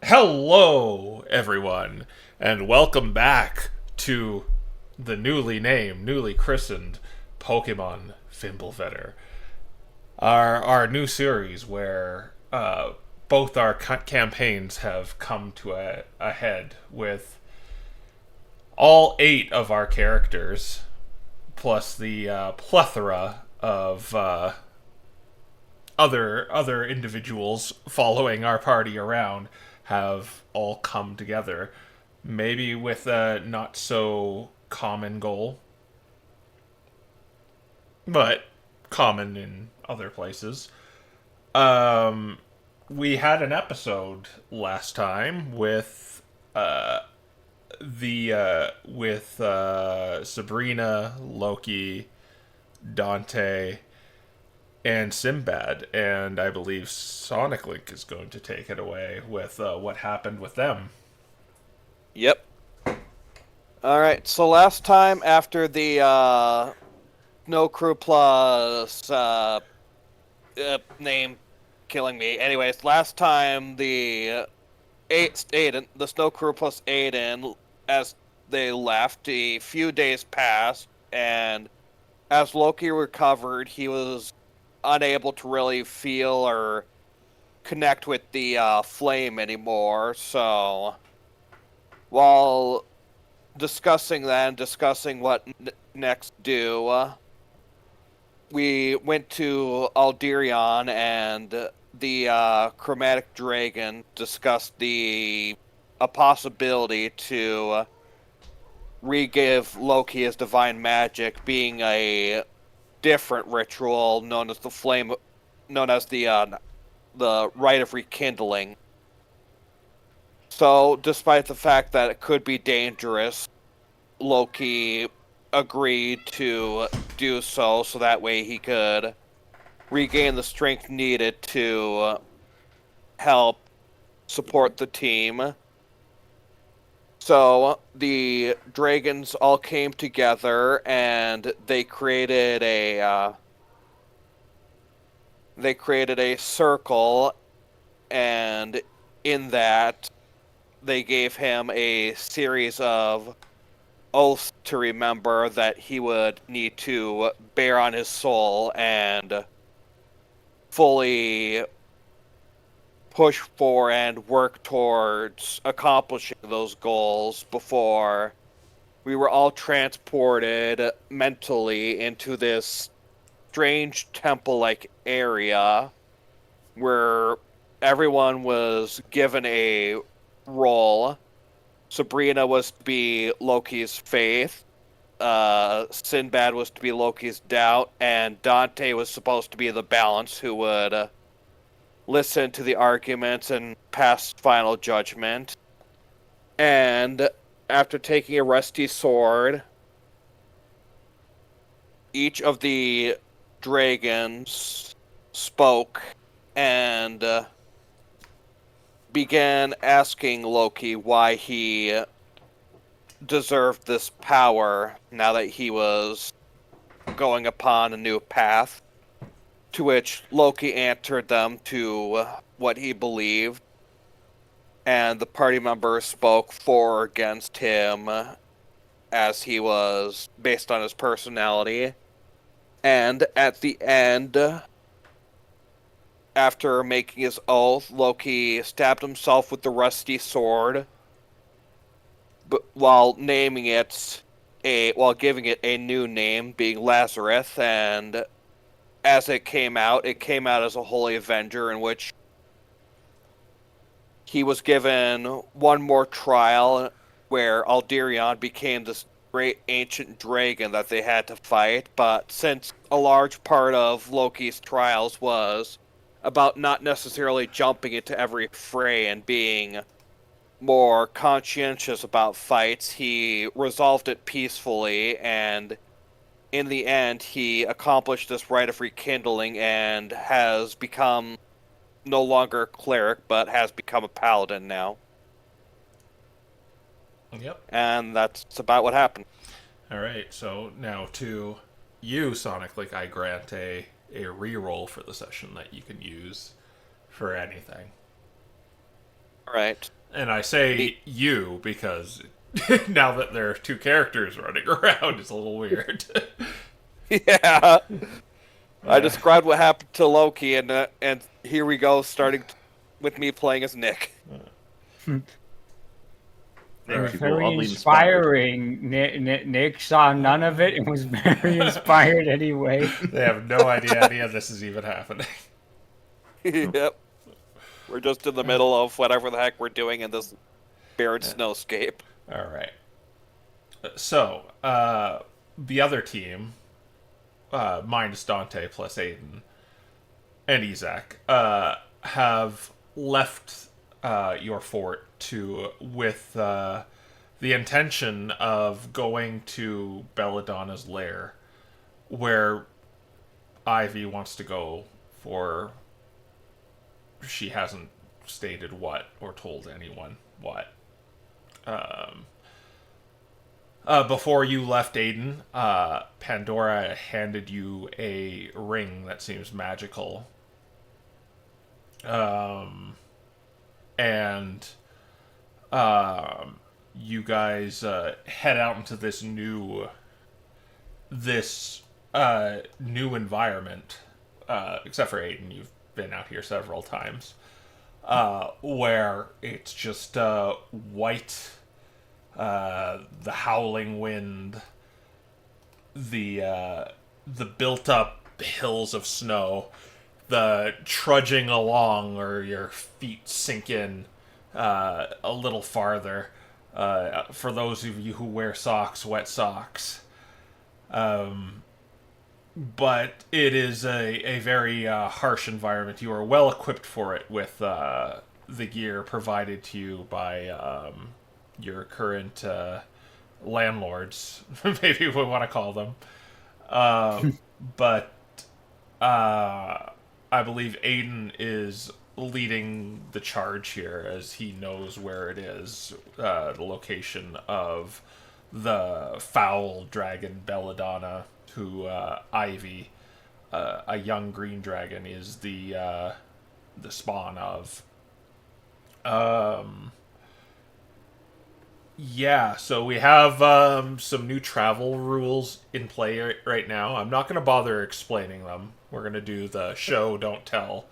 Hello, everyone, and welcome back to the newly christened Pokémon Fimbulvetr, our new series where both our campaigns have come to a head with all 8 of our characters, plus the plethora of other individuals following our party around have all come together, maybe with a not so common goal, but common in other places. We had an episode last time with the with Sabrina, Loki, Dante, and Sinbad, and I believe Sonic Link is going to take it away with what happened with them. Yep. All right. So last time after the Snow Crew plus name killing me. Anyways, last time the the Snow Crew plus Aiden, as they left, a few days passed, and as Loki recovered, he was unable to really feel or connect with the flame anymore. So while discussing what next do, we went to Alderion, and the Chromatic Dragon discussed a possibility to re-give Loki his divine magic, being a different ritual known as the Rite of Rekindling. So, despite the fact that it could be dangerous, Loki agreed to do so that way he could regain the strength needed to help support the team. So, the dragons all came together and they created a circle, and in that they gave him a series of oaths to remember that he would need to bear on his soul and fully push for and work towards accomplishing those goals before we were all transported mentally into this strange temple-like area where everyone was given a role. Sabrina was to be Loki's faith, Sinbad was to be Loki's doubt, and Dante was supposed to be the balance who would listen to the arguments and pass final judgment. And after taking a rusty sword, each of the dragons spoke and began asking Loki why he deserved this power now that he was going upon a new path, to which Loki answered them to what he believed, and the party members spoke for or against him as he was based on his personality. And at the end, after making his oath, Loki stabbed himself with the rusty sword, but while giving it a new name, being Lazarus. And as it came out as a Holy Avenger, in which he was given one more trial where Alderion became this great ancient dragon that they had to fight. But since a large part of Loki's trials was about not necessarily jumping into every fray and being more conscientious about fights, he resolved it peacefully, and in the end he accomplished this rite of rekindling and has become no longer a cleric, but has become a paladin now. Yep. And that's about what happened. All right. So now to you, Sonic, like I grant a reroll for the session that you can use for anything. Alright. And I say you because now that there are two characters running around, it's a little weird. Yeah. I described what happened to Loki, and here we go, starting with me playing as Nick. It was Right. very oddly inspiring. Nick saw none of it and was very inspired anyway. They have no idea any of this is even happening. Yep. We're just in the middle of whatever the heck we're doing in this barren snowscape. All right. So, the other team, minus Dante plus Aiden and Isaac, have left your fort with the intention of going to Belladonna's lair, where Ivy wants to go for. She hasn't stated what or told anyone what. Before you left Aiden, Pandora handed you a ring that seems magical. And you guys head out into this new environment. Except for Aiden, you've been out here several times. Where it's just white. The howling wind, the built-up hills of snow, the trudging along, or your feet sink in a little farther. For those of you who wear socks, wet socks. But it is a very harsh environment. You are well equipped for it with the gear provided to you by your current landlords, maybe we want to call them. But I believe Aiden is leading the charge here, as he knows where it is, the location of the foul dragon Belladonna, who Ivy, a young green dragon, is the spawn of. Yeah, so we have some new travel rules in play right now. I'm not going to bother explaining them. We're going to do the show, don't tell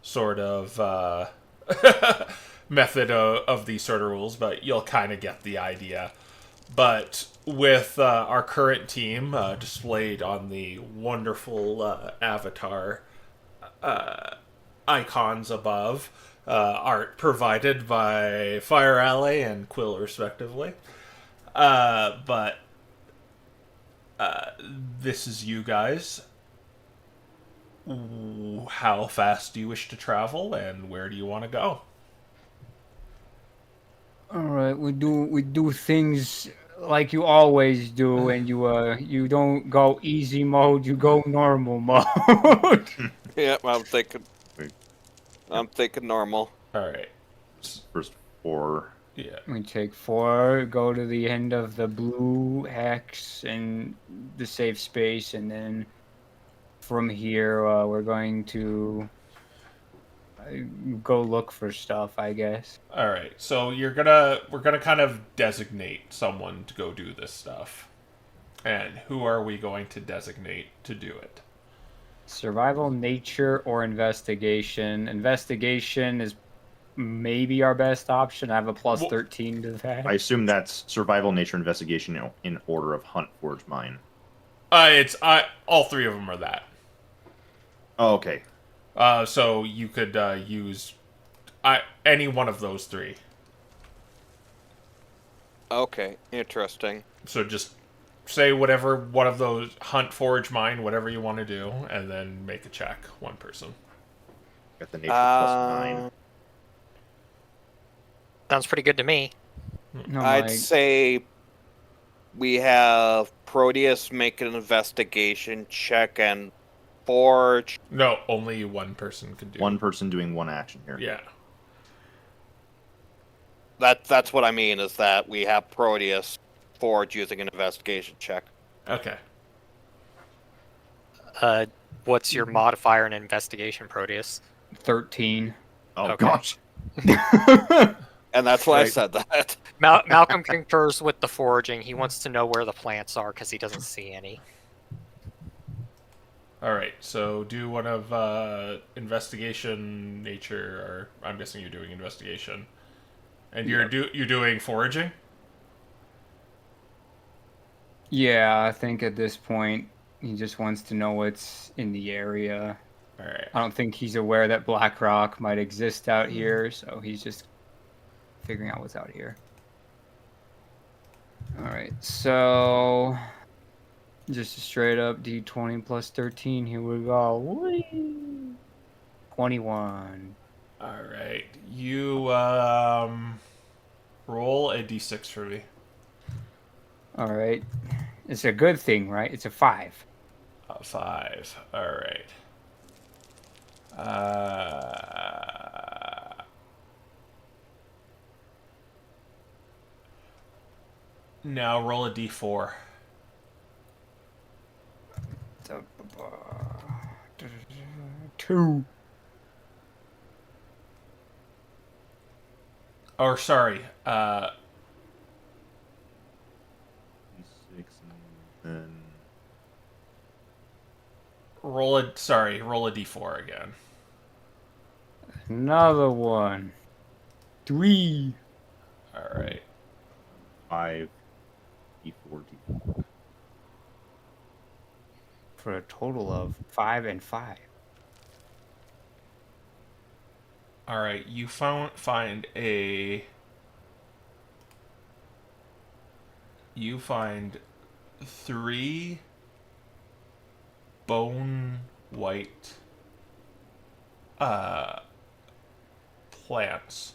sort of method of these sort of rules, but you'll kind of get the idea. But with our current team displayed on the wonderful avatar icons above, art provided by Fire Alley and Quill, respectively. But this is you guys. How fast do you wish to travel, and where do you want to go? All right, we do things like you always do, and you don't go easy mode, you go normal mode. Yep, I'm thinking normal. All right. First 4. Yeah. We take 4, go to the end of the blue hex and the safe space, and then from here we're going to go look for stuff, I guess. All right. So we're gonna kind of designate someone to go do this stuff, and who are we going to designate to do it? Survival, nature, or investigation. Investigation is maybe our best option. I have a plus 13 to that. I assume that's survival, nature, investigation in order of hunt, forge, mine. It's all three of them are that. Oh, okay. So you could use any one of those 3. Okay, interesting. So just say whatever one of those, hunt, forage, mine, whatever you want to do, and then make a check, one person. Got the nature plus 9. Sounds pretty good to me. No, I'd Mike. say we have Proteus make an investigation check and Forge. No, only one person can do. One person doing one action here. Yeah. That's what I mean, is that we have Proteus Forge using an investigation check. Okay. What's your modifier in investigation, Proteus? 13. Oh, Okay. gosh. And And that's why I Right. said that. Malcolm concurs with the foraging. He wants to know where the plants are because he doesn't see any. All right, so do one of investigation, nature, or I'm guessing you're doing investigation, and you're doing foraging. Yeah, I think at this point he just wants to know what's in the area. All right. I don't think he's aware that black rock might exist out here, so he's just figuring out what's out here. All right, so just a straight up D20 plus 13. Here we go. Whee! 21. All right, you roll a d6 for me. All right, it's a good thing, right? It's a 5. A 5. All right. Now roll a d4. 2. Or sorry, 6 and then roll a d4 again. Another one. 3. All right. 5 D4 D4. For a total of 5 and 5. All right, you find 3 bone white plants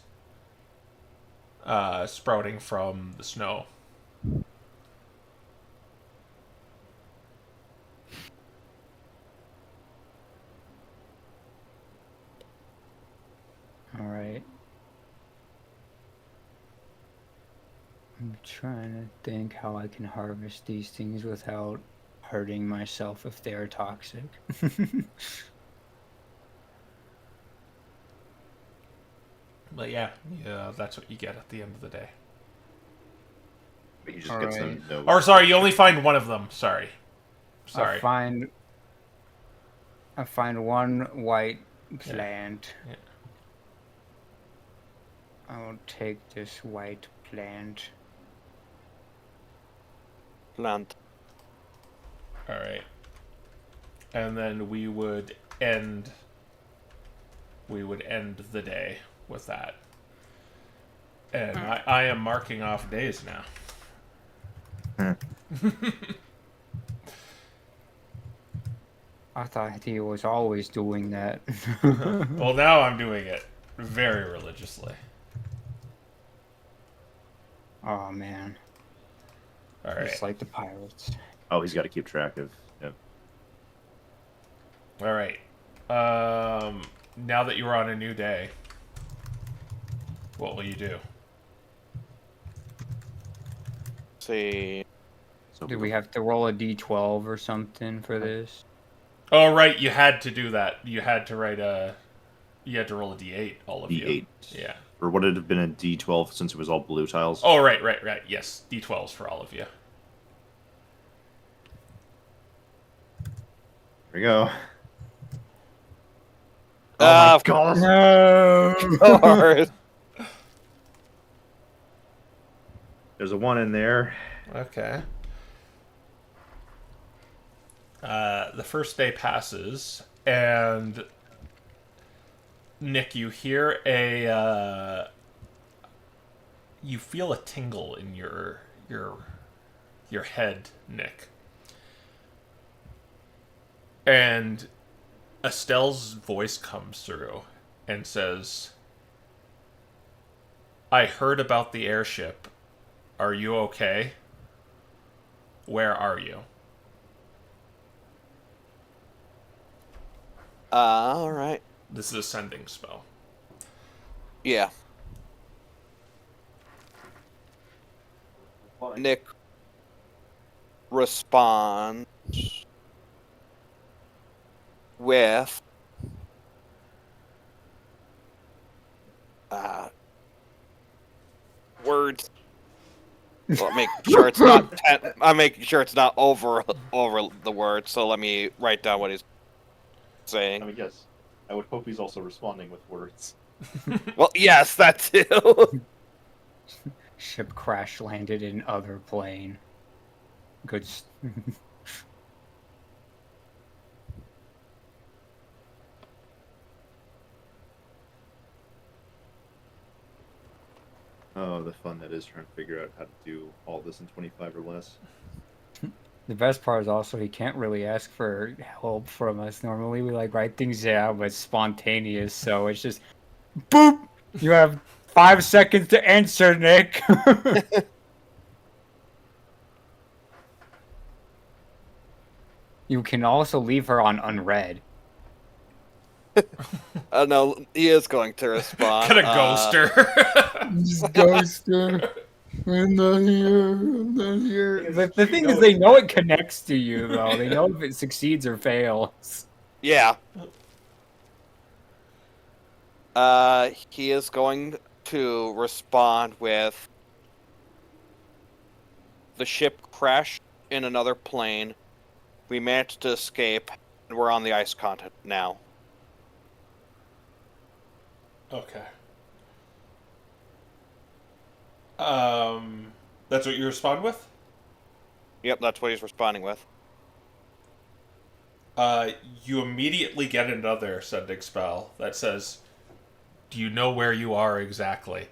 sprouting from the snow. All right. I'm trying to think how I can harvest these things without hurting myself if they are toxic. But yeah, that's what you get at the end of the day. He just All gets right. a note. Or sorry, you only find one of them. Sorry. I find one white plant. Yeah. I will take this white plant. Plant. All right. And then we would end the day with that. And I am marking off days now. I thought he was always doing that. Well, now I'm doing it very religiously. Oh man, All right. it's like the pirates. Oh, he's got to keep track of. Yep. All right. Now that you're on a new day, what will you do? See. So Do we have to roll a d12 or something for this? Oh, right. You had to do that. You had to roll a d8, all of you. D8. Yeah. Or would it have been a D12 since it was all blue tiles? Oh, right. Yes. D12s for all of you. Here we go. Ah, my God. No. of course. There's a 1 in there. Okay. The first day passes, and Nick, you hear you feel a tingle in your head, Nick. And Estelle's voice comes through and says, "I heard about the airship. Are you okay? Where are you?" All right. This is a sending spell. Yeah. Nick responds with words. Well, make sure it's not. I'm making sure it's not over the word. So let me write down what he's saying. I mean, yes. I would hope he's also responding with words. Well, yes, that too. Ship crash landed in other plane. Good. Oh, the fun that is trying to figure out how to do all this in 25 or less. The best part is also he can't really ask for help from us. Normally we like write things down, but it's spontaneous, so it's just boop. You have 5 seconds to answer, Nick. You can also leave her on unread. No, he is going to respond. Gonna ghost her. Just ghost her. I'm not here. I'm not here. The thing is, they know it connects to you, though. They know if it succeeds or fails. Yeah. He is going to respond with the ship crashed in another plane. We managed to escape, and we're on the ice continent now. Okay. That's what you respond with? Yep, that's what he's responding with. You immediately get another sending spell that says, "Do you know where you are exactly?"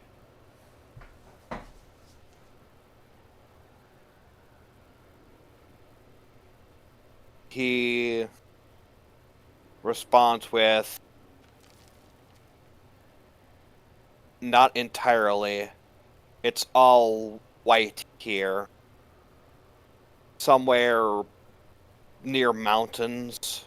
He responds with, not entirely. It's all white here. Somewhere near mountains.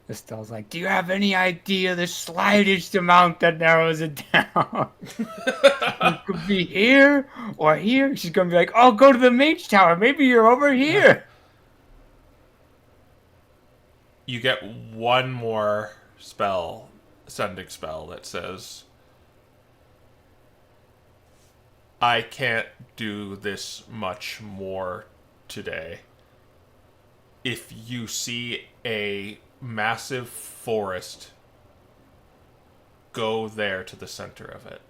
Estelle's like, do you have any idea the slightest amount that narrows it down? It could be here or here. She's gonna be like, oh, go to the mage tower. Maybe you're over here. You get one more spell, sending spell, that says, "I can't do this much more today. If you see a massive forest, go there to the center of it."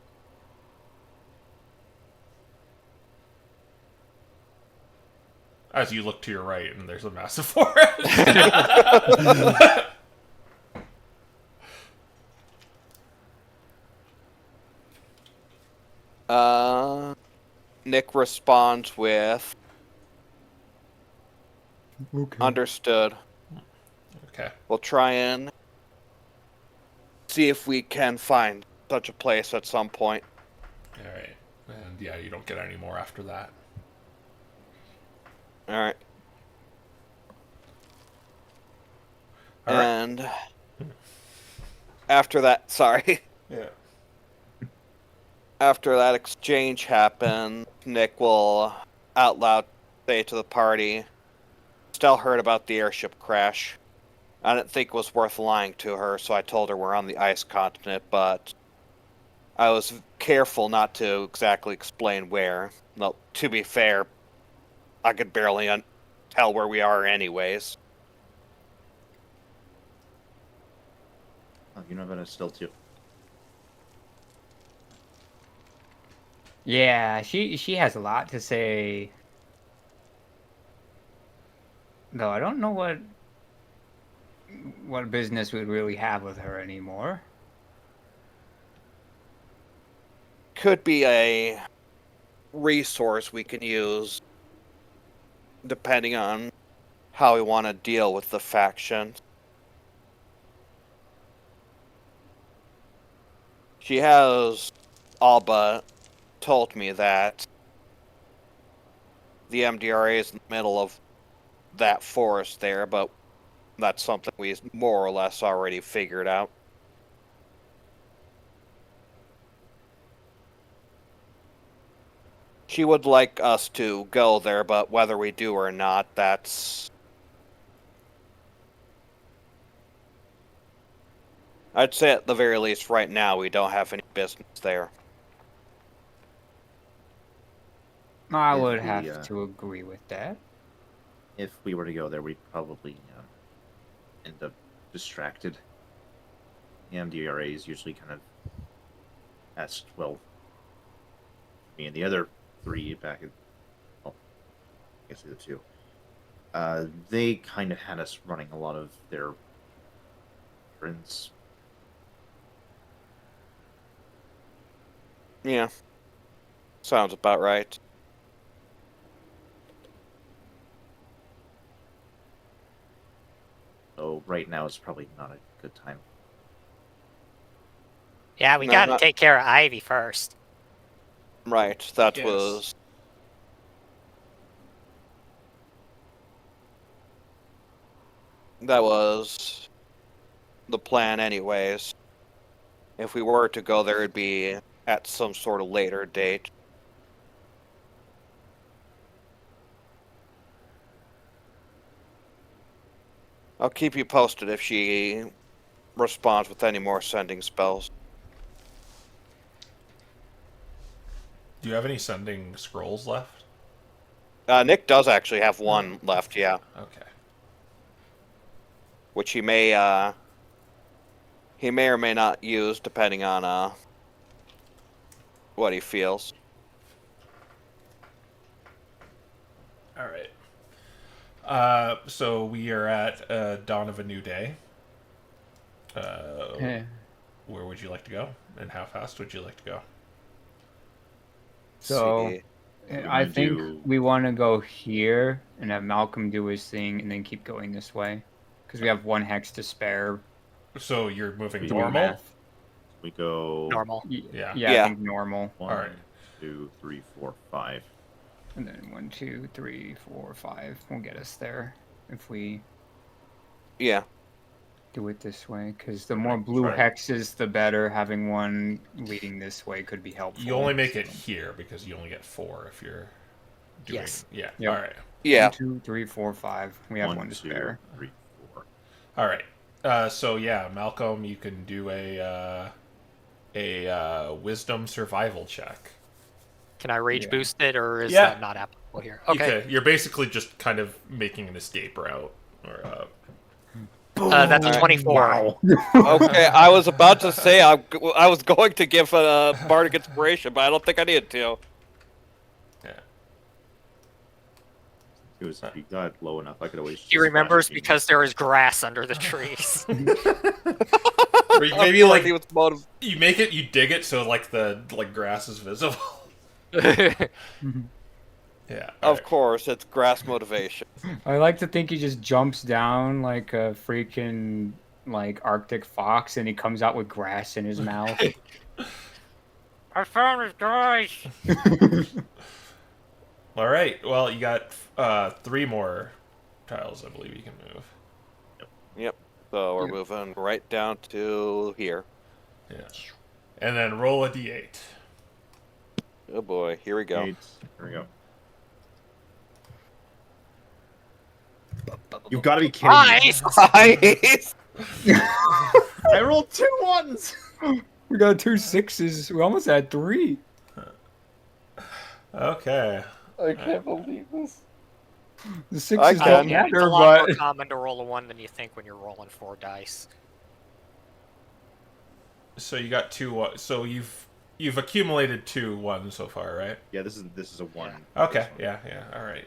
As you look to your right, and there's a massive forest. Nick responds with, Okay. understood. Okay. We'll try and see if we can find such a place at some point. All right. And yeah, you don't get any more after that. All right. All right. And after that, sorry. Yeah. After that exchange happened, Nick will out loud say to the party, Stell heard about the airship crash. I didn't think it was worth lying to her, so I told her we're on the ice continent, but I was careful not to exactly explain where. Well, to be fair, I could barely tell where we are anyways. Oh, you know about Estelle too. Yeah, she has a lot to say. Though I don't know what business we'd really have with her anymore. Could be a resource we can use depending on how we want to deal with the faction. She has all but told me that the MDRA is in the middle of that forest there, but that's something we more or less already figured out. She would like us to go there, but whether we do or not, that's I'd say at the very least, right now, we don't have any business there. I If would we, have to agree with that. If we were to go there, we'd probably end up distracted. The MDRAs usually kind of asked, well, me and the other three back at, well, I guess the other two, they kind of had us running a lot of their errands. Yeah. Sounds about right. So right now is probably not a good time. Yeah, we No, gotta not- take care of Ivy first. Right. That Yes. was. That was the plan, anyways. If we were to go there, it'd be at some sort of later date. I'll keep you posted if she responds with any more sending spells. Do you have any sending scrolls left? Nick does actually have one left, yeah, Okay. which he may or may not use depending on what he feels. All right. So we are at Dawn of a New Day. Yeah. Where would you like to go, and how fast would you like to go? So See. I gonna think do- we want to go here and have Malcolm do his thing, and then keep going this way, because we have one hex to spare. So you're moving We to do normal. math. We go Normal. Yeah. Yeah, Yeah. I think normal. 1, Alright. 2, 3, 4, 5. And then 1, 2, 3, 4, 5 will get us there if we Yeah. do it this way. Because the Okay, more blue try it. hexes, the better. Having one leading this way could be helpful. You only make it here because you only get 4 if you're doing. Yes. Yeah. Yep. All right. Yeah. 1, 2, 3, 4, 5. We have 1, one to 2, spare. 3, 4. All right. So yeah, Malcolm, you can do a wisdom survival check. Can I rage Yeah. boost it, or is Yeah. that not applicable here? You Okay. could- You're basically just kind of making an escape route. Or That's a Alright. 24. Okay, I was about to say I was going to give a bardic inspiration, but I don't think I needed to. yeah. It was, if you got it low enough, I could always. He just remembers flash you. because there is grass under the trees. Or you- maybe Of course like he was motiv- you make it, you dig it so like the grass is visible. Yeah. all Of right. course, it's grass motivation. I like to think he just jumps down like a freaking like Arctic fox, and he comes out with grass in his mouth. I found his guys. All right. Well, you got 3 more tiles, I believe you can move. Yep. So we're Yep. moving right down to here. Yeah. And then roll a d8. Oh boy, here we go. 8. Here we go. You've got to be kidding Nice. Nice. me. I rolled 2 1s. We got 2 6s. We almost had 3. Okay. I can't believe this. The I 6s can. don't Yeah, it's matter, a lot more but common to roll a 1 than you think when you're rolling 4 dice. So you got 2. So you've accumulated 2 1s so far, right? Yeah, this is a 1. Okay. Yeah. Yeah. All right.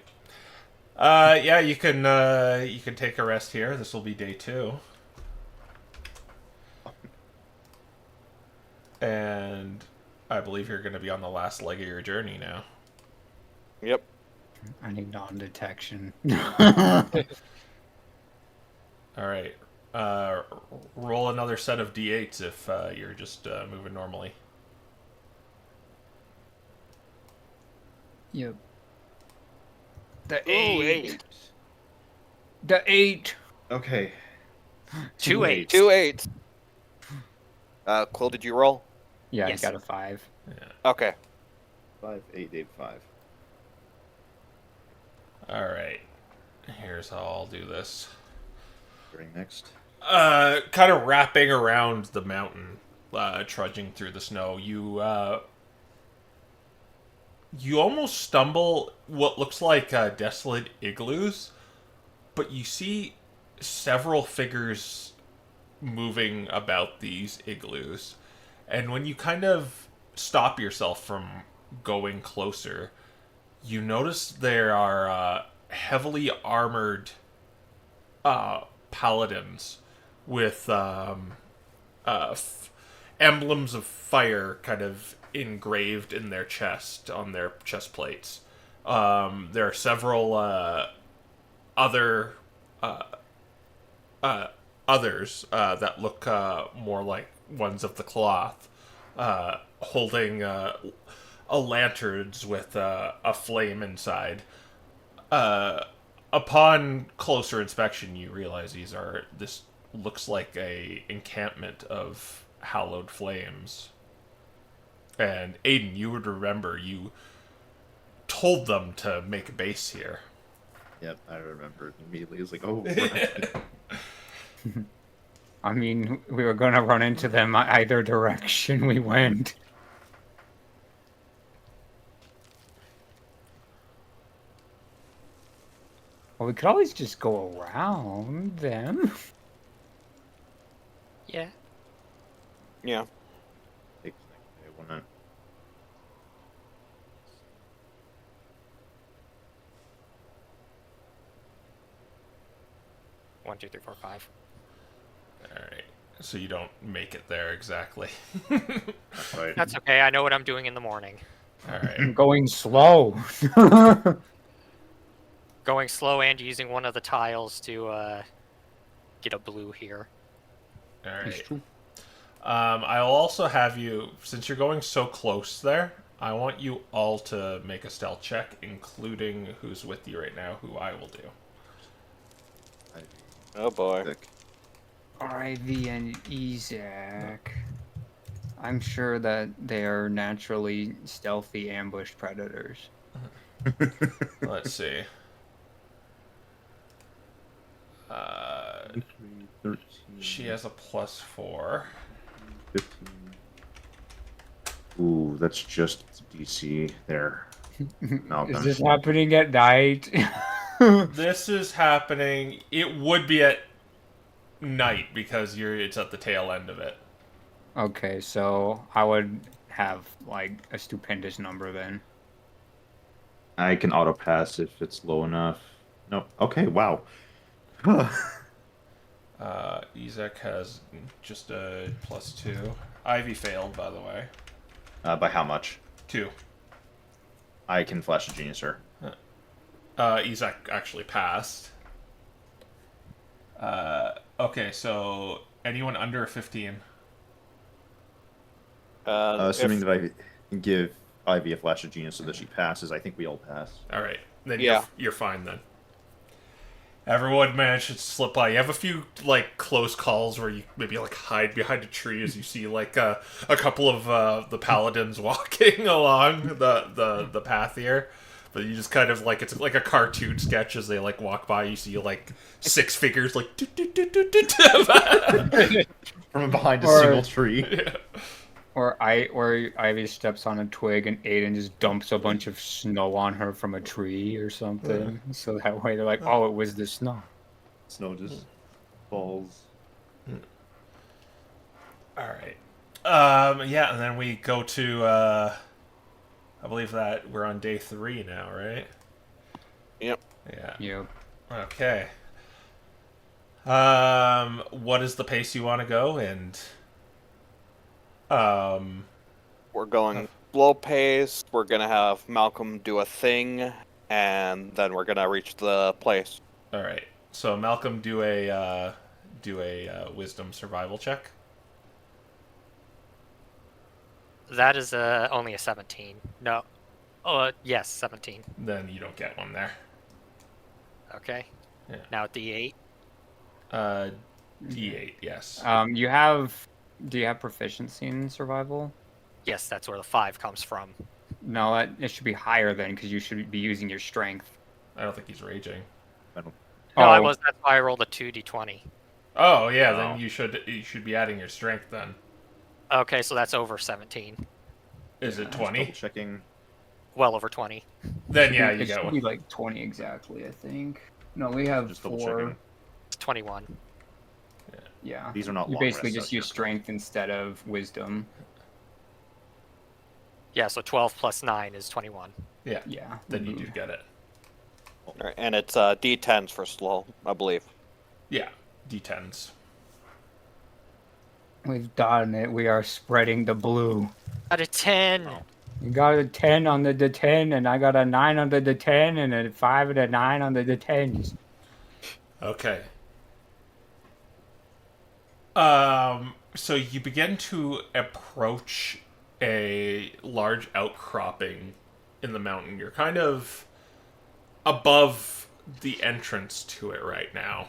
Yeah, you can take a rest here. This will be day 2. And I believe you're going to be on the last leg of your journey now. Yep. I need non-detection. All right. Roll another set of d8s if you're just moving normally. Yep. The Ooh, 8. The 8. Okay. 2 8. 2 8s. Quill, did you roll? Yeah, Yes. I got a 5. Okay. 5, 8, 8, 5. All right. Here's how I'll do this. During next. kind of wrapping around the mountain, trudging through the snow, you almost stumble what looks like desolate igloos, but you see several figures moving about these igloos. And when you kind of stop yourself from going closer, you notice there are heavily armored paladins with emblems of fire kind of engraved in their chest, on their chest plates. There are several other others that look more like ones of the cloth, holding lanterns with a flame inside. Upon closer inspection, you realize this looks like a encampment of hallowed flames. And Aiden, you would remember you told them to make a base here. Yep, I remember immediately. It was like, oh, right. I mean, we were gonna run into them either direction we went. Well, we could always just go around them. Yeah. Yeah. I wanna. 1, 2, 3, 4, 5. Alright. So you don't make it there exactly. That's right. That's okay. I know what I'm doing in the morning. Alright. Going slow. Going slow and using one of the tiles to get a blue here. Alright. I'll also have you, since you're going so close there, I want you all to make a stealth check, including who's with you right now, who I will do. Oh boy. Sick. Ivy and Isaac. I'm sure that they are naturally stealthy ambushed predators. Let's see. 13, She has a +4. 15. Ooh, that's just DC there. Malcolm. Is this happening at night? This is happening. It would be at night because it's at the tail end of it. Okay, so I would have like a stupendous number then. I can auto pass if it's low enough. No. Okay. Wow. Isaac has just a +2. Ivy failed, by the way. By how much? 2. I can flash a genius, sir. Isaac actually passed. Okay, so anyone under 15? Assuming that I give Ivy a flash of genius so that she passes, I think we all pass. All right, then Yeah. you're fine then. Everyone managed to slip by. You have a few like close calls where you maybe like hide behind a tree as you see like a couple of the paladins walking along the path here. But you just kind of like it's like a cartoon sketch as they like walk by. You see like 6 figures like From behind a Or- single tree. Yeah. Or Ivy steps on a twig and Aiden just dumps a bunch of snow on her from a tree or something. So that way they're like, oh, it was the snow. Snow just falls. All right. Yeah, and then we go to I believe that we're on day 3 now, right? Yep. Yeah. Yep. Okay. What is the pace you want to go and We're going slow pace. We're gonna have Malcolm do a thing, and then we're gonna reach the place. all right. So Malcolm, do a wisdom survival check. That is only a 17. No. Oh, yes, 17. Then you don't get one there. Okay. Yeah. Now at D8. D8, yes. Do you have proficiency in survival? Yes, that's where the 5 comes from. No, it should be higher then because you should be using your strength. I don't think he's raging. No, I Oh. was. That's why I rolled a 2d20. Oh yeah, Oh. then you should be adding your strength then. Okay, so that's over 17. Is it Just 20? double checking. Well over 20. Then yeah, you it get should one. be like 20 exactly, I think. No, we have Just double 4. checking. It's 21. Yeah. These are not You long basically rests just out here, use strength instead of wisdom. Yeah, so 12 plus 9 is 21. Yeah. Yeah. Then you do get it. Alright, and it's D10s for slow, I believe. Yeah. D10s. We've done it. We are spreading the blue. Out of 10. Oh. You got a 10 on the D10, and I got a 9 on the D10, and a 5 and a 9 on the D10s. Okay. So you begin to approach a large outcropping in the mountain. You're kind of above the entrance to it right now.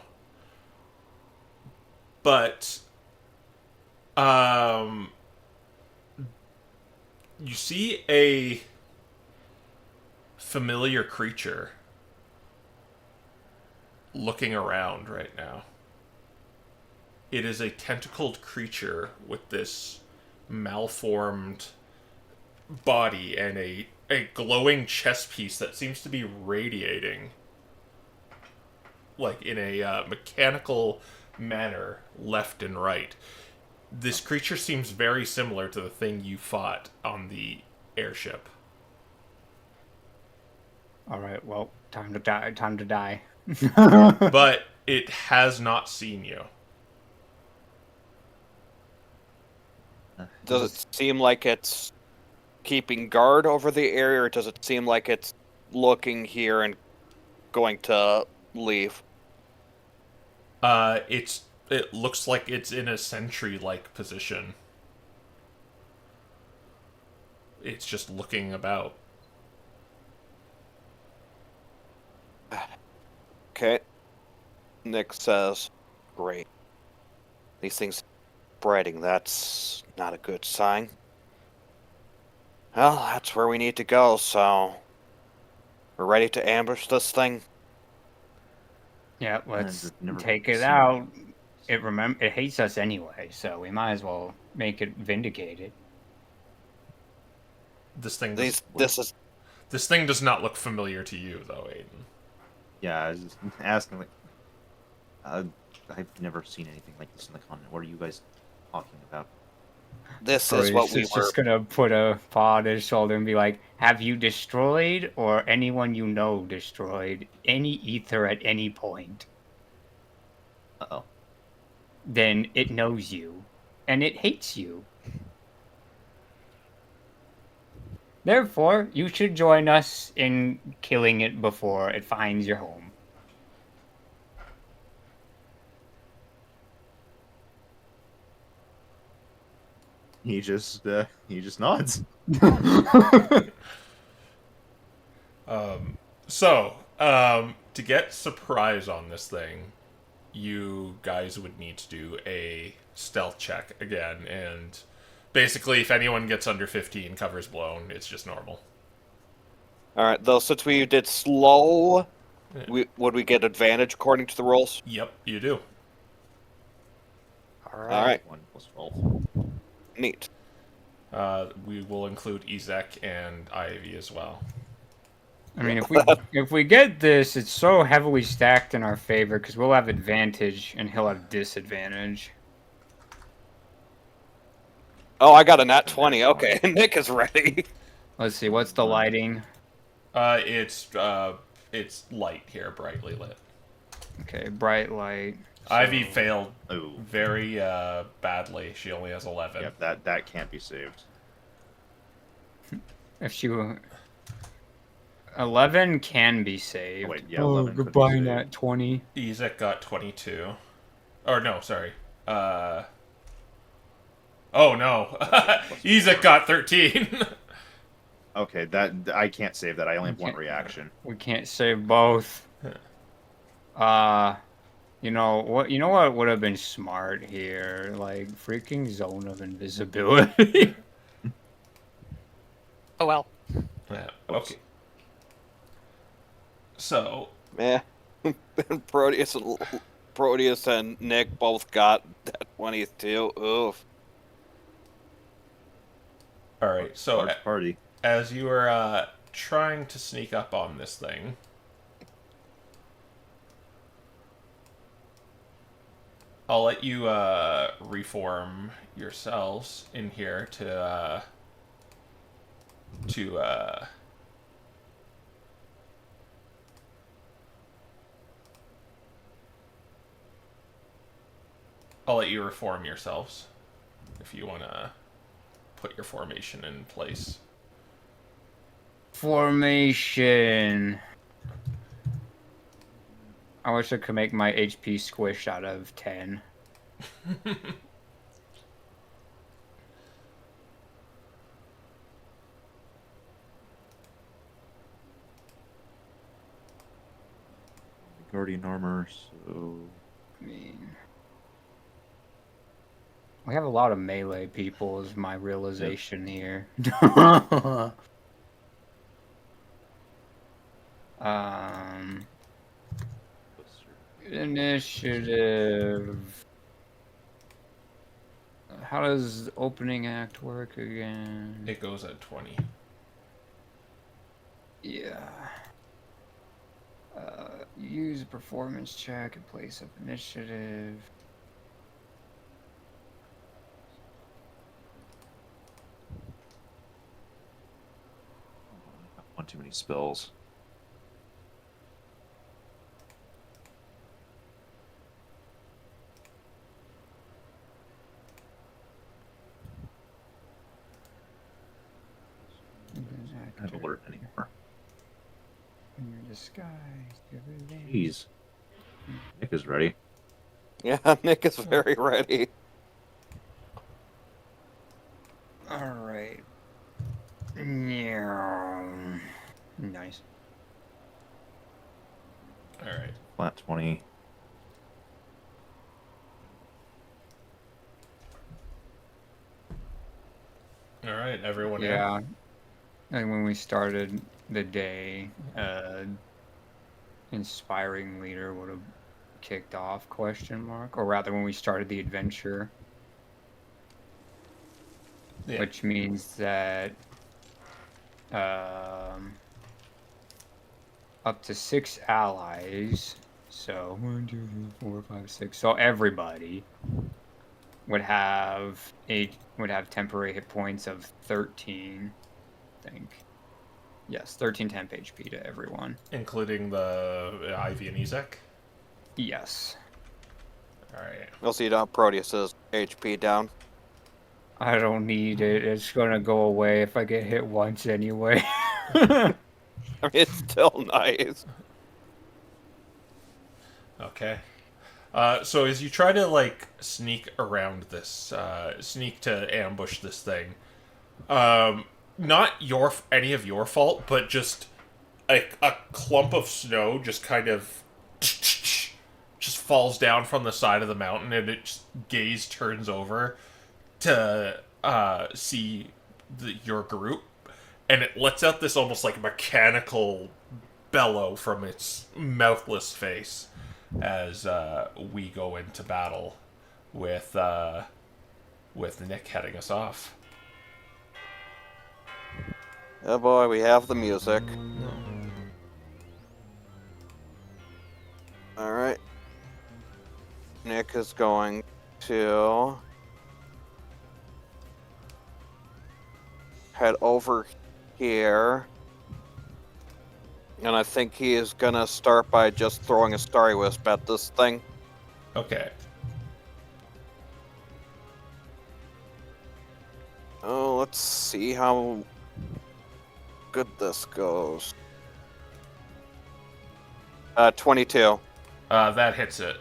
But you see a familiar creature looking around right now. It is a tentacled creature with this malformed body and a glowing chest piece that seems to be radiating like in a mechanical manner left and right. This creature seems very similar to the thing you fought on the airship. All right, well, time to die. Time to die. But it has not seen you. Does it seem like it's keeping guard over the area, or does it seem like it's looking here and going to leave? It looks like it's in a sentry-like position. It's just looking about. Okay. Nick says, great. These things spreading, that's not a good sign. Well, that's where we need to go, so we're ready to ambush this thing. Yeah, let's I've never take it seen out. It hates us anyway, so we might as well make it vindicated. This thing This thing does not look familiar to you, though, Aiden. Yeah, I was just asking, like, I've never seen anything like this in the continent. What are you guys talking about? this is what we It's were. just gonna put a paw on his shoulder and be like, "Have you destroyed, or anyone you know destroyed, any ether at any point?" Uh-oh. Then it knows you, and it hates you. Therefore, you should join us in killing it before it finds your home. He just nods. To get surprise on this thing, you guys would need to do a stealth check again, and basically, if anyone gets under 15, cover's blown. It's just normal. Alright, though, since we did slow, Yeah. would we get advantage according to the rules? Yep, you do. Alright, 1 plus 12. neat. We will include Ezek and Ivy as well. I mean, if we get this, it's so heavily stacked in our favor because we'll have advantage and he'll have disadvantage. Oh, I got a nat 20. Okay, Nick is ready. Let's see, what's the lighting? It's light here, brightly lit. Okay, bright light. Ivy so- failed Oh, very badly. She only has 11. yeah, that can't be saved. If she were... 11 can be saved. Oh, wait, yeah, oh 11 could be goodbye, saved. nat 20. Ezek got 22. Or no, sorry. Oh no. Ezek got 13. Okay, that I can't save that. I only have one can't- reaction. We can't save both. You know what would have been smart here? Like, freaking zone of invisibility. Oh well. Yeah, okay. So, Yeah. Proteus Proteus and Nick both got that 22. Oof. All right. So Large party. as you are trying to sneak up on this thing, I'll let you reform yourselves in here to I'll let you reform yourselves if you want to put your formation in place. Formation. I wish I could make my HP squish out of 10. Guardian armor, so I mean, we have a lot of melee people, is my realization here. um, initiative. How does opening act work again? It goes at 20. Yeah. Use a performance check in place of initiative. one too many spells. I don't alert anymore. In your disguise, give advantage. Jeez. Nick is ready. Yeah, Nick is very ready. Alright. Yeah. Nice. All right. Flat 20. All right, everyone. in? Yeah. And when we started the day, inspiring leader would have kicked off, question mark, or rather when we started the adventure, Yeah. which means that up to 6 allies, so 1 2 3 4 5 6, so everybody would have temporary hit points of 13, I think. Yes, 13 temp HP to everyone. Including the Ivy and Ezek. Yes. All right. You'll see down Proteus's HP down. I don't need it. It's gonna go away if I get hit once anyway. I mean, it's still nice. Okay. So as you try to like sneak around this, sneak to ambush this thing, not any of your fault, but just a clump of snow just kind of just falls down from the side of the mountain, and its gaze turns over to see your group, and it lets out this almost like mechanical bellow from its mouthless face as we go into battle with Nick heading us off. Oh boy, we have the music. Alright. Nick is going to head over here. And I think he is gonna start by just throwing a Starry Wisp at this thing. Okay. Oh, let's see how good this goes. 22. That hits it.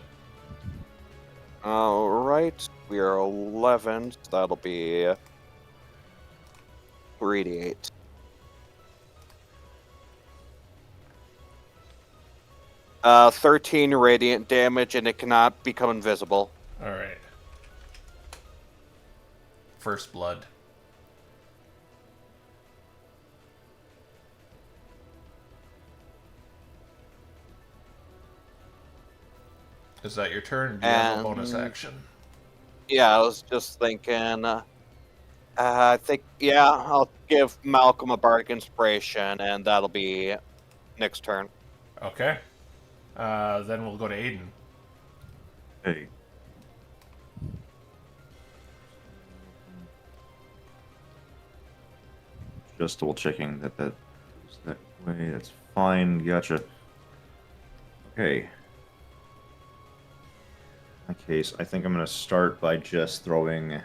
Alright, we are 11, so that'll be 3d8. Uh, 13 radiant damage, and it cannot become invisible. All right. First blood. Is that your turn? Do you have a And- bonus action? Yeah, I was just thinking. I think, yeah, I'll give Malcolm a bardic inspiration, and that'll be Nick's turn. Okay. Then we'll go to Aiden. Hey. Just double checking that that goes that way. That's fine. Gotcha. Okay. In that case, I think I'm going to start by just throwing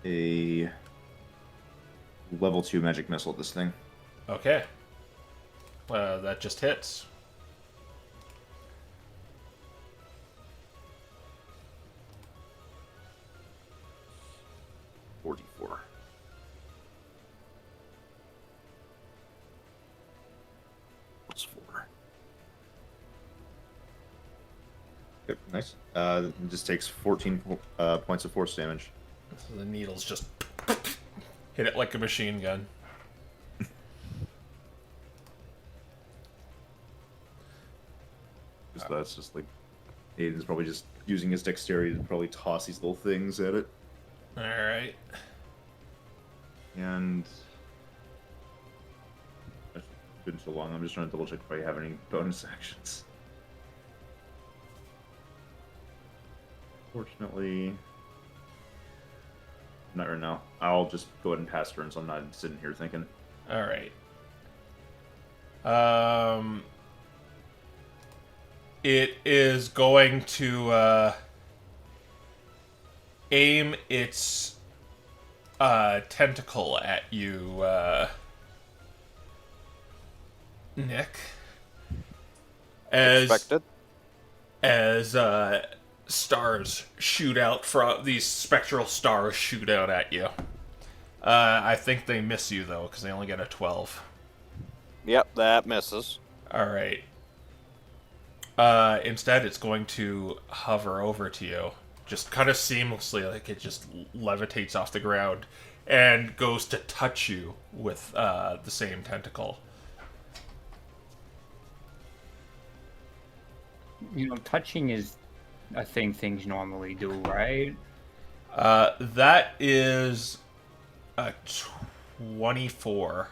a level 2 magic missile at this thing. Okay. That just hits. .44. Plus 4. Yep, nice. It just takes 14 points of force damage. So the needles just hit it like a machine gun. That's just like Aiden's probably just using his dexterity to probably toss these little things at it. Alright. And it's been so long, I'm just trying to double check if I have any bonus actions. Fortunately, not right now. I'll just go ahead and pass turn, so I'm not sitting here thinking. Alright. It is going to aim its tentacle at you, Nick. Expected. As stars shoot out from these spectral stars shoot out at you. I think they miss you though, because they only get a 12. Yep, that misses. All right. Instead, it's going to hover over to you, just kind of seamlessly, like it just levitates off the ground, and goes to touch you with the same tentacle. You know, touching is a thing things normally do, right? That is a 24.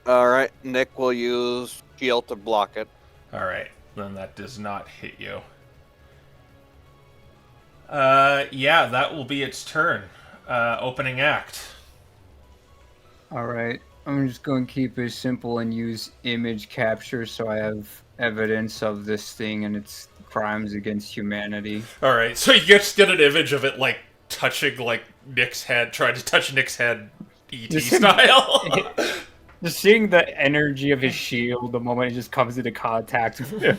All right, Nick will use shield to block it. All right, then that does not hit you. Yeah, that will be its turn. Opening act. All right. I'm just going to keep it simple and use image capture so I have evidence of this thing and its crimes against humanity. All right, so you just get an image of it like touching like Nick's head, trying to touch Nick's head, ET Just- style. Just seeing the energy of his shield the moment it just comes into contact with him.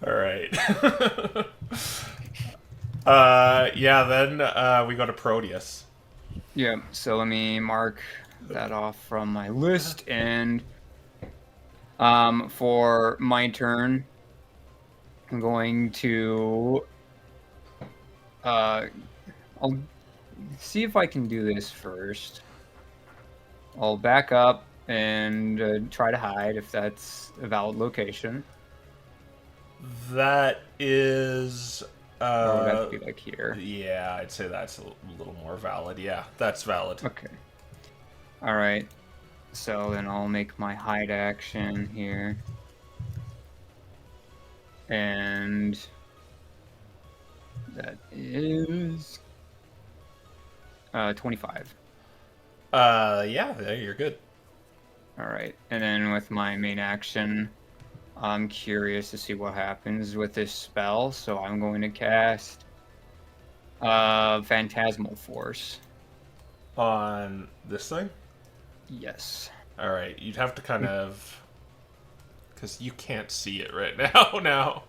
All right. Yeah. Then we go to Proteus. Yeah, so let me mark that off from my list, and for my turn, I'm going to I'll see if I can do this first. I'll back up and try to hide if that's a valid location. That is. Or would that be like here? Yeah, I'd say that's a little more valid. Yeah, that's valid. Okay. All right. So then I'll make my hide action here. And that is 25. Yeah, you're good. All right. And then with my main action, I'm curious to see what happens with this spell, so I'm going to cast Phantasmal Force. On this thing? Yes. All right, you'd have to kind of, because you can't see it right now. Now.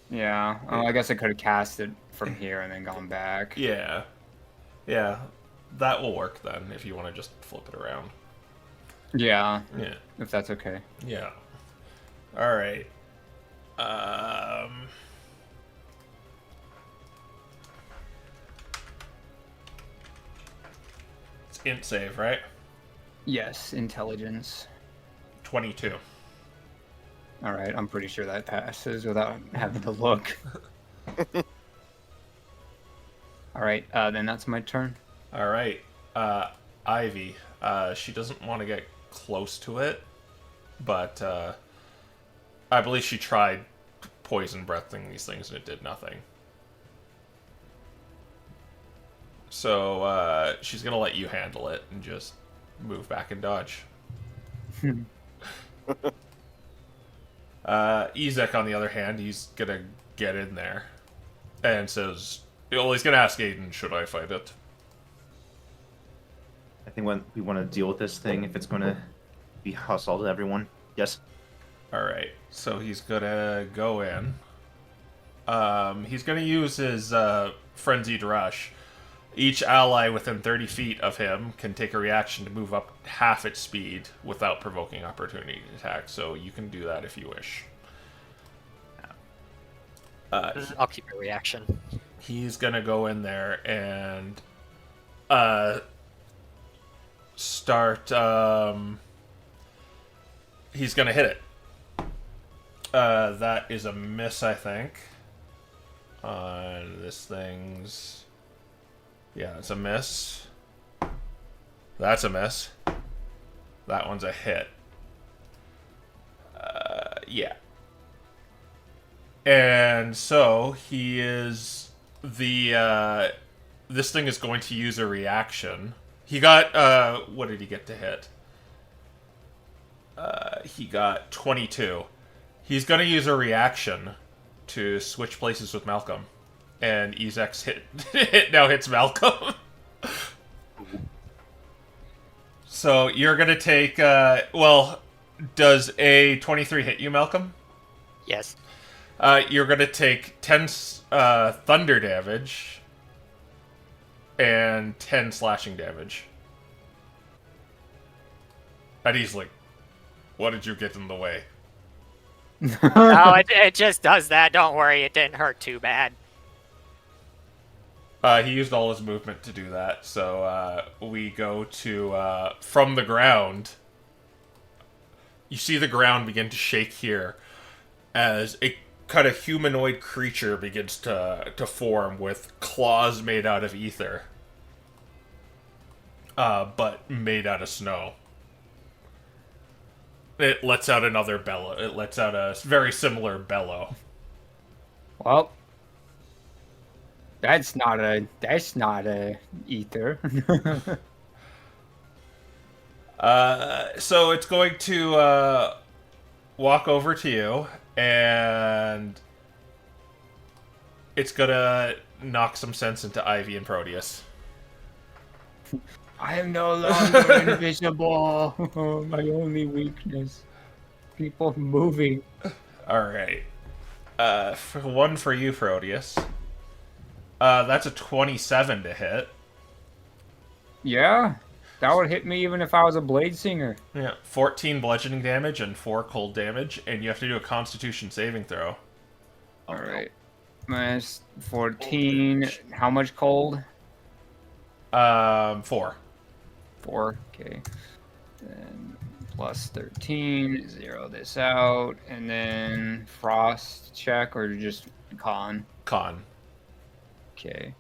Yeah. Oh, I guess I could have cast it from here and then gone back. Yeah. Yeah, that will work then if you want to just flip it around. Yeah, Yeah. if that's okay. Yeah. All right. It's int save, right? Yes, intelligence. 22. All right, I'm pretty sure that passes without having to look. All right, then that's my turn. All right. Ivy. She doesn't want to get close to it, but I believe she tried poison breathing these things and it did nothing. So she's going to let you handle it and just move back and dodge. Ezek, on the other hand, he's going to get in there and says, well, he's going to ask Aiden, should I fight it? I think when we want to deal with this thing, if it's going to be hostile to everyone, yes. Alright, so he's going to go in. He's going to use his Frenzied Rush. Each ally within 30 feet of him can take a reaction to move up half its speed without provoking opportunity attack, so you can do that if you wish. I'll keep a reaction. He's going to go in there and start... he's going to hit it. That is a miss, I think. On this thing's... Yeah, it's a miss. That's a miss. That one's a hit. Yeah. And so he is the this thing is going to use a reaction. He got what did he get to hit? He got 22. He's going to use a reaction to switch places with Malcolm. And Ezek's hit now hits Malcolm. So you're going to take... well, does a 23 hit you, Malcolm? Yes. You're going to take 10 thunder damage and 10 slashing damage. And he's like, what did you get in the way? Oh, it just does that. Don't worry, it didn't hurt too bad. He used all his movement to do that, so we go to from the ground. You see the ground begin to shake here as a kind of humanoid creature begins to form with claws made out of ether, but made out of snow. It lets out another bellow. It lets out a very similar bellow. Well, that's not a ether. So it's going to walk over to you, and it's gonna knock some sense into Ivy and Proteus. I am no longer invisible. My only weakness. People moving. All right. One for you, Proteus. That's a 27 to hit. Yeah, that would hit me even if I was a blade singer. Yeah, 14 bludgeoning damage and 4 cold damage, and you have to do a Constitution saving throw. All right, minus 14. How much cold? 4. 4. Okay. Then plus 13. Zero this out, and then frost check or just con. Con. Okay.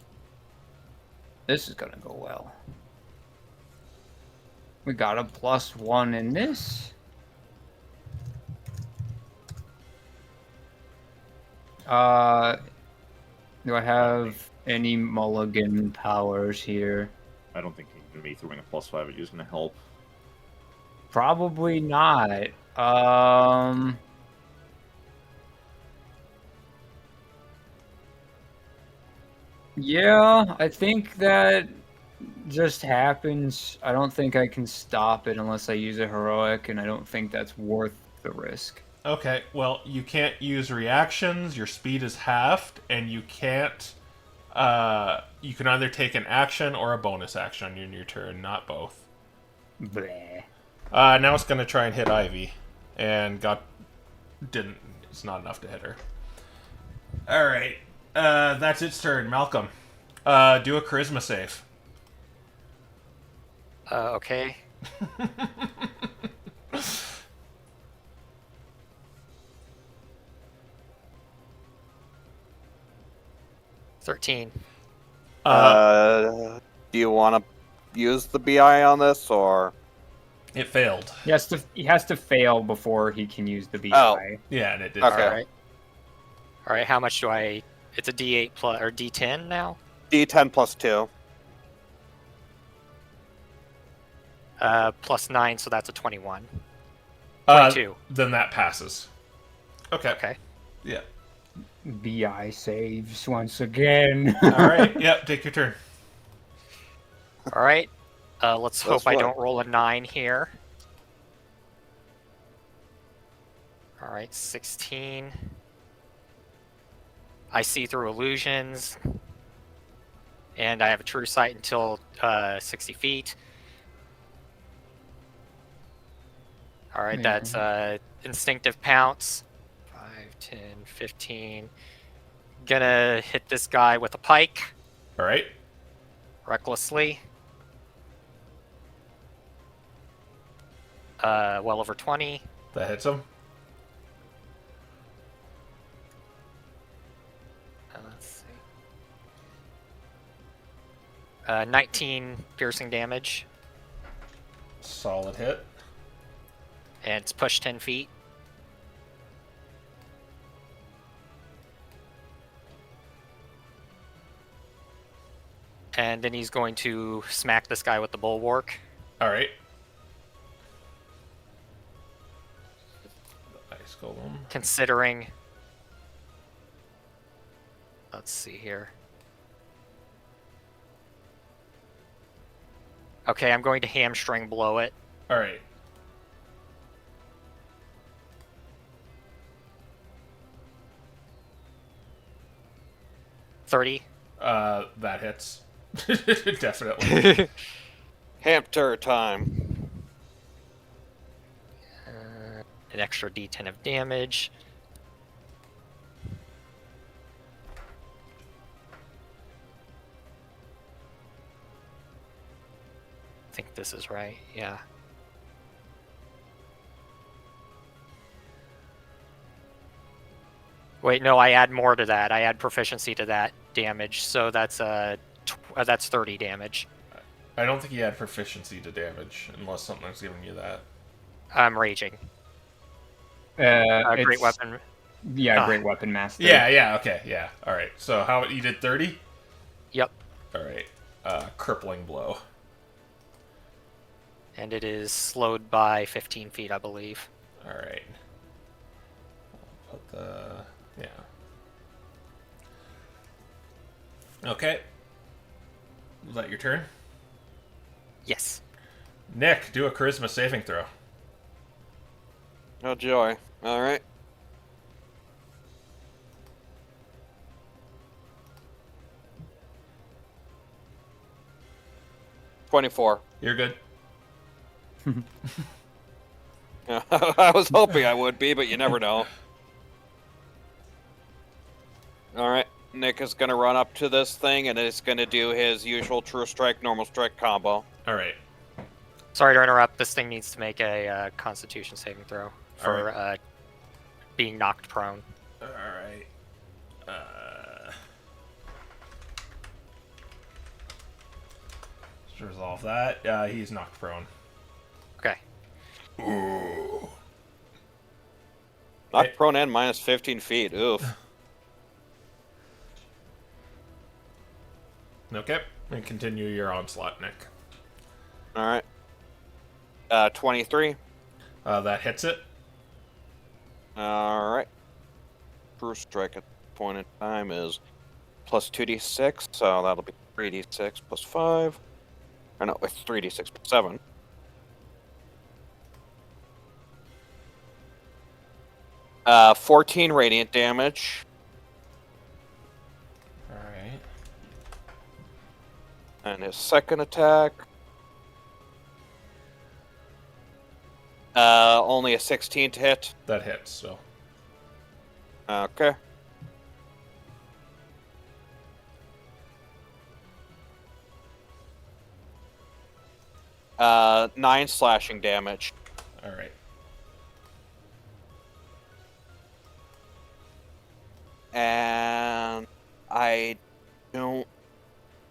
This is gonna go well. We got a +1 in this. Do I have any mulligan powers here? I don't think even me throwing a +5 at you is going to help. Probably not. Yeah, I think that just happens. I don't think I can stop it unless I use a heroic, and I don't think that's worth the risk. Okay, well, you can't use reactions, your speed is halved, and you can't... you can either take an action or a bonus action on your turn, not both. Bleh. Now it's going to try and hit Ivy, and didn't. It's not enough to hit her. Alright, that's its turn. Malcolm, do a charisma save. Okay. 13. Do you want to use the BI on this, or? It failed. He has to fail before he can use the BI. Oh. Yeah, and it did Okay. fail. Alright. Alright, how much do I... It's a D8 plus... or D10 now? D10 plus 2. Plus 9, so that's a 21. Uh, 22. Then that passes. Okay. Okay. Yeah. BI saves once again. All right. Yep. Take your turn. Alright. Let's hope That's I fine. don't roll a 9 here. Alright, 16. I see through illusions. And I have a true sight until 60 feet. Alright, that's instinctive pounce. 5, 10, 15. Gonna hit this guy with a pike, All right. recklessly. Well over 20. That hits him. Let's see. 19 piercing damage, Solid hit. and it's pushed 10 feet. And then he's going to smack this guy with the bulwark. All right. Ice golem. Considering... Let's see here. Okay, I'm going to hamstring blow it. All right. $30. That hits. Definitely. Hamster time. An extra d10 of damage. I think this is right, yeah. Wait, no, I add more to that. I add proficiency to that damage, so that's that's 30 damage. I don't think you add proficiency to damage unless something's giving you that. I'm raging. It's- Great weapon. Yeah, Ah. great weapon master. Yeah. Okay. Yeah. All right. So how you did 30? Yep. All right. Crippling blow. And it is slowed by 15 feet, I believe. All right. I'll put the Okay. Was that your turn? Yes. Nick, do a charisma saving throw. Oh joy. Alright. $24. You're good. I was hoping I would be, but you never know. Alright, Nick is gonna run up to this thing and is gonna do his usual true strike, normal strike combo. All right. Sorry to interrupt. This thing needs to make a Constitution saving throw for Alright. being knocked prone. All right. Let's resolve that. He's knocked prone. Okay. Ooh. Knocked Hey. prone and minus 15 feet. Oof. Okay. And continue your onslaught, Nick. Alright. 23. That hits it. Alright. True strike at this point in time is plus 2d6, so that'll be 3d6 plus 5. Or no, it's 3d6 plus 7. 14 radiant damage. All right. And his second attack. Only a 16 to hit. That hits. So. Okay. Uh, 9 slashing damage. All right. And I don't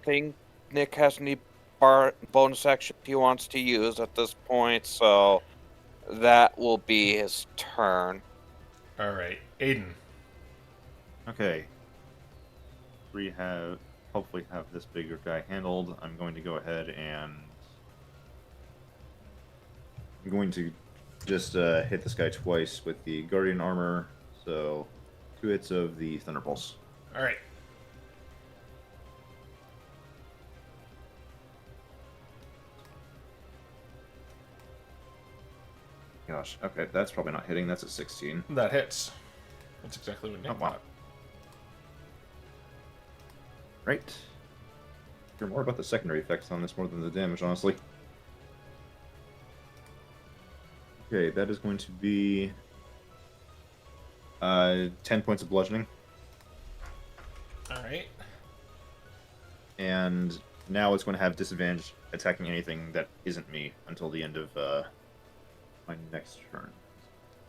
think Nick has any bonus action he wants to use at this point, so that will be his turn. All right, Aiden. Okay. We hopefully have this bigger guy handled. I'm going to go ahead and I'm going to just hit this guy twice with the Guardian Armor. So 2 hits of the Thunder Pulse. All right. Gosh, okay, that's probably not hitting. That's a 16. That hits. That's exactly what Nick wow. got. Right. Hear more about the secondary effects on this more than the damage, honestly. Okay, that is going to be 10 points of bludgeoning. All right. And now it's going to have disadvantage attacking anything that isn't me until the end of my next turn.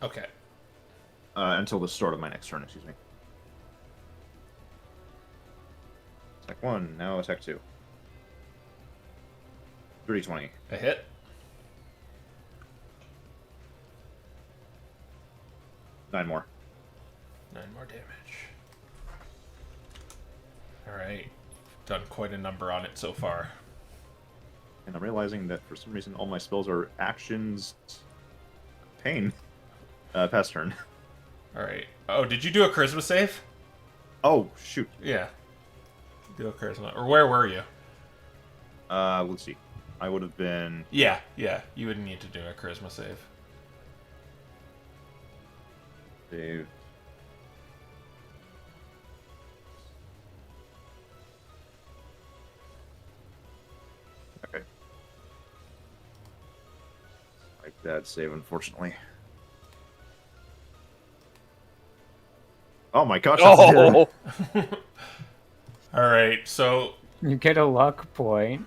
Okay. Until the start of my next turn, excuse me. Attack 1, now attack 2. 30-20. A hit. 9 more. 9 more damage. All right. Done quite a number on it so far. And I'm realizing that for some reason all my spells are actions. Pain. Pass turn. All right. Oh, did you do a charisma save? Oh, shoot. Yeah. Do a charisma. Or where were you? Let's see. I would have been... Yeah. You would need to do a charisma save. Save. Okay. Like that save, unfortunately. Oh my gosh, that's a hit. Oh, All right. So You get a luck point.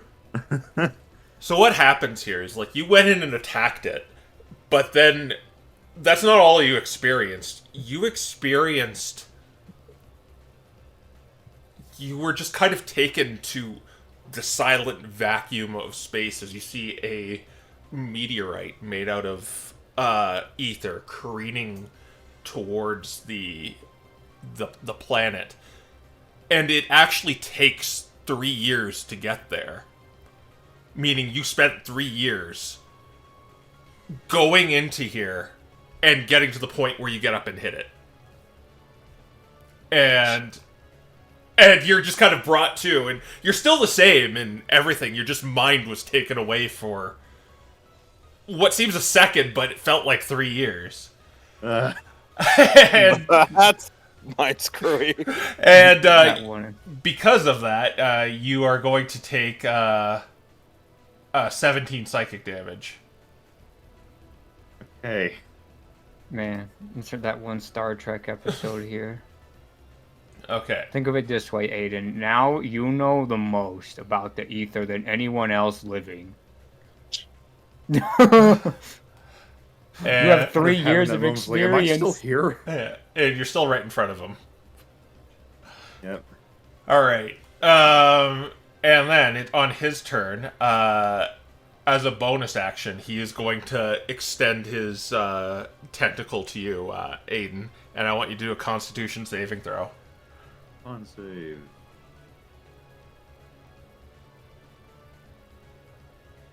what happens here is like you went in and attacked it, but then that's not all you experienced. You were just kind of taken to the silent vacuum of space as you see a meteorite made out of ether careening towards the planet, and it actually takes 3 years to get there. Meaning you spent 3 years going into here and getting to the point where you get up and hit it. And you're just kind of brought to, and you're still the same and everything. Your just mind was taken away for what seems a second, but it felt like 3 years. And, that's mind screwy. and That one. because of that, you are going to take 17 psychic damage. Hey. Man, insert that one Star Trek episode here. Okay. Think of it this way, Aiden. Now you know the most about the ether than anyone else living. You have 3 years of experience. Am I still here? Yeah, and you're still right in front of him. Yep. All right. And then on his turn, as a bonus action, he is going to extend his tentacle to you, Aiden, and I want you to do a Constitution saving throw. On save.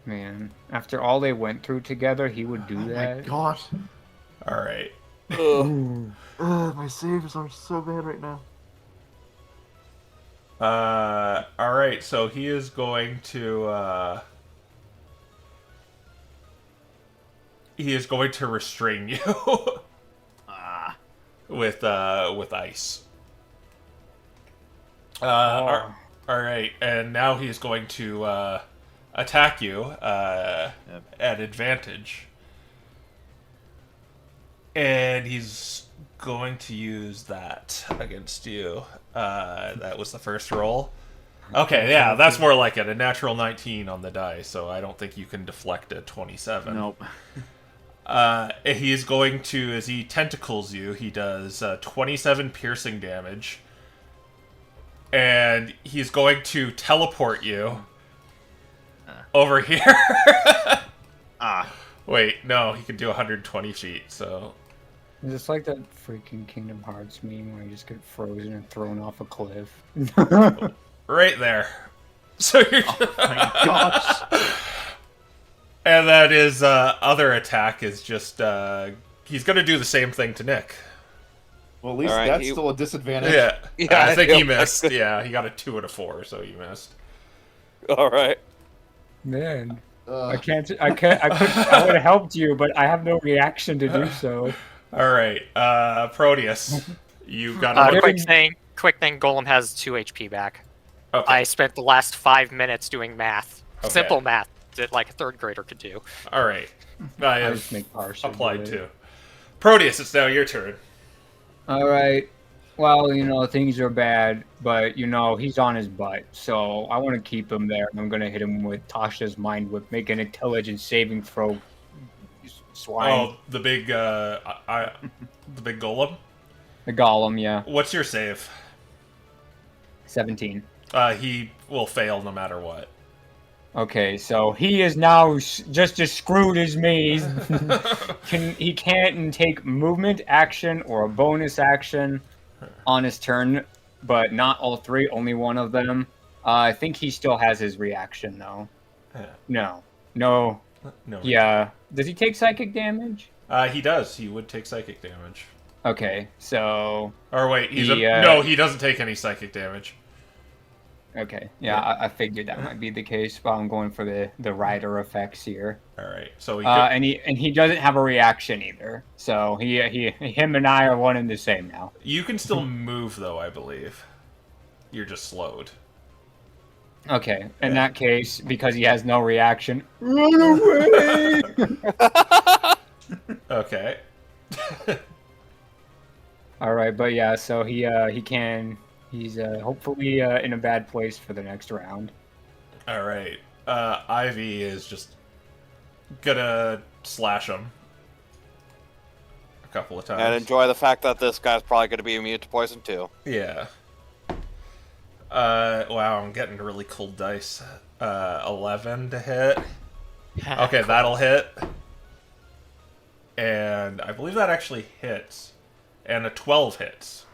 Man, after all they went through together, he would do that. gosh. All right. My saves are so bad right now. All right. So he is going to restrain you with ice. All right, and now he's going to attack you at advantage, and he's going to use that against you. That was the first roll. Okay, yeah, that's more like it. A natural 19 on the die, so I don't think you can deflect a 27. Nope. He's going to, as he tentacles you, he does 27 piercing damage. and he's going to teleport you over here. Wait, no, he can do 120 feet, so... It's like that freaking Kingdom Hearts meme where you just get frozen and thrown off a cliff. Right there. So you're... Oh my gosh. And then his other attack is just... he's going to do the same thing to Nick. Well, at least Alright, that's still a disadvantage. Yeah. Yeah, I think he yeah. missed. Yeah, he got a 2 and a 4, so he missed. All right. Man, Uh, I would have helped you, but I have no reaction to do so. All right, Proteus, you got Uh, a quick thing. Golem has 2 HP back. Okay. I spent the last 5 minutes doing math. Okay. Simple math that like a 3rd grader could do. All right. I I have just make partial. applied to. Proteus, it's now your turn. All right. Well, things are bad, but he's on his butt, so I want to keep him there. I'm gonna hit him with Tasha's Mind Whip, make an intelligence saving throw. Swine. Oh, the big golem. The golem, yeah. What's your save? 17. He will fail no matter what. Okay, so he is now just as screwed as me. He can't take movement, action, or a bonus action on his turn, but not all 3, only one of them. I think he still has his reaction, though. No. No. Yeah. Does he take psychic damage? He does. He would take psychic damage. Okay, so... Or wait, He, no, he doesn't take any psychic damage. Okay, yeah, I figured that might be the case, but I'm going for the rider effects here. All right, so And he doesn't have a reaction either, so him and I are one and the same now. you can still move though, I believe. You're just slowed. Okay, in that case, because he has no reaction, run away! Okay. All right, but yeah, so he's hopefully in a bad place for the next round. All right. Ivy is just gonna slash him a couple of times. And enjoy the fact that this guy's probably going to be immune to poison too. Yeah. Wow, I'm getting really cool dice. 11 to hit. Okay, that'll hit. And I believe that actually hits. And a 12 hits.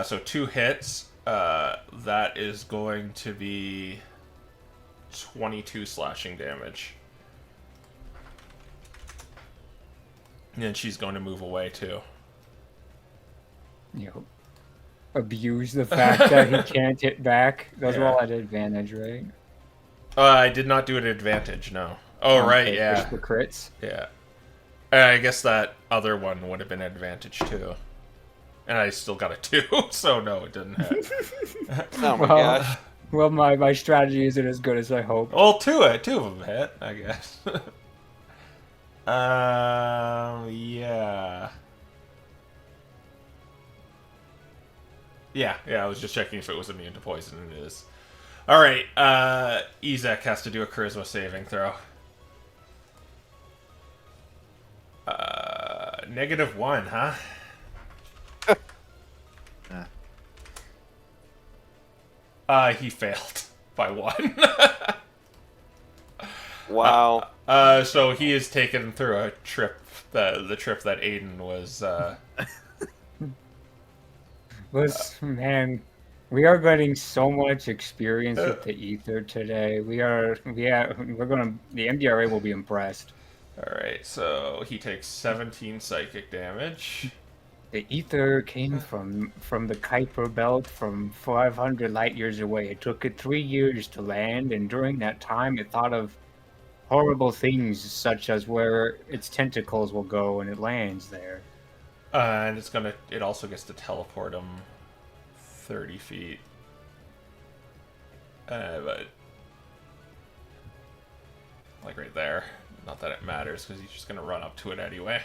So 2 hits. That is going to be 22 slashing damage. And she's going to move away too. Abuse the fact that he can't hit back. Those were all at advantage, right? I did not do it at advantage, no. Oh, right, Okay, yeah. push the crits. Yeah. I guess that other one would have been advantage too. And I still got a 2, so no, it didn't hit. Oh my Well, gosh. Well, my strategy isn't as good as I hoped. Well, two of them hit, I guess. Yeah. Yeah, I was just checking if it was immune to poison, and it is. Alright, Ezek has to do a charisma saving throw. -1, huh? He failed by 1. Wow. So he is taken through a trip, the trip that Aiden was, Man, we are getting so much experience with the ether today. The MDRA will be impressed. Alright, so he takes 17 psychic damage. The ether came from the Kuiper belt from 500 light years away. It took it 3 years to land, and during that time it thought of horrible things such as where its tentacles will go when it lands there. And it also gets to teleport him 30 feet. But like right there. Not that it matters, because he's just going to run up to it anyway.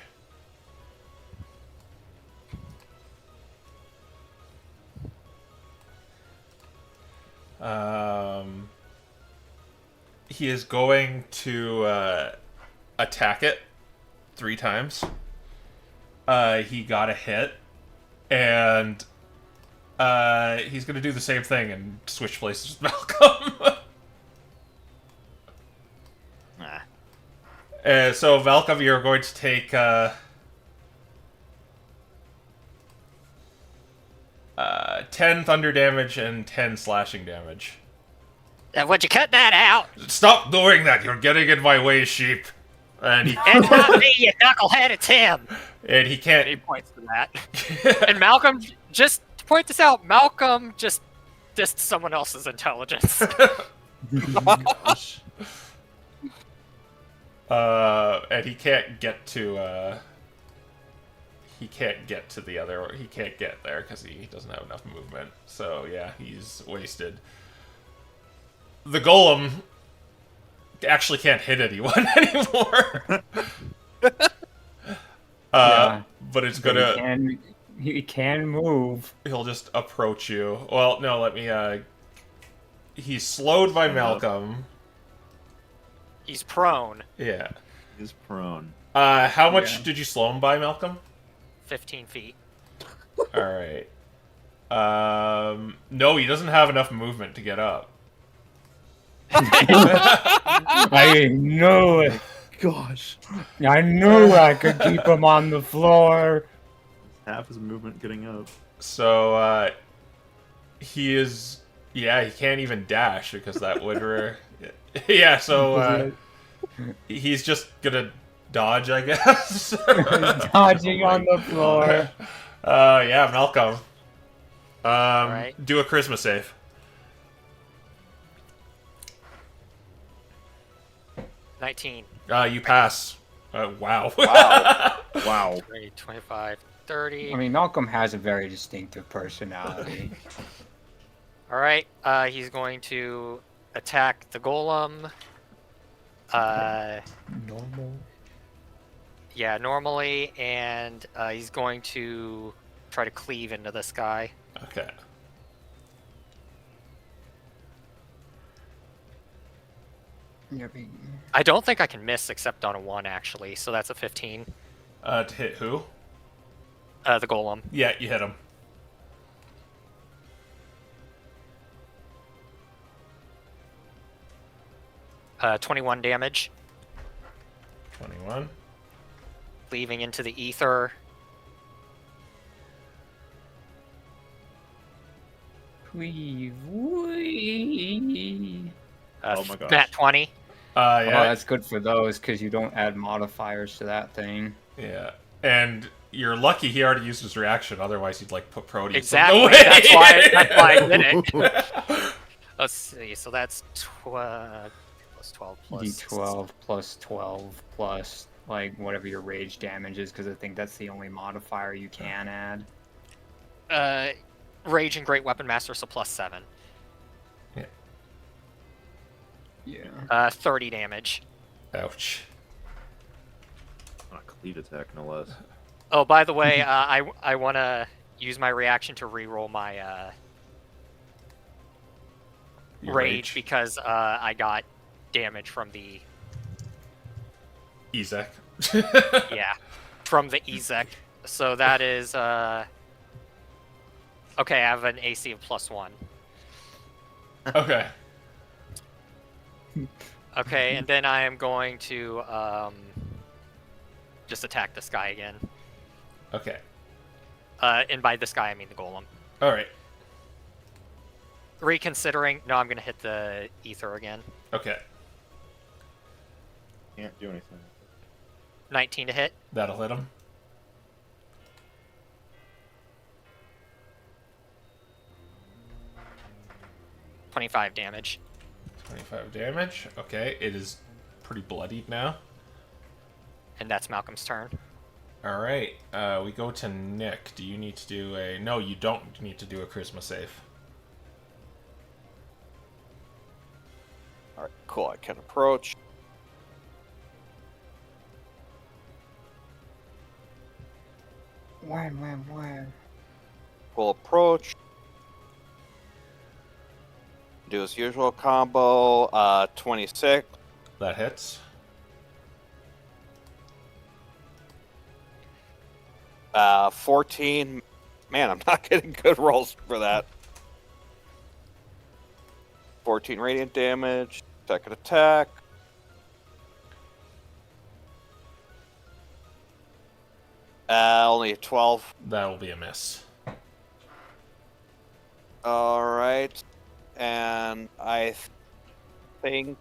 He is going to attack it 3 times. He got a hit, and He's gonna do the same thing and switch places with Malcolm. Nah. So Malcolm, you're going to take 10 thunder damage and 10 slashing damage. Would you cut that out? Stop doing that! You're getting in my way, sheep. And he It's not me, you knucklehead, it's him. and he He can't. points to that. And Malcolm, just to point this out, Malcolm just dissed someone else's intelligence. Gosh. And he can't get to. He can't get to the other. He can't get there because he doesn't have enough movement. So yeah, he's wasted. The golem actually can't hit anyone anymore. Yeah. But it's But gonna. he can move. He'll just approach you. Well, no, let me. He's slowed by Malcolm. He's prone. Yeah. He's prone. How much Yeah. did you slow him by, Malcolm? 15 feet. All right. No, he doesn't have enough movement to get up. I knew it. Gosh. I knew I could keep him on the floor. Half his movement getting up. So, he is. Yeah, he can't even dash because that would. Yeah, so, he's just gonna dodge, I guess. Dodging on the floor. Yeah, Malcolm. Alright. Do a charisma save. 19. You pass. Wow. Wow. 20, 25, 30. I mean, Malcolm has a very distinctive personality. Alright, he's going to attack the golem. Normal. Yeah, normally, and he's going to try to cleave into this guy. Okay. I don't think I can miss except on a 1, actually, so that's a 15. To hit who? The golem. Yeah, you hit him. Uh, 21 damage, 21. cleaving into the ether. Cleave. Whee. Oh my gosh. Nat 20. Oh, Yeah. that's good for those because you don't add modifiers to that thing. Yeah. And you're lucky he already used his reaction, otherwise he'd like put Proteus Exactly. in the way. That's why I did it. Let's see. So that's plus 12 plus D12 plus 12 plus like whatever your rage damage is because I think that's the only modifier you can add. Rage and Great Weapon Master, so plus 7. Yeah. 30 damage. Ouch. On a cleave attack, no less. Oh, by the way, I want to use my reaction to reroll my Your rage because I got damage from the Ezek. yeah from the Ezek. So that is okay. I have an AC of +1. Okay. Okay, and then I am going to just attack this guy again. Okay. And by this guy, I mean the golem. Alright. Reconsidering, no, I'm going to hit the ether again. Okay. Can't do anything. 19 to hit. That'll hit him. $25 damage. 25 damage. Okay, it is pretty bloodied now. And that's Malcolm's turn. Alright, we go to Nick. Do you need to do a... No, you don't need to do a charisma save. All right, cool. I can approach. When? Will approach. Do his usual combo. 26. That hits. 14. Man, I'm not getting good rolls for that. 14 radiant damage. Second attack. Only a 12. That'll be a miss. Alright. And I think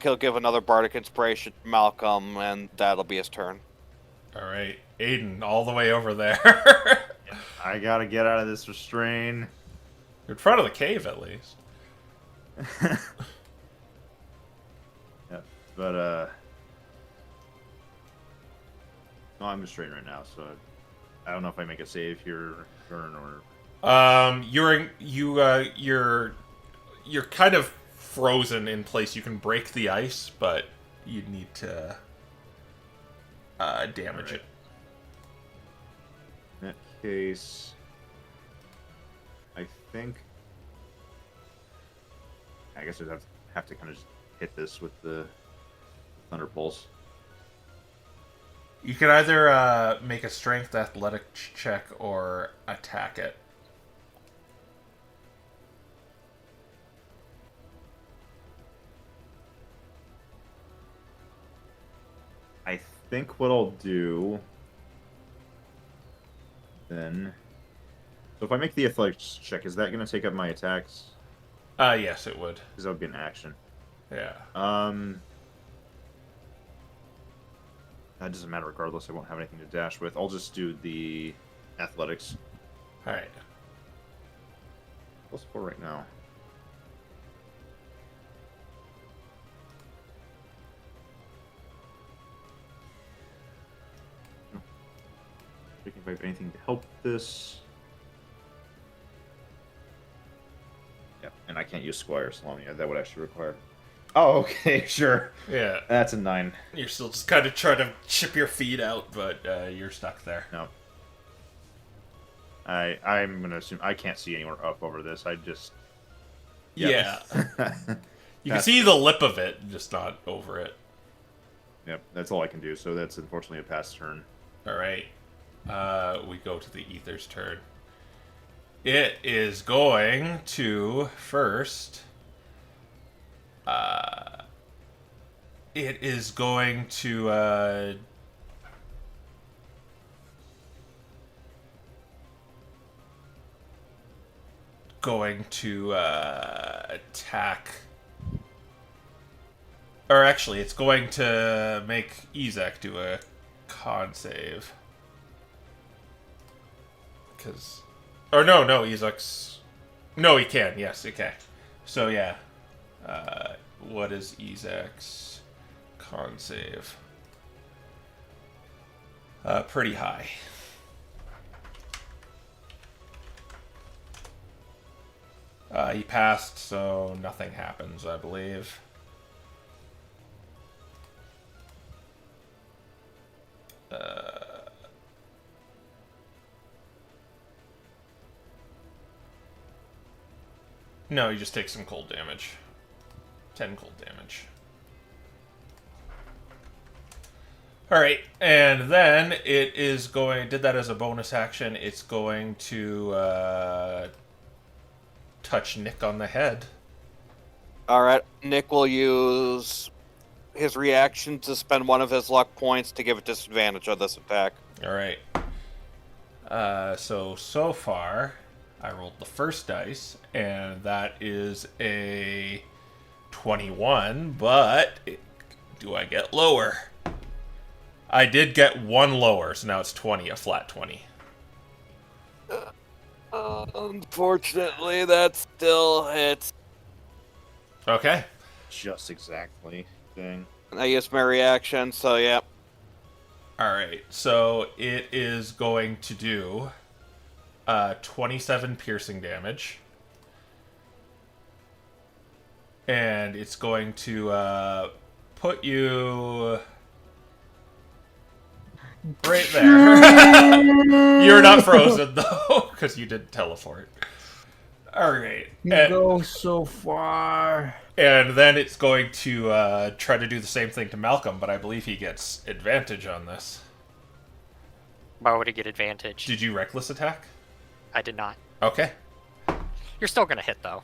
he'll give another Bardic Inspiration to Malcolm, and that'll be his turn. All right, Aiden, all the way over there. I gotta get out of this restrain. You're in front of the cave, at least. Yeah, but no, I'm restrained right now, so I don't know if I make a save here, turn or. You're kind of frozen in place. You can break the ice, but you need to damage it. In that case, I think. I guess I'd have to kind of just hit this with the Thunder Pulse. You can either make a strength athletic check or attack it. I think what I'll do then. So if I make the athletics check, is that going to take up my attacks? Yes, it would. Because that would be an action. Yeah. That doesn't matter regardless. I won't have anything to dash with. I'll just do the athletics. All right. +4 right now. Checking if I have anything to help this. Yeah, and I can't use Squire Salami. That would actually require. Oh, okay, sure. Yeah. That's a 9. You're still just kind of trying to chip your feet out, but you're stuck there. No. I'm gonna assume I can't see anywhere up over this. I just. Yeah. Yep. You can see the lip of it, just not over it. Yep, that's all I can do. So that's unfortunately a pass turn. All right. We go to the Ether's turn. It is going to first. It is going to. Attack. Or actually, it's going to make Ezek do a con save. Because. Or no, Ezek's. No, he can. Yes, he can. So, yeah. What is Ezek's con save? Pretty high. He passed, so nothing happens, I believe. No, he just takes some cold damage. 10 cold damage. Alright, and then it is going... Did that as a bonus action. It's going to touch Nick on the head. Alright, Nick will use his reaction to spend one of his luck points to give a disadvantage on this attack. Alright. So far, I rolled the first dice, and that is a 21, but do I get lower? I did get one lower, so now it's 20, a flat 20. Unfortunately, that still hits. Okay. Just exactly. Dang. I used my reaction, so yeah. Alright, so it is going to do 27 piercing damage. And it's going to put you right there. You're not frozen, though, because you didn't teleport. Alright. You go so far. And then it's going to try to do the same thing to Malcolm, but I believe he gets advantage on this. Why would it get advantage? Did you reckless attack? I did not. Okay. You're still gonna hit though.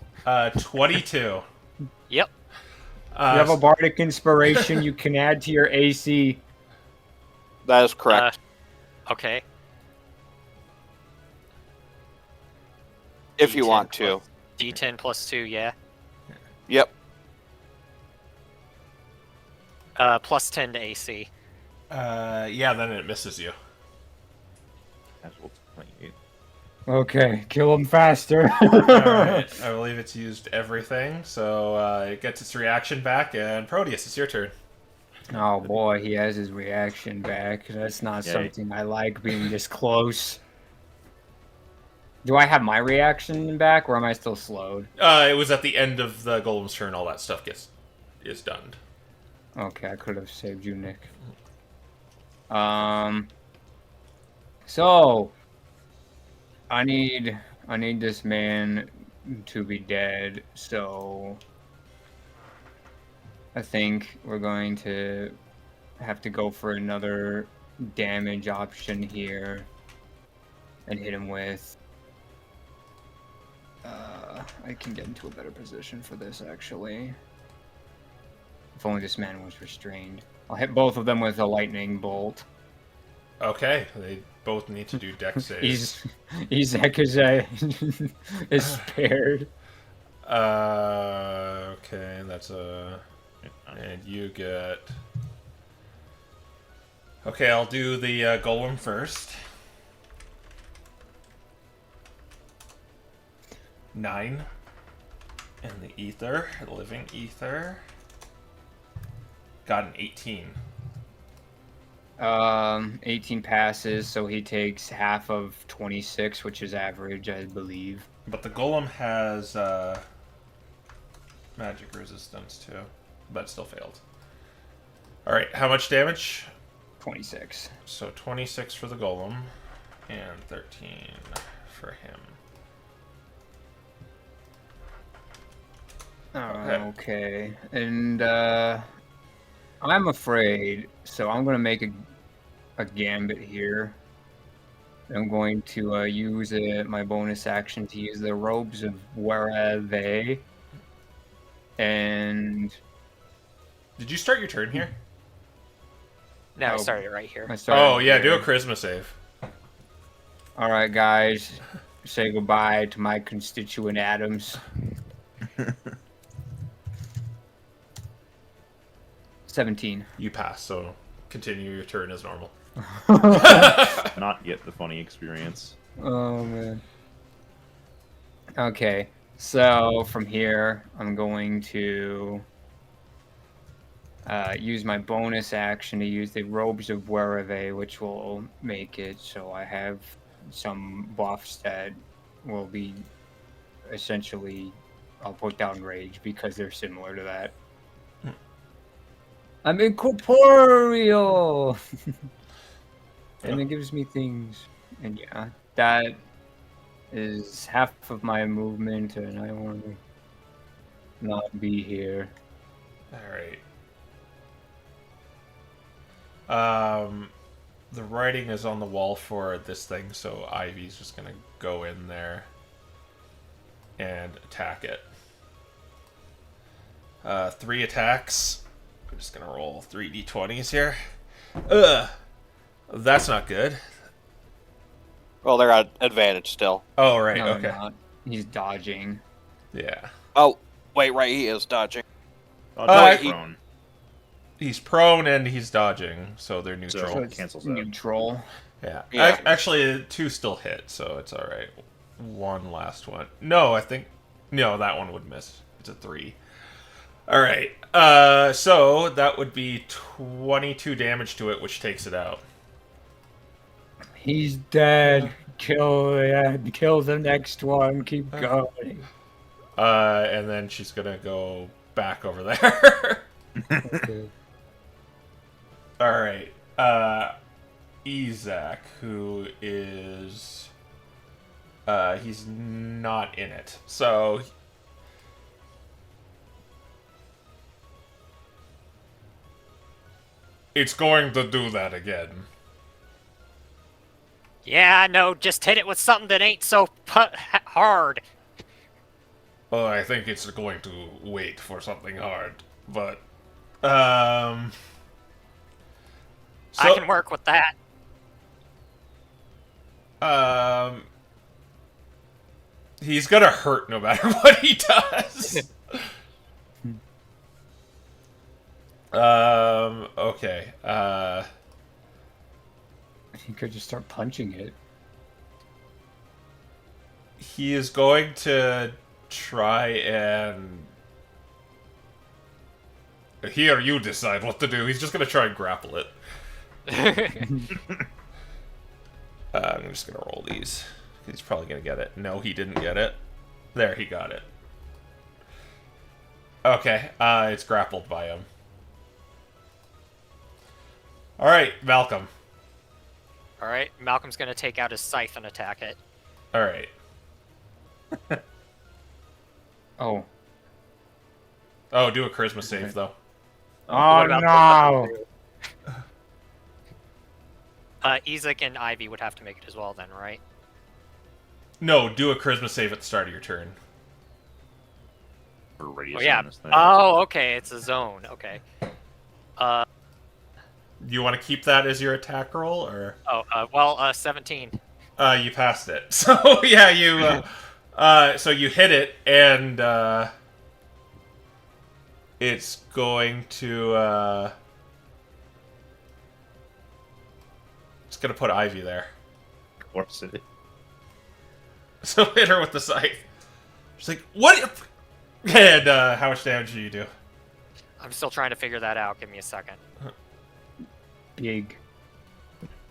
22. Yep. You have a bardic inspiration you can add to your AC. That is correct. Okay. If you D10 want to. D10 plus 2, yeah. Yep. Plus 10 to AC. Yeah, then it misses you. Casual 28. Okay, kill him faster. Alright, I believe it's used everything, so it gets its reaction back, and Proteus, it's your turn. Oh boy, he has his reaction back. That's not Yay. something I like being this close. Do I have my reaction back, or am I still slowed? It was at the end of the golem's turn, all that stuff is done. Okay, I could have saved you, Nick. So I need this man to be dead, so I think we're going to have to go for another damage option here and hit him with I can get into a better position for this, actually. If only this man was restrained. I'll hit both of them with a lightning bolt. Okay, they both need to do dex saves. Izek is spared. Okay, that's a... And you get... Okay, I'll do the golem first. 9. And the ether, living ether. Got an 18. 18 passes, so he takes half of 26, which is average, I believe. But the golem has magic resistance too, but still failed. Alright, how much damage? 26. So 26 for the golem, and 13 for him. Okay. And I'm afraid, so I'm going to make a gambit here. I'm going to use my bonus action to use the robes of Wherever. And Did you start your turn here? No, I Oh. started right here. I started Oh yeah, do here. a charisma save. All right, guys. Say goodbye to my constituent atoms. 17. You pass, so continue your turn as normal. Not yet the funny experience. Oh man. Okay, so from here, I'm going to use my bonus action to use the robes of Wherever, which will make it so I have some buffs that will be essentially, I'll put down rage because they're similar to that. I'm incorporeal! And it gives me things. And yeah, that is half of my movement, and I want to not be here. Alright. The writing is on the wall for this thing, so Ivy's just gonna go in there and attack it. 3 attacks. I'm just gonna roll 3 d20s here. Ugh! That's not good. Well, they're at advantage still. Oh, right, No, okay. they're not. He's dodging. Yeah. Oh, wait, right, he is dodging. Oh, no, no, he- prone. He's prone and he's dodging, so they're neutral. So- So it it's cancels out. neutral. Yeah. Yeah. Actually, 2 still hit, so it's alright. One last one. No, I think... No, that one would miss. It's a 3. Alright. So that would be 22 damage to it, which takes it out. He's dead. Kill the next one. Keep going. And then she's gonna go back over there. Okay. Alright. Izak, who is... he's not in it. So... It's going to do that again. Yeah, no, just hit it with something that ain't so hard. Well, I think it's going to wait for something hard, but so I can work with that. um he's gonna hurt no matter what he does. Okay. You could just start punching it. He is going to try and here you decide what to do. He's just gonna try and grapple it. I'm just gonna roll these. He's probably gonna get it. No, he didn't get it. There, he got it. Okay, it's grappled by him. Alright, Malcolm. Alright, Malcolm's gonna take out his scythe and attack it. Alright. Oh. Oh, do a charisma save, though. Oh, What about no! Ezek and Ivy would have to make it as well then, right? No, do a charisma save at the start of your turn. For radius Oh, yeah. on this thing. Oh, okay, it's a zone. Okay. Do you want to keep that as your attack roll, or? Well, 17. You passed it. So, yeah, you, so you hit it, and, it's going to, it's gonna put Ivy there. Of course it is. So hit her with the scythe. She's like, what? And, how much damage do you do? I'm still trying to figure that out. Give me a second. Big.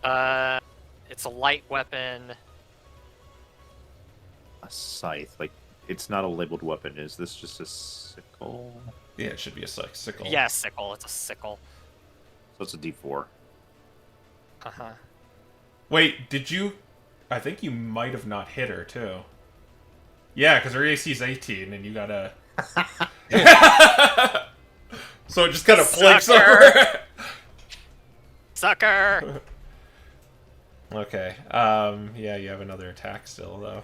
It's a light weapon. A scythe. Like, it's not a labeled weapon. Is this just a sickle? Yeah, it should be a sickle. Yeah, sickle. It's a sickle. So it's a d4. Uh-huh. Wait, did you... I think you might have not hit her, too. Yeah, because her AC is 18, and you got a... So it just kind of flicks over. Sucker! Okay. Yeah, you have another attack still, though.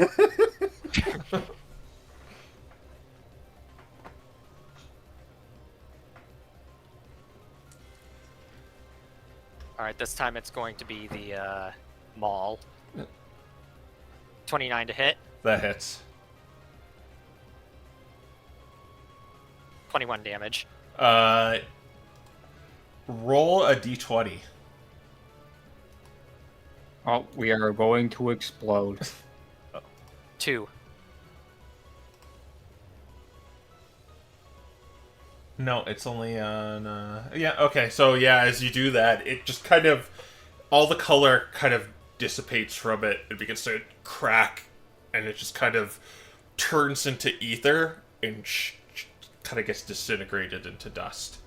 Alright, this time it's going to be the, maul. 29 to hit. That hits. 21 damage. Roll a d20. Oh, we are going to explode. 2. No, it's only on... Yeah, okay, so yeah, as you do that, it just kind of... All the color kind of dissipates from it. It begins to crack, and it just kind of turns into ether, and kind of gets disintegrated into dust.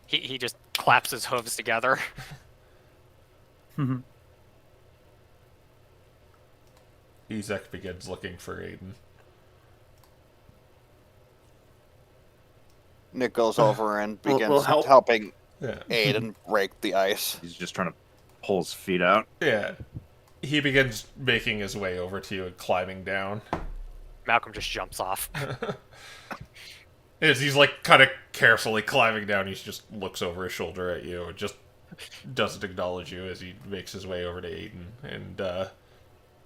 He just claps his hooves together. Ezek begins looking for Aiden. Nick goes over and We'll begins help. helping Yeah. Aiden break the ice. He's just trying to pull his feet out. Yeah. He begins making his way over to you and climbing down. Malcolm just jumps off. As he's like kind of carefully climbing down, he just looks over his shoulder at you and just doesn't acknowledge you as he makes his way over to Aiden and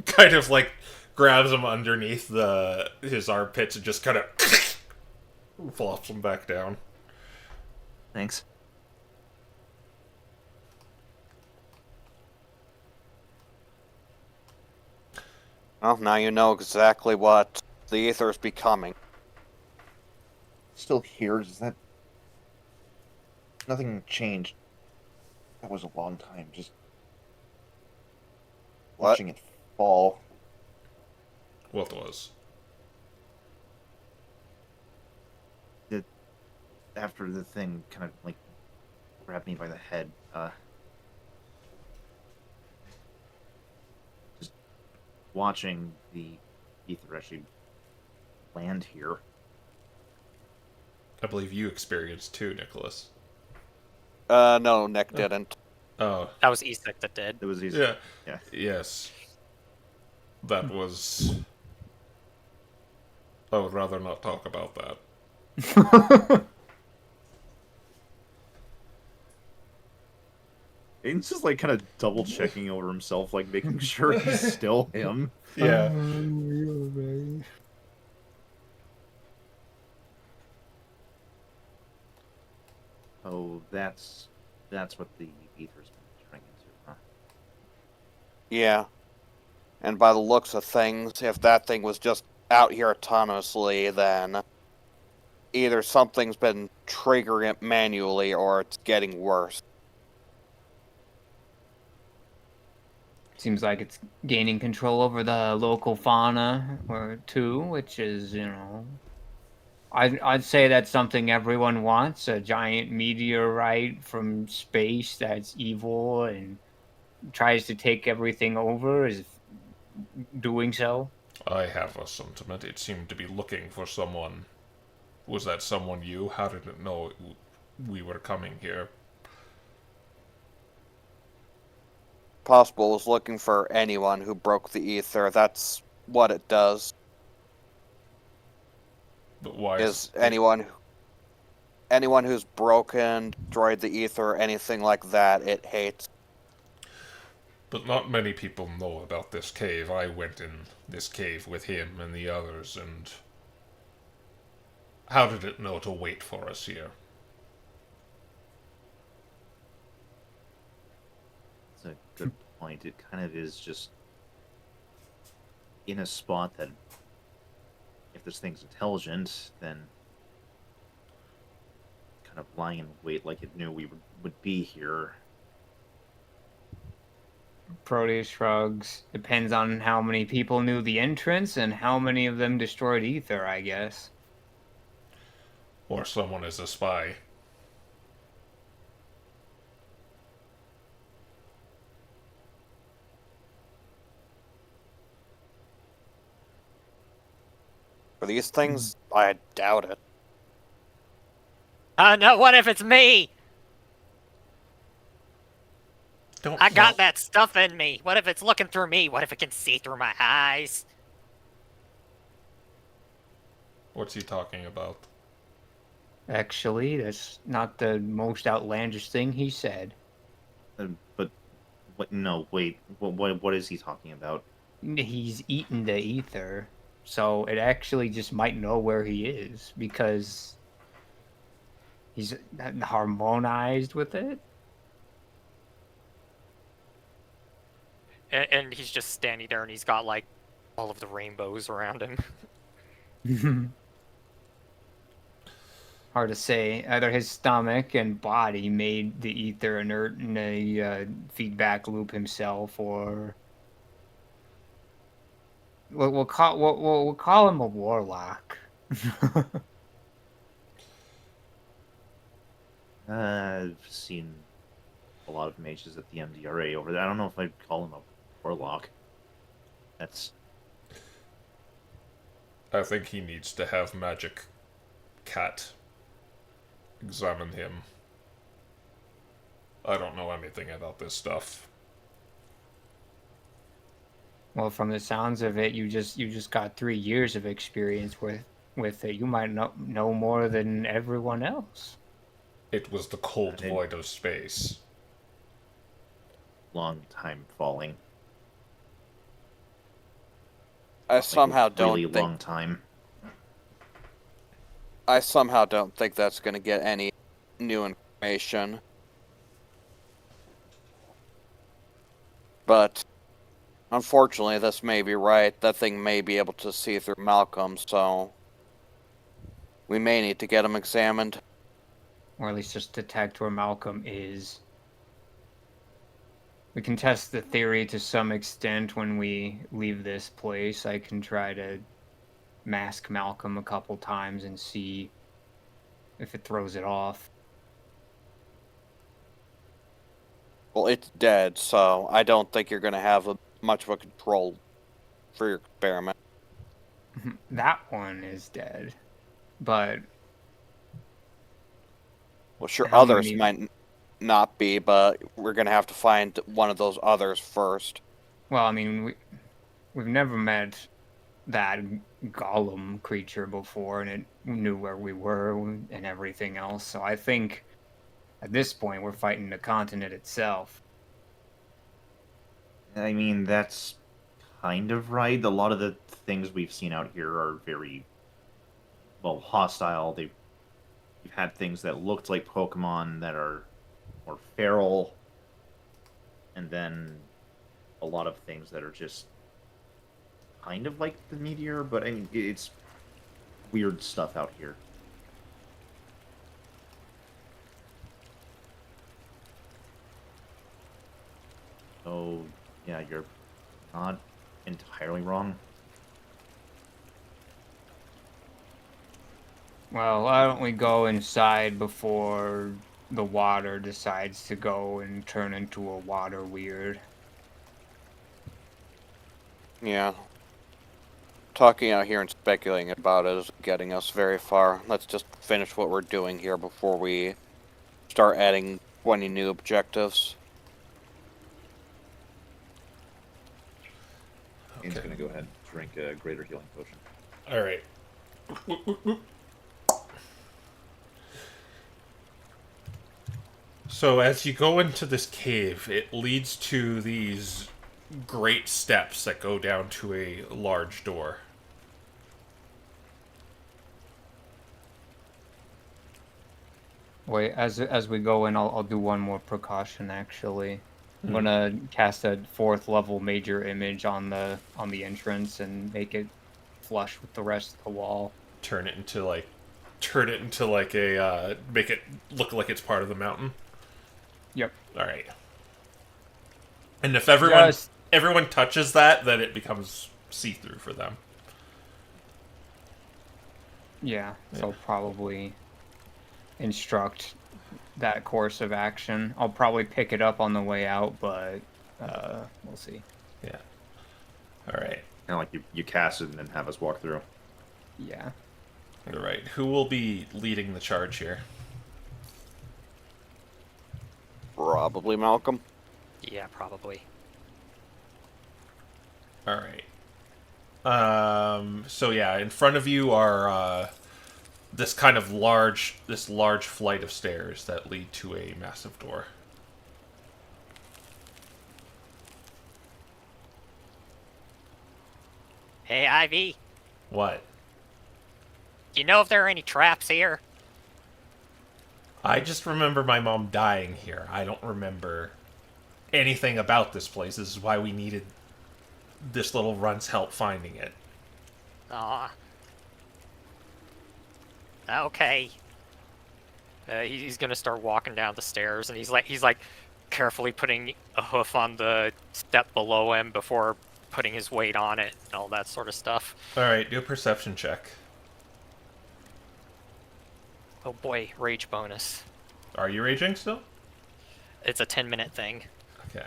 kind of like grabs him underneath his armpits and just kind of flops him back down. Thanks. Well, now you know exactly what the ether is becoming. Still here? Is that... Nothing changed. That was a long time. Just... What? Watching it fall. What was? After the thing kind of like grabbed me by the head, just watching the ether actually land here. I believe you experienced too, Nicholas. No, Nick didn't. Oh, That was Isaac that did. It was easy. yeah. Yeah. Yes. That was... I would rather not talk about that. Aiden's just like kind of double checking over himself, like making sure he's still him. Yeah. Oh, that's what the ether's been turning into, huh? Yeah. And by the looks of things, if that thing was just out here autonomously, then either something's been triggering it manually or it's getting worse. Seems like it's gaining control over the local fauna or two, which is, I'd say that's something everyone wants, a giant meteorite from space that's evil and tries to take everything over is doing so. I have a sentiment. It seemed to be looking for someone. Was that someone you? How did it know we were coming here? Possible was looking for anyone who broke the ether. That's what it does. But why Is anyone who's broken, destroyed the ether, anything like that, it hates. But not many people know about this cave. I went in this cave with him and the others, and... How did it know to wait for us here? It's a good point. It kind of is just in a spot that, if this thing's intelligent, then kind of lying in wait like it knew we would be here. Proteus shrugs. Depends on how many people knew the entrance and how many of them destroyed ether, I guess. Or someone is a spy. For these things, I doubt it. No, what if it's me? Don't I got that stuff in me. What if it's looking through me? What if it can see through my eyes? What's he talking about? Actually, that's not the most outlandish thing he said. But what? No, wait. What is he talking about? He's eaten the ether, so it actually just might know where he is because he's harmonized with it. And he's just standing there, and he's got like all of the rainbows around him. Hard to say. Either his stomach and body made the ether inert in a feedback loop himself, or we'll call him a warlock. I've seen a lot of mages at the MDRA over there. I don't know if I'd call him a warlock. That's... I think he needs to have Magic Cat examine him. I don't know anything about this stuff. Well, from the sounds of it, you just got 3 years of experience with it. You might know more than everyone else. It was the cold void of space. long time falling. I somehow don't really think long time. I somehow don't think that's going to get any new information. But unfortunately, this may be right. That thing may be able to see through Malcolm, so we may need to get him examined. Or at least just detect where Malcolm is. We can test the theory to some extent when we leave this place. I can try to mask Malcolm a couple times and see if it throws it off. Well, it's dead, so I don't think you're going to have much of a control for your experiment. That one is dead. But Well, sure, How others many- might not be, but we're gonna have to find one of those others first. Well, I mean, we've never met that golem creature before, and it knew where we were and everything else. So I think at this point we're fighting the continent itself. I mean, that's kind of right. A lot of the things we've seen out here are very, well, hostile. We've had things that looked like Pokemon that are more feral, and then a lot of things that are just kind of like the meteor, but I mean, it's weird stuff out here. So, yeah, you're not entirely wrong. Well, why don't we go inside before the water decides to go and turn into a water weird? Yeah. Talking out here and speculating about it isn't getting us very far. Let's just finish what we're doing here before we start adding 20 new objectives. Ian's Okay. gonna go ahead and drink a greater healing potion. All right. So as you go into this cave, it leads to these great steps that go down to a large door. Wait, as we go in, I'll do one more precaution actually. I'm gonna cast a 4th level major image on the entrance and make it flush with the rest of the wall. Turn it into like a make it look like it's part of the mountain. Yep. All right. And if everyone Just- everyone touches that, then it becomes see-through for them. Yeah, so probably instruct that course of action. I'll probably pick it up on the way out, but we'll see. Yeah. All right. Kind of like you cast it and then have us walk through. Yeah. All right. Who will be leading the charge here? Probably Malcolm. Yeah, probably. All right. So yeah, in front of you are this large flight of stairs that lead to a massive door. Hey, Ivy, What? do you know if there are any traps here? I just remember my mom dying here. I don't remember anything about this place. This is why we needed this little runt's help finding it. Aw. Okay. He's gonna start walking down the stairs, and he's like carefully putting a hoof on the step below him before putting his weight on it and all that sort of stuff. All right, do a perception check. Oh boy, rage bonus. Are you raging still? It's a 10-minute thing. Okay.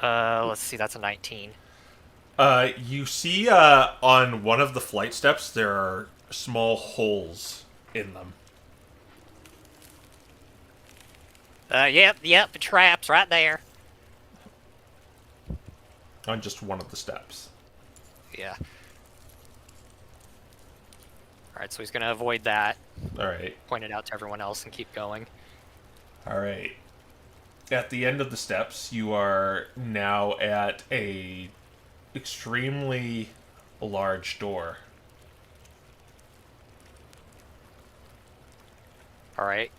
Let's see, that's a 19. You see on one of the flight steps there are small holes in them. Yep, the traps right there. On just one of the steps. Yeah. Alright, so he's gonna avoid that, Alright. point it out to everyone else, and keep going. Alright. At the end of the steps, you are now at a extremely large door. Alright.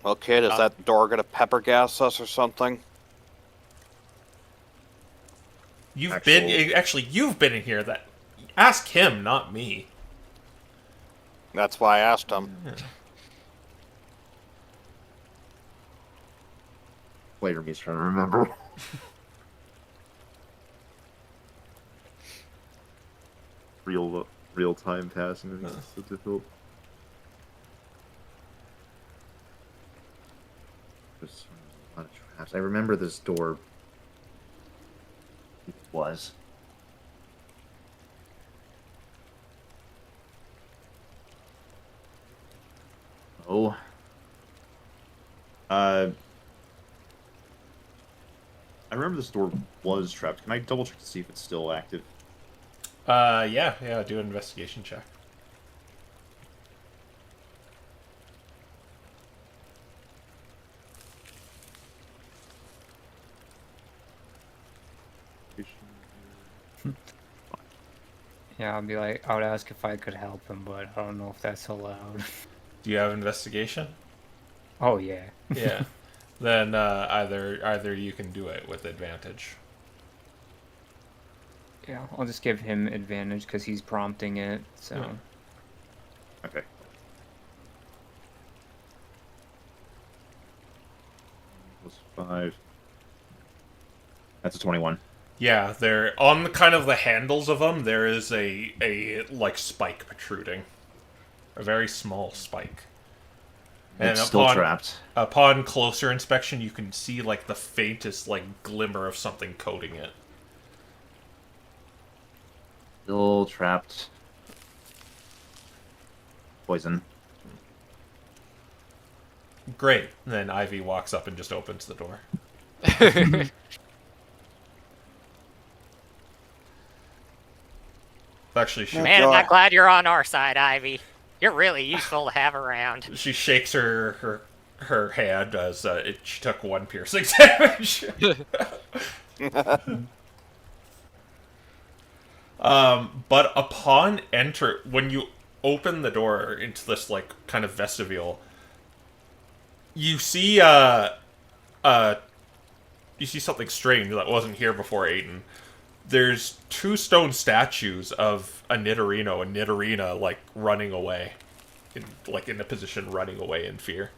Well, kid, is that door gonna pepper gas us or something? You've been in here. That ask him, not me. That's why I asked him. Later, me's trying to remember. real time passing. It's so difficult. There's a lot of traps. I remember this door was. Oh. I remember this door was trapped. Can I double check to see if it's still active? Yeah, do an investigation check. Yeah, I'll be like, I would ask if I could help him, but I don't know if that's allowed. Do you have investigation? Oh yeah. Yeah. Then either you can do it with advantage. Yeah, I'll just give him advantage because he's prompting it. So. Yeah. Okay. Plus 5. That's a 21. Yeah, they're on the kind of the handles of them. There is a like spike protruding, a very small spike. And It's still trapped. Upon closer inspection, you can see like the faintest like glimmer of something coating it. Still trapped. Poison. Great. And then Ivy walks up and just opens the door. Actually, she Man, I'm Joy. not glad you're on our side, Ivy. You're really useful to have around. she shakes her hand as she took 1 piercing damage. But upon when you open the door into this like kind of vestibule, you see something strange that wasn't here before, Aiden. There's 2 stone statues of a Nidorina like running away, in a position running away in fear.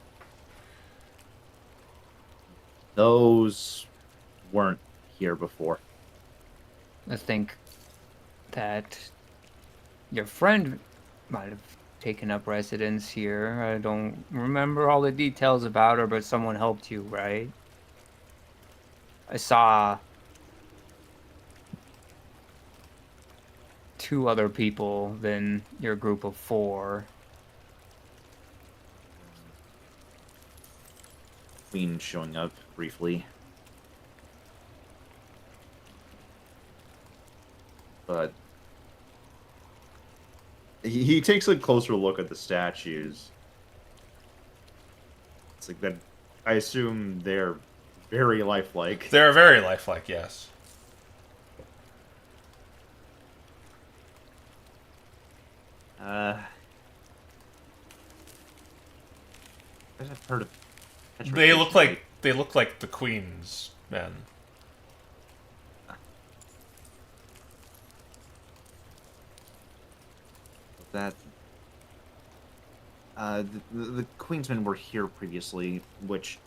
Those weren't here before. I think that your friend might have taken up residence here. I don't remember all the details about her, but someone helped you, right? I saw 2 other people than your group of 4. Queen showing up briefly. But he takes a closer look at the statues. It's like that. I assume they're very lifelike. They're very lifelike, yes. I've heard of. They look like the Queen's men. That. The Queensmen were here previously, which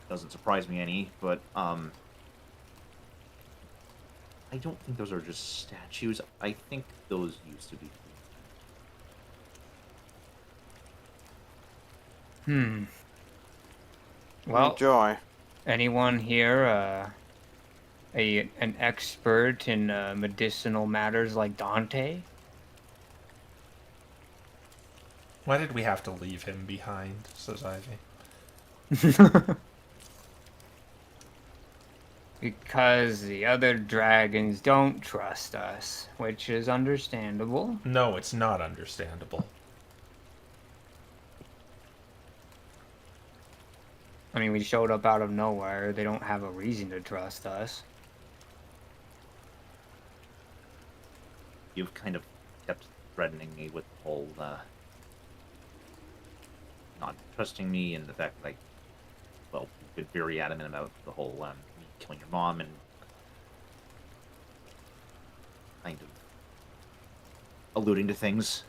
doesn't surprise me any, but I don't think those are just statues. I think those used to be. Well, Joy. anyone here an expert in medicinal matters like Dante? Why did we have to leave him behind? Says Ivy. Because the other dragons don't trust us, which is understandable. No, it's not understandable. I mean, we showed up out of nowhere. They don't have a reason to trust us. You've kind of kept threatening me with the whole not trusting me and the fact that you've been very adamant about the whole me killing your mom and kind of alluding to things.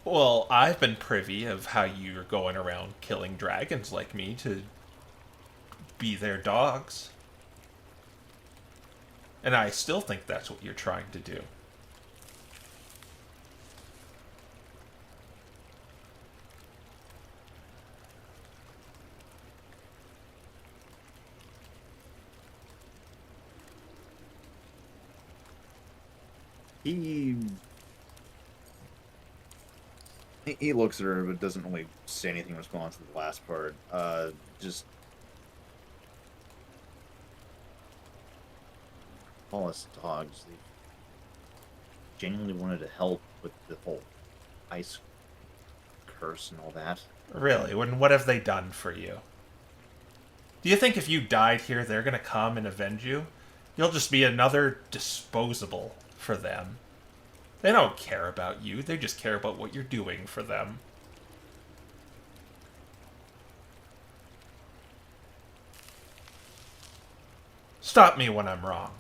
Well, I've been privy of how you're going around killing dragons like me to be their dogs. And I still think that's what you're trying to do. He he looks at her, but doesn't really say anything in response to the last part. Just all us dogs. They genuinely wanted to help with the whole ice curse and all that. Really? What have they done for you? Do you think if you died here, they're gonna come and avenge you? You'll just be another disposable for them. They don't care about you. They just care about what you're doing for them. Stop me when I'm wrong.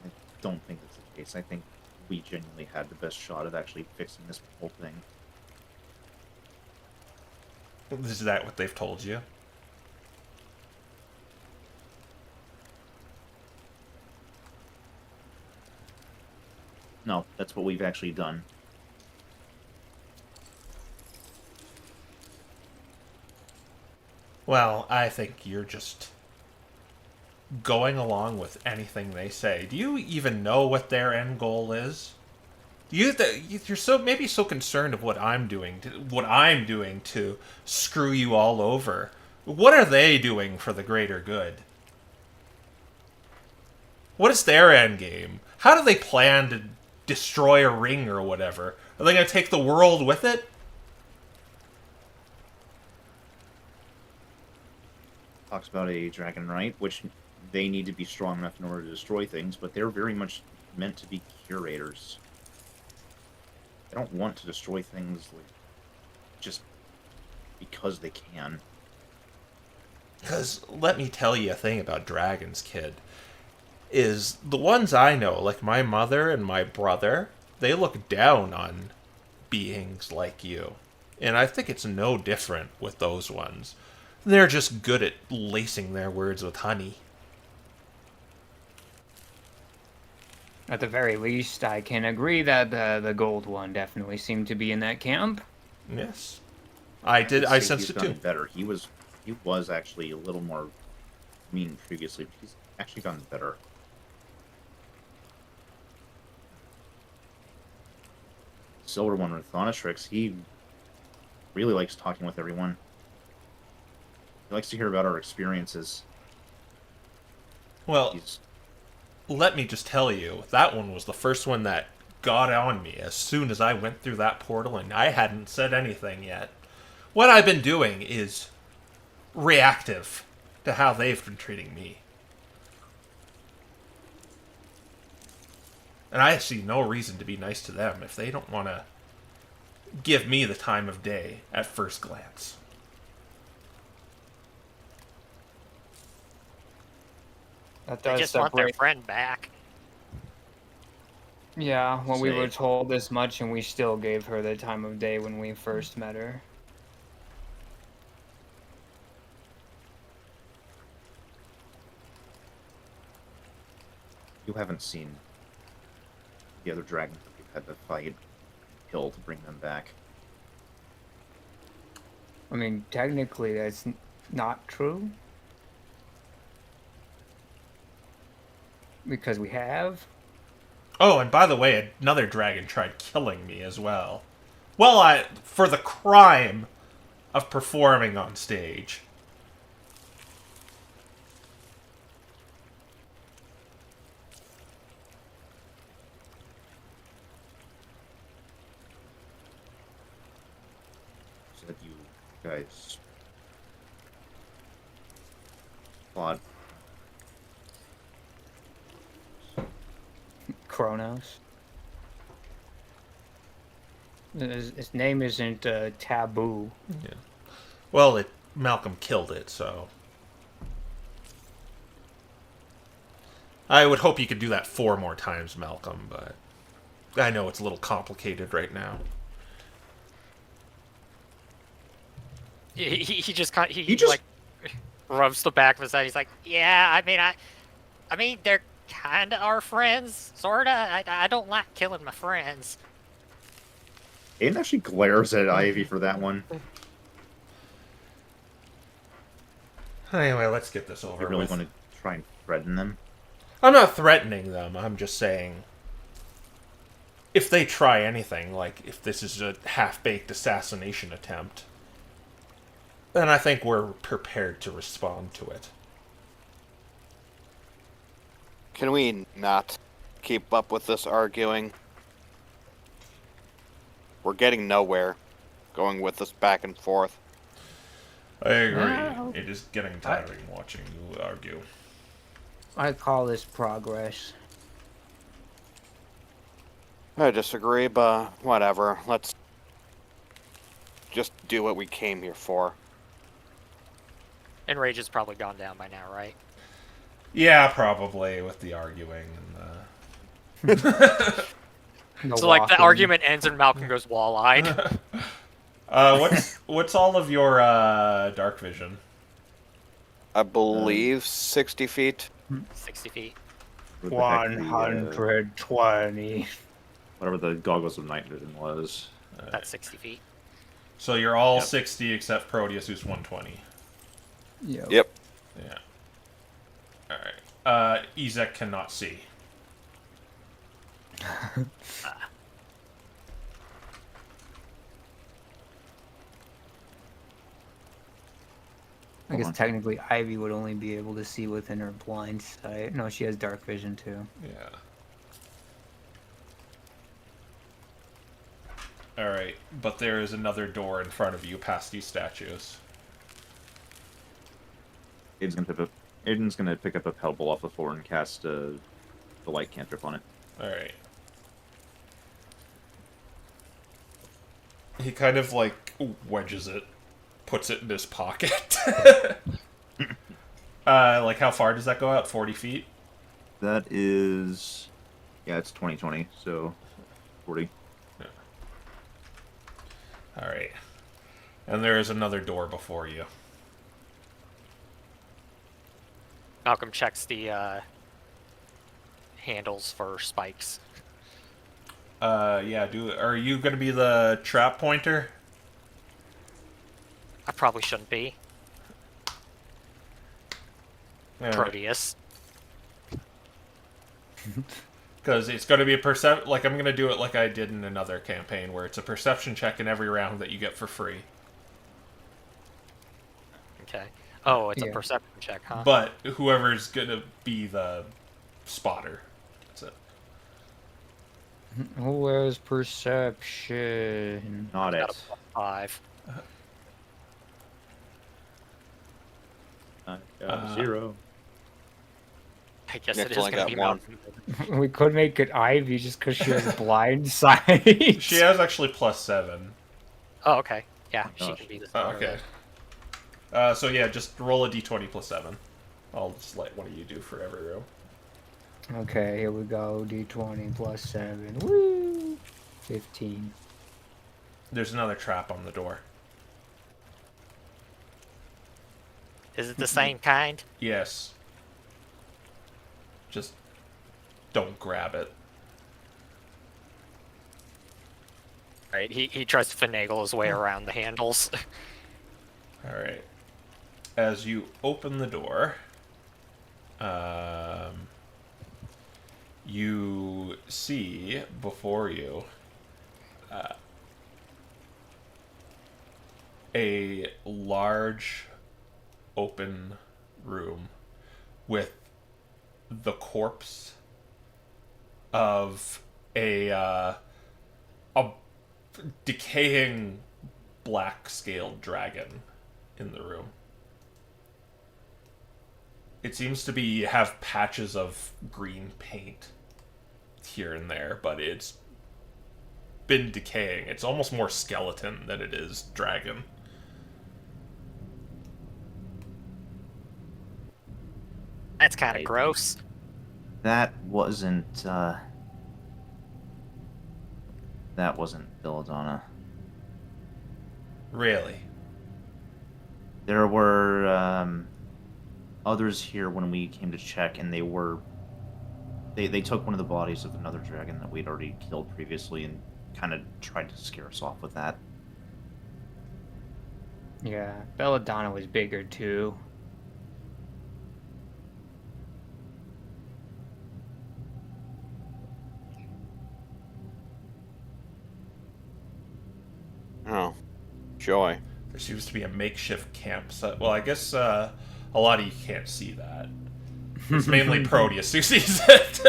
I don't think that's the case. I think we genuinely had the best shot of actually fixing this whole thing. Is that what they've told you? No, that's what we've actually done. Well, I think you're just going along with anything they say. Do you even know what their end goal is? You're so maybe so concerned of what I'm doing to screw you all over. What are they doing for the greater good? What is their end game? How do they plan to destroy a ring or whatever? Are they going to take the world with it? Talks about a dragon right, which they need to be strong enough in order to destroy things, but they're very much meant to be curators. They don't want to destroy things like just because they can. Because let me tell you a thing about dragons, kid. Is the ones I know, like my mother and my brother, they look down on beings like you. And I think it's no different with those ones. They're just good at lacing their words with honey. At the very least, I can agree that the gold one definitely seemed to be in that camp. Yes. I sensed He's it gotten too. better. He was actually a little more mean previously, but he's actually gotten better. Silver one with Thonotryx, he really likes talking with everyone. He likes to hear about our experiences. Well, He's let me just tell you, that one was the first one that got on me as soon as I went through that portal, and I hadn't said anything yet. What I've been doing is reactive to how they've been treating me. And I see no reason to be nice to them if they don't want to give me the time of day at first glance. That They does just want their separate. friend back. Yeah, well, we were Say. told this much, and we still gave her the time of day when we first met her. You haven't seen the other dragons that we've had to fight, kill to bring them back. I mean, technically, that's not true. Because we have. Oh, and by the way, another dragon tried killing me as well. Well, for the crime of performing on stage. So that you guys fought. Kronos. His name isn't Taboo. Yeah. Well, Malcolm killed it, so I would hope you could do that 4 more times, Malcolm, but I know it's a little complicated right now. He just kind He just- like rubs the back of his head. He's like, yeah, I mean they're kind of our friends, sorta. I don't like killing my friends. Aiden actually glares at Ivy for that one. Anyway, let's get this over You really with. want to try and threaten them? I'm not threatening them. I'm just saying, if they try anything, like if this is a half-baked assassination attempt, then I think we're prepared to respond to it. Can we not keep up with this arguing? We're getting nowhere, going with this back and forth. I agree. Well, It is getting tiring watching you argue. I call this progress. I disagree, but whatever. Let's just do what we came here for. And rage has probably gone down by now, right? Yeah, probably, with the arguing and No So like the walking. argument ends and Malcolm goes wall-eyed. what's all of your dark vision? I believe 60 feet. 60 feet. What the heck the, 120. whatever the goggles of night vision was. That's 60 feet. So you're all Yep. 60 except Proteus, who's 120. Yep. Yep. Yeah. Alright. Ezek cannot see. I guess on. technically Ivy would only be able to see within her blind sight. No, she has dark vision too. Yeah. Alright, but there is another door in front of you past these statues. Aiden's gonna pick up a pebble off the floor and cast the light cantrip on it. Alright. He kind of like wedges it, puts it in his pocket. Like how far does that go out? 40 feet? That is, yeah, it's 2020, so 40. Alright. And there is another door before you. Malcolm checks the handles for spikes. Yeah, are you gonna be the trap pointer? I probably shouldn't be. Proteus. Because it's going to be a like I'm going to do it like I did in another campaign, where it's a perception check in every round that you get for free. Okay. Oh, it's Yeah. a perception check, huh? But whoever's going to be the spotter. That's it. Where's perception? Not Got it. a +5. I got 0. I guess Nick's it is only going to got be one. Malcolm. We could make it Ivy just because she has blind sight. She has actually +7. Oh, okay. Yeah, she gosh. can be the Oh, spotter okay. then. So yeah, just roll a d20 +7. I'll just let one of you do for every row. Okay, here we go. D20 plus 7. Woo! 15. There's another trap on the door. Is it the same kind? Yes. Just don't grab it. Right, he tries to finagle his way around the handles. Alright. As you open the door, you see before you a large open room with the corpse of a decaying black-scaled dragon in the room. It seems to have patches of green paint here and there, but it's been decaying. It's almost more skeleton than it is dragon. That's kind of Right. gross. That wasn't Belladonna. Really? There were others here when we came to check, and they took one of the bodies of another dragon that we'd already killed previously and kind of tried to scare us off with that. Yeah, Belladonna was bigger too. Joy. There seems to be a makeshift campsite. Well, I guess a lot of you can't see that. It's mainly Proteus who sees it.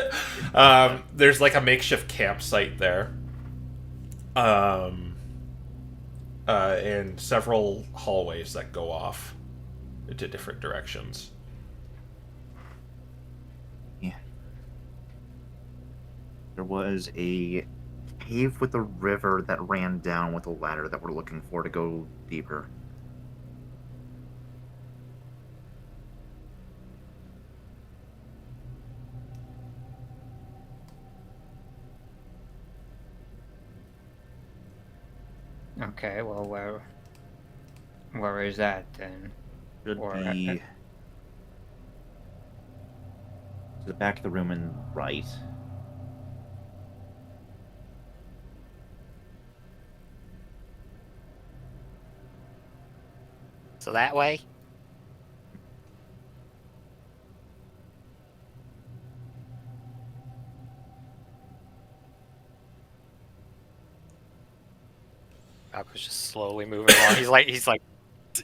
There's like a makeshift campsite there. And several hallways that go off into different directions. Yeah. There was a cave with a river that ran down with a ladder that we're looking for to go deeper. Okay, well, where is that then? Should Or- be to the back of the room and right. So that way? Malcolm's just slowly moving along.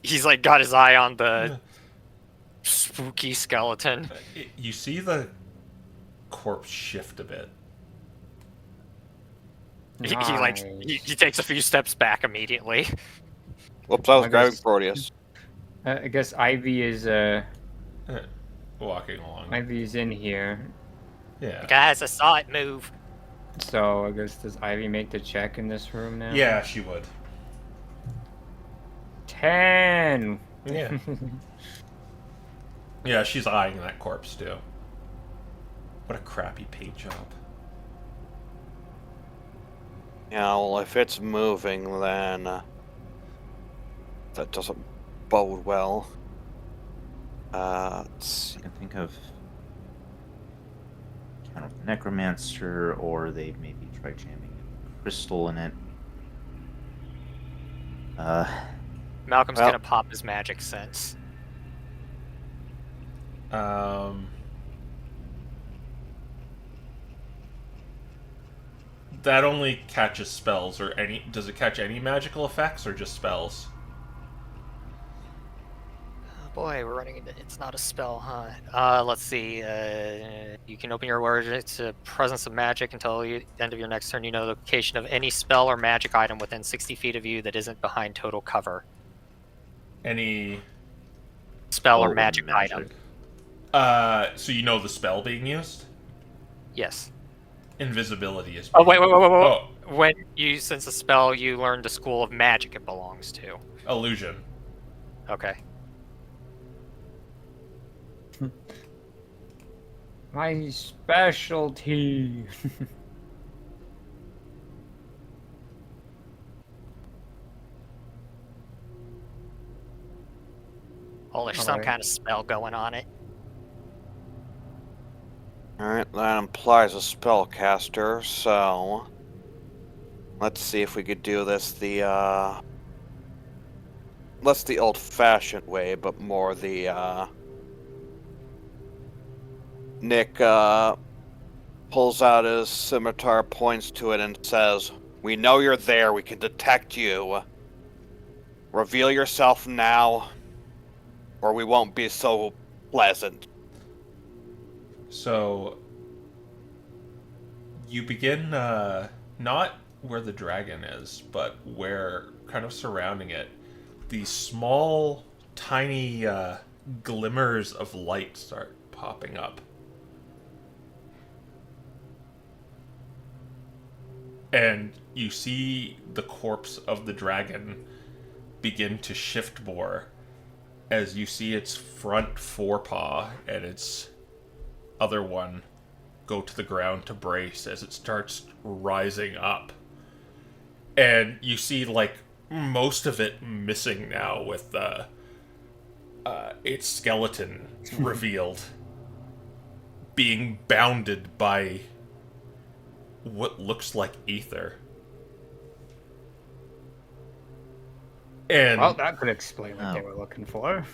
He's like got his eye on the spooky skeleton. You see the corpse shift a bit. He takes a few steps back immediately. Whoops, I was I grabbing guess- Proteus. I guess Ivy is Walking along. Ivy's in here. Yeah. Guys, I saw it move. So I guess does Ivy make the check in this room now? Yeah, she would. 10. Yeah. Yeah, she's eyeing that corpse too. What a crappy paint job. Yeah, well, if it's moving, then that doesn't bode well. Let's see. I can think of kind of necromancer, or they maybe try jamming a crystal in it. Malcolm's Well- gonna pop his magic sense. That only catches spells or any. Does it catch any magical effects or just spells? Oh boy, we're running into. It's not a spell, huh? Let's see. You can open your word to presence of magic until the end of your next turn. You know the location of any spell or magic item within 60 feet of you that isn't behind total cover. Any. Spell or Oh, magic item. So you know the spell being used? Yes. Invisibility is. Oh wait. Oh, When you sense a spell, you learn the school of magic it belongs to. illusion. Okay. My specialty. Oh, there's some Alright. kind of spell going on it. Alright, that implies a spellcaster, so let's see if we could do this the less the old-fashioned way, but more the Nick pulls out his scimitar, points to it, and says, "We know you're there, we can detect you. Reveal yourself now, or we won't be so pleasant." So you begin not where the dragon is, but where kind of surrounding it, these small, tiny glimmers of light start popping up. And you see the corpse of the dragon begin to shift more as you see its front forepaw and its other one go to the ground to brace as it starts rising up. And you see, like, most of it missing now with its skeleton revealed, being bounded by what looks like ether. And Well, that could explain what they Oh. were looking for.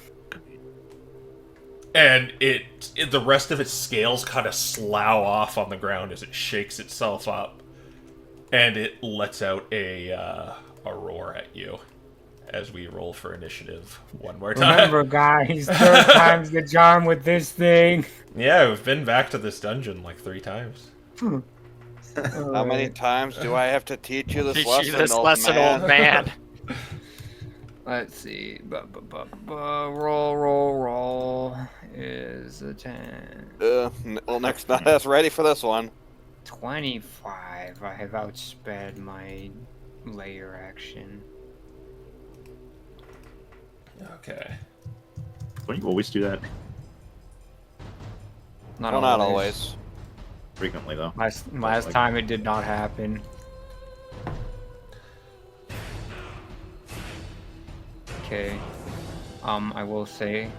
and the rest of its scales kind of slough off on the ground as it shakes itself up, and it lets out a roar at you as we roll for initiative one more time. Remember, guys, third time's the charm with this thing. Yeah, we've been back to this dungeon like 3 times. How many times do I have to teach you this Teach lesson, you this old lesson, man? old man. Let's see. Roll is a 10. Well, next not us ready for this one. 25. I have outsped my layer action. Okay. Don't you always do that? Well, not always. Frequently, though. Last time it did not happen. Okay. I will say,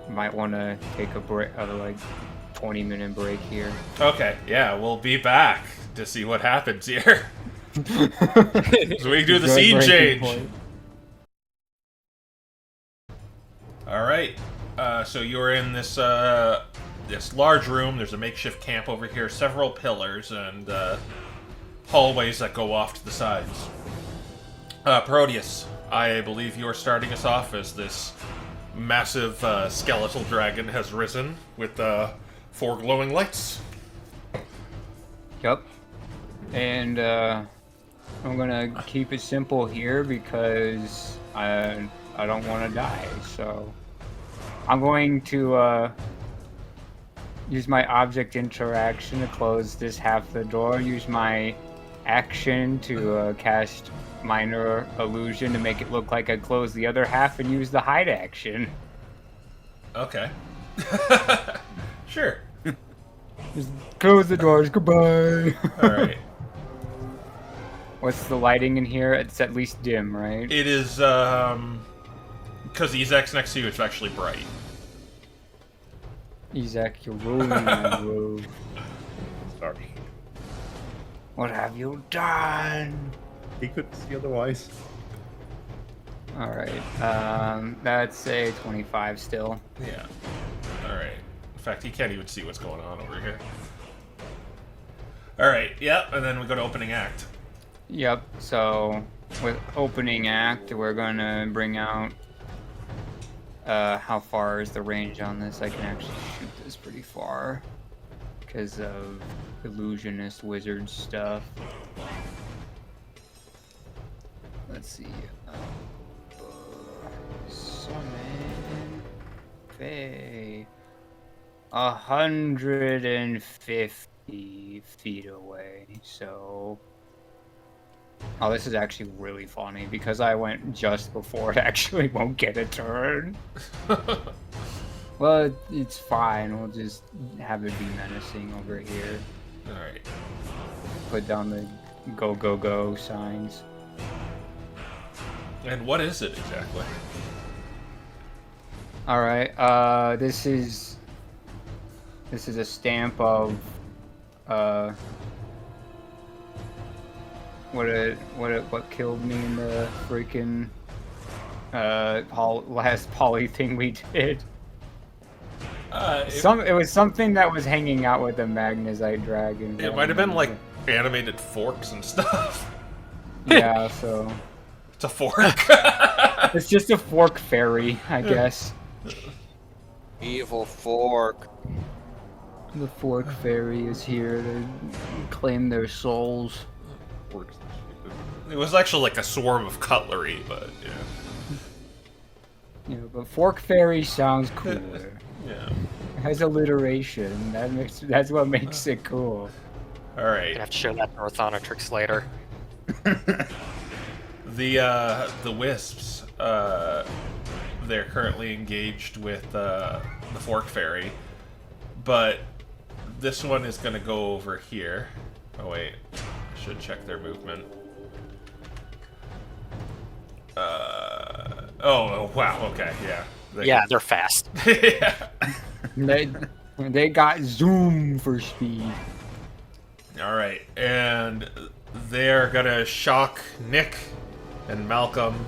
might want to take a break, like 20-minute break here. Okay, yeah, we'll be back to see what happens here. So we can do the Good scene breaking change. point. Alright, so you're in this this large room. There's a makeshift camp over here, several pillars, and hallways that go off to the sides. Proteus, I believe you're starting us off as this massive skeletal dragon has risen with 4 glowing lights. Yep. And I'm gonna keep it simple here because I don't want to die. So I'm going to use my object interaction to close this half of the door. Use my action to cast minor illusion to make it look like I closed the other half, and use the hide action. Okay. Sure. Just close the doors. Goodbye. Alright. What's the lighting in here? It's at least dim, right? It is, because Ezek's next to you, it's actually bright. Ezek, you're ruining my robe. Sorry. What have you done? He couldn't see otherwise. Alright, that's a 25 still. Yeah. Alright. In fact, he can't even see what's going on over here. Alright, yep, and then we go to opening act. Yep, so with opening act, we're gonna bring out how far is the range on this? I can actually shoot this pretty far because of illusionist wizard stuff. Let's see. Summon Faye. 150 feet away. So. Oh, this is actually really funny because I went just before it actually won't get a turn. Well, it's fine. We'll just have it be menacing over here. Alright. Put down the go, go, go signs. And what is it exactly? Alright, this is a stamp of, what killed me in the freaking, last poly thing we did. It was something that was hanging out with the Magnezite dragon. It might have been like animated forks and stuff. Yeah, so It's a fork. it's just a fork fairy, I guess. Evil fork. The fork fairy is here to claim their souls. Works. It was actually like a swarm of cutlery, but yeah. Yeah, but fork fairy sounds cooler. Yeah. It has alliteration. That's what makes it cool. Alright. Gonna have to show that to Orthonatrix later. The wisps, they're currently engaged with the fork fairy, but this one is gonna go over here. Oh wait, I should check their movement. Oh wow, okay, yeah. Yeah, they're fast. Yeah. They got zoom for speed. Alright, and they're gonna shock Nick and Malcolm.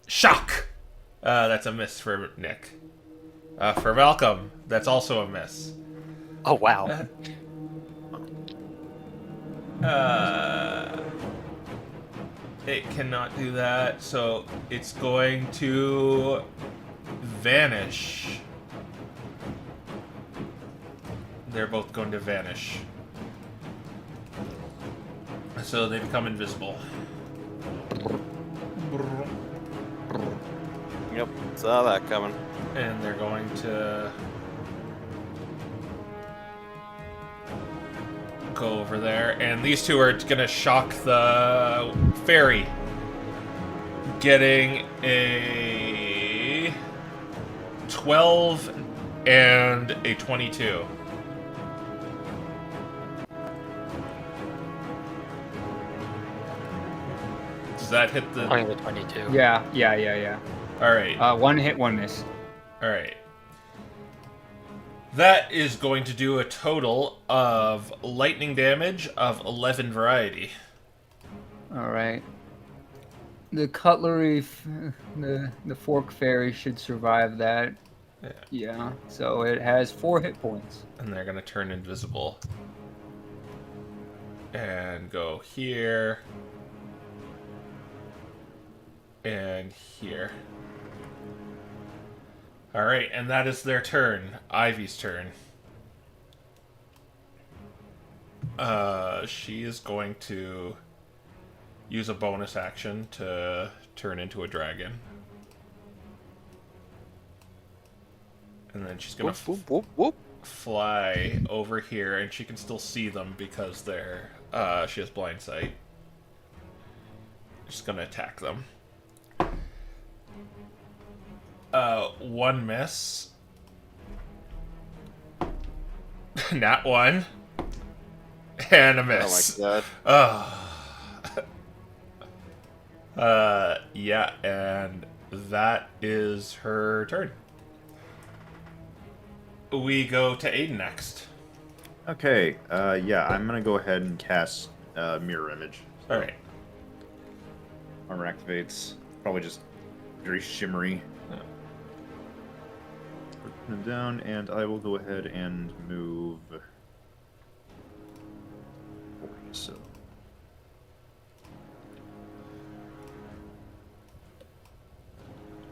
Shock! That's a miss for Nick. For Malcolm, that's also a miss. Oh wow. It cannot do that, so it's going to vanish. They're both going to vanish. So they become invisible. Yep, saw that coming. And they're going to go over there. And these two are going to shock the fairy. Getting a 12 and a 22. Does that hit the... Only the 22. Yeah. Alright. One hit, one miss. Alright. That is going to do a total of lightning damage of 11 variety. All right. The cutlery, the fork fairy should survive that. Yeah. So it has 4 hit points. And they're going to turn invisible. And go here. And here. Alright, and that is their turn. Ivy's turn. She is going to use a bonus action to turn into a dragon. And then she's gonna fly over here, and she can still see them because they're she has blind sight. Just gonna attack them. One miss. Nat 1. And a miss. Oh my god. Yeah, and that is her turn. We go to Aiden next. Okay, yeah, I'm gonna go ahead and cast Mirror Image. Alright. Armor activates. Probably just very shimmery. Put them down, and I will go ahead and move 40, so.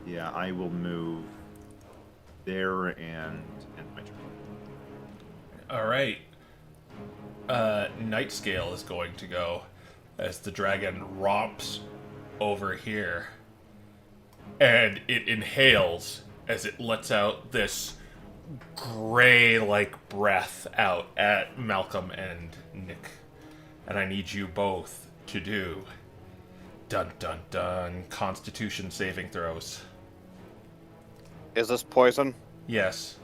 Yeah, I will move there and end my turn. Alright. Night Scale is going to go as the dragon romps over here. And it inhales as it lets out this gray-like breath out at Malcolm and Nick. And I need you both to do dun-dun-dun Constitution saving throws. Is this poison? Yes.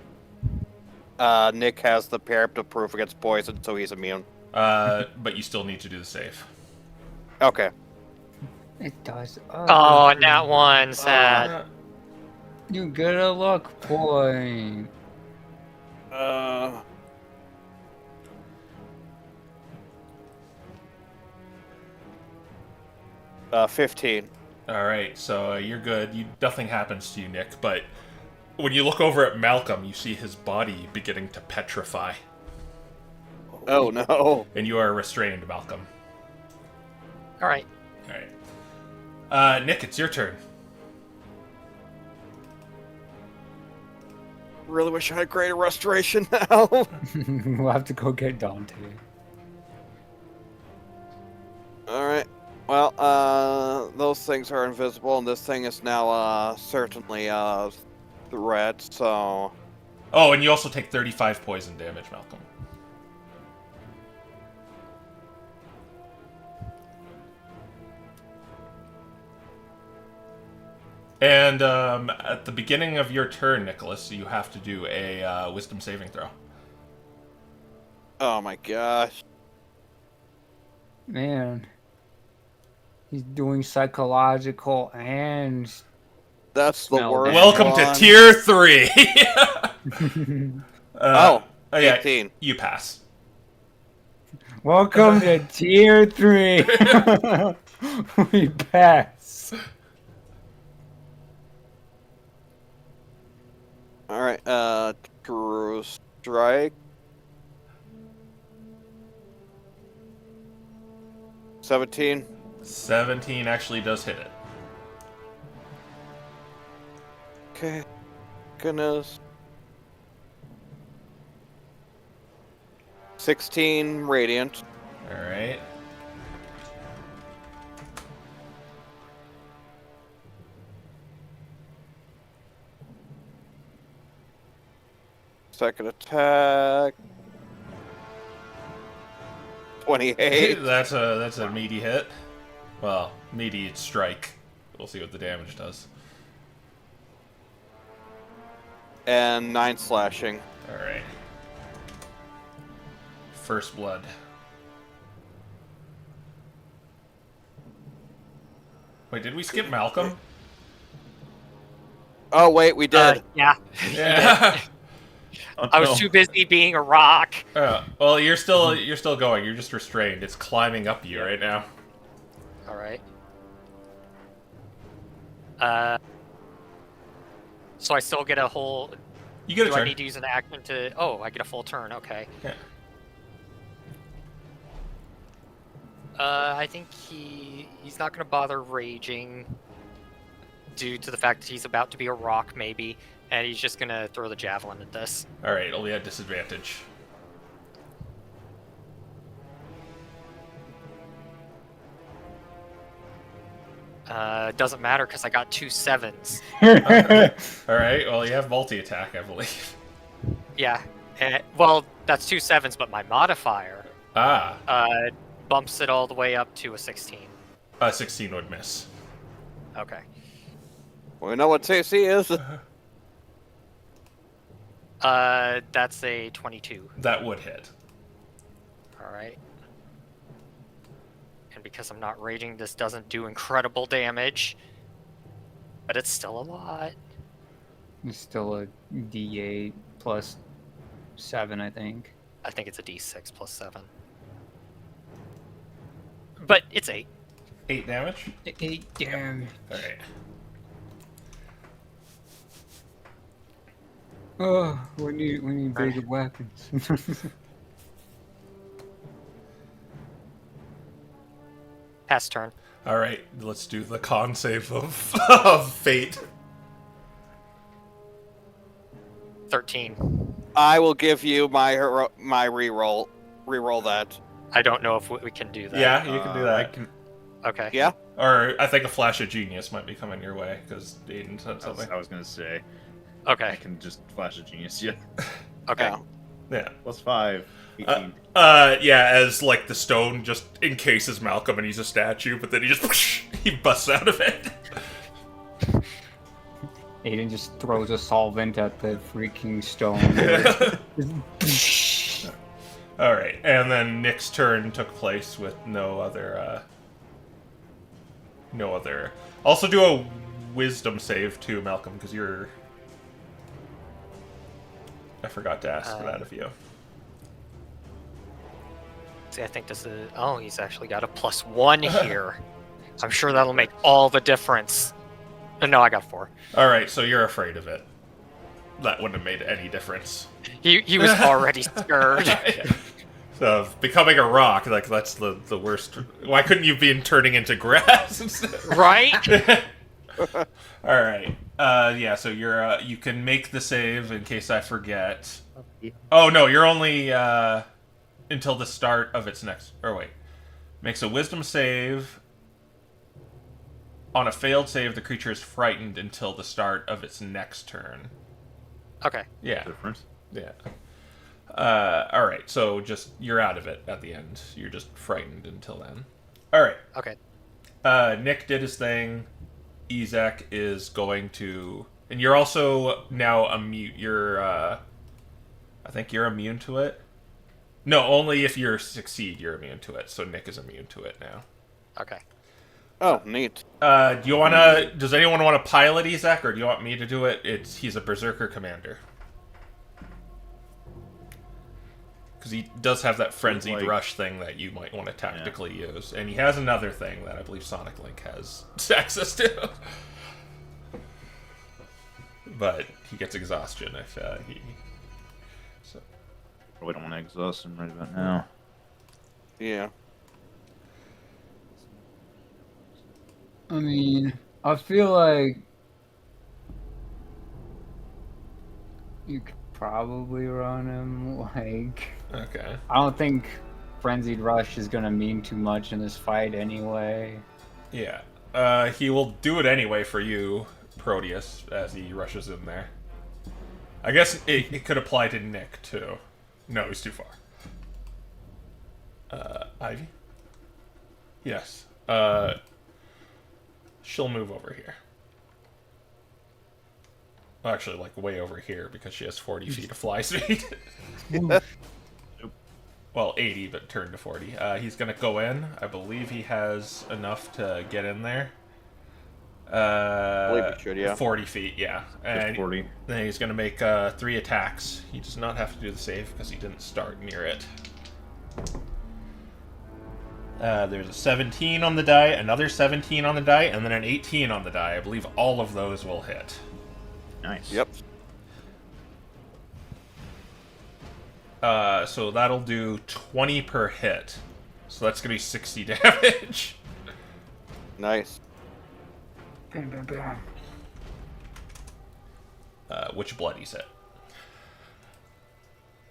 Nick has the preemptive proof against poison, so he's immune. But you still need to do the save. Okay. It does. Oh, Nat 1, sad. You get a luck point. 15. Alright, so you're good. Nothing happens to you, Nick, but when you look over at Malcolm, you see his body beginning to petrify. Oh no. And you are restrained, Malcolm. Alright. Alright. Nick, it's your turn. Really wish I had greater restoration now. We'll have to go get Dante. Alright. Well, those things are invisible, and this thing is now, certainly, red, so... Oh, and you also take 35 poison damage, Malcolm. And, at the beginning of your turn, Nicholas, you have to do a, wisdom saving throw. Oh my gosh. Man. He's doing psychological and... That's the Smell worst bad. Welcome to one. Tier 3! Oh, yeah, 18. you pass. Welcome to Tier 3. We pass. Alright, True Strike. 17. 17 actually does hit it. Okay. Goodness. 16 radiant. Alright. Second attack. 28. That's a meaty hit. Well, meaty strike. We'll see what the damage does. And 9 slashing. Alright. First blood. Wait, did we skip Malcolm? Oh, wait, we did. Yeah. Yeah. Oh, I was no. too busy being a rock. Well, you're still going. You're just restrained. It's climbing up you right now. All right. So I still get a whole. You get a Do I turn. need to use an action to? Oh, I get a full turn. Okay. Yeah. I think he's not gonna bother raging due to the fact that he's about to be a rock, maybe, and he's just gonna throw the javelin at this. All right, it'll be at disadvantage. Doesn't matter because I got 2 7s. All right. Well, you have multi-attack, I believe. Yeah. Well, that's 2 7s, but my modifier Ah, bumps it all the way up to a 16. 16 would miss. Okay. We know what CC is. That's a 22. That would hit. All right. And because I'm not raging, this doesn't do incredible damage, but it's still a lot. It's still a D8 plus 7, I think. I think it's a D6 plus 7. But it's 8. 8 damage. 8 damage. All right. Oh, we need bigger weapons. Pass turn. All right. Let's do the con save of fate. 13. I will give you my reroll. Reroll that. I don't know if we can do that. Yeah, you can do I that. can. Okay. Yeah? Or I think a flash of genius might be coming your way because Aiden said I was, something. I was gonna say I Okay. can just flash a genius. Yeah. Okay. Yeah. Yeah. Plus 5. 18. Yeah, as like the stone just encases Malcolm and he's a statue, but then he just he busts out of it. Aiden just throws a solvent at the freaking stone. All right, and then Nick's turn took place with no other. Also, do a wisdom save too, Malcolm, because you're. I forgot to ask that of you. See, I think this is. Oh, he's actually got a +1 here. I'm sure that'll make all the difference. No, I got 4. All right, so you're afraid of it. That wouldn't have made any difference. He was already scared. So becoming a rock, like that's the worst. Why couldn't you be turning into grass instead? Right? All right. Yeah. So you're you can make the save in case I forget. Oh no, you're only until the start of its next. Or wait, makes a wisdom save. On a failed save, the creature is frightened until the start of its next turn. Okay. Yeah. Difference. Yeah. All right. So just you're out of it at the end. You're just frightened until then. All right. Okay. Nick did his thing. Ezek is going to, and you're also now immune. You're, I think you're immune to it. No, only if you succeed, you're immune to it. So Nick is immune to it now. Okay. Oh, neat. Do you wanna? Does anyone want to pilot Ezek, or do you want me to do it? He's a berserker commander. Because he does have that frenzied Like- rush thing that you might want to tactically use, and he has another thing that I believe Sonic Link has access to. But he gets exhaustion if he. So. We don't want to exhaust him right about now. Yeah. I mean, I feel like you could probably run him. Like, Okay. I don't think Frenzied Rush is gonna mean too much in this fight anyway. Yeah. He will do it anyway for you, Proteus, as he rushes in there. I guess it could apply to Nick, too. No, he's too far. Ivy? Yes. She'll move over here. Well, actually, like, way over here, because she has 40 feet of fly speed. Well, 80, but turned to 40. He's gonna go in. I believe he has enough to get in there. I believe he should, yeah. 40 feet, yeah. And 40. then he's going to make 3 attacks. He does not have to do the save because he didn't start near it. There's a 17 on the die, another 17 on the die, and then an 18 on the die. I believe all of those will hit. Nice. Yep. So that'll do 20 per hit. So that's going to be 60 damage. Nice. Bam, bam, bam. Which bloodies it.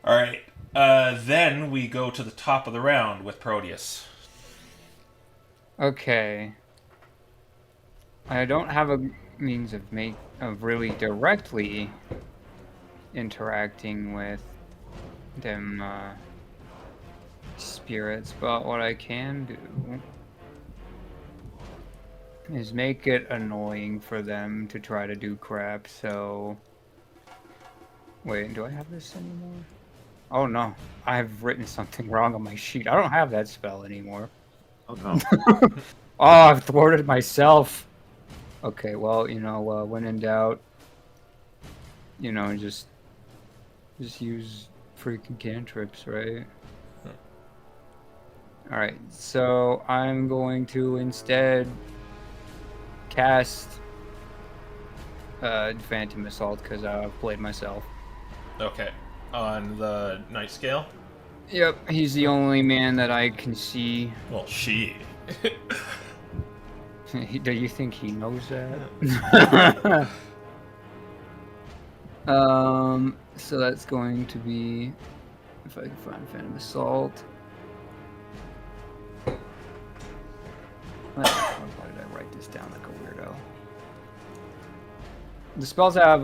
Alright. Then we go to the top of the round with Proteus. Okay. I don't have a means of really directly interacting with them spirits, but what I can do is make it annoying for them to try to do crap. So wait, do I have this anymore? Oh no, I've written something wrong on my sheet. I don't have that spell anymore. Oh no. Oh, I've thwarted myself. Okay, well, you know, when in doubt, you know, just use freaking cantrips, right? Alright, so I'm going to instead cast Phantom Assault because I've played myself. Okay. On the night scale? Yep, he's the only man that I can see. Well, she. Do you think he knows that? So that's going to be, if I can find Phantom Assault. Why did I write this down like a weirdo? The spells have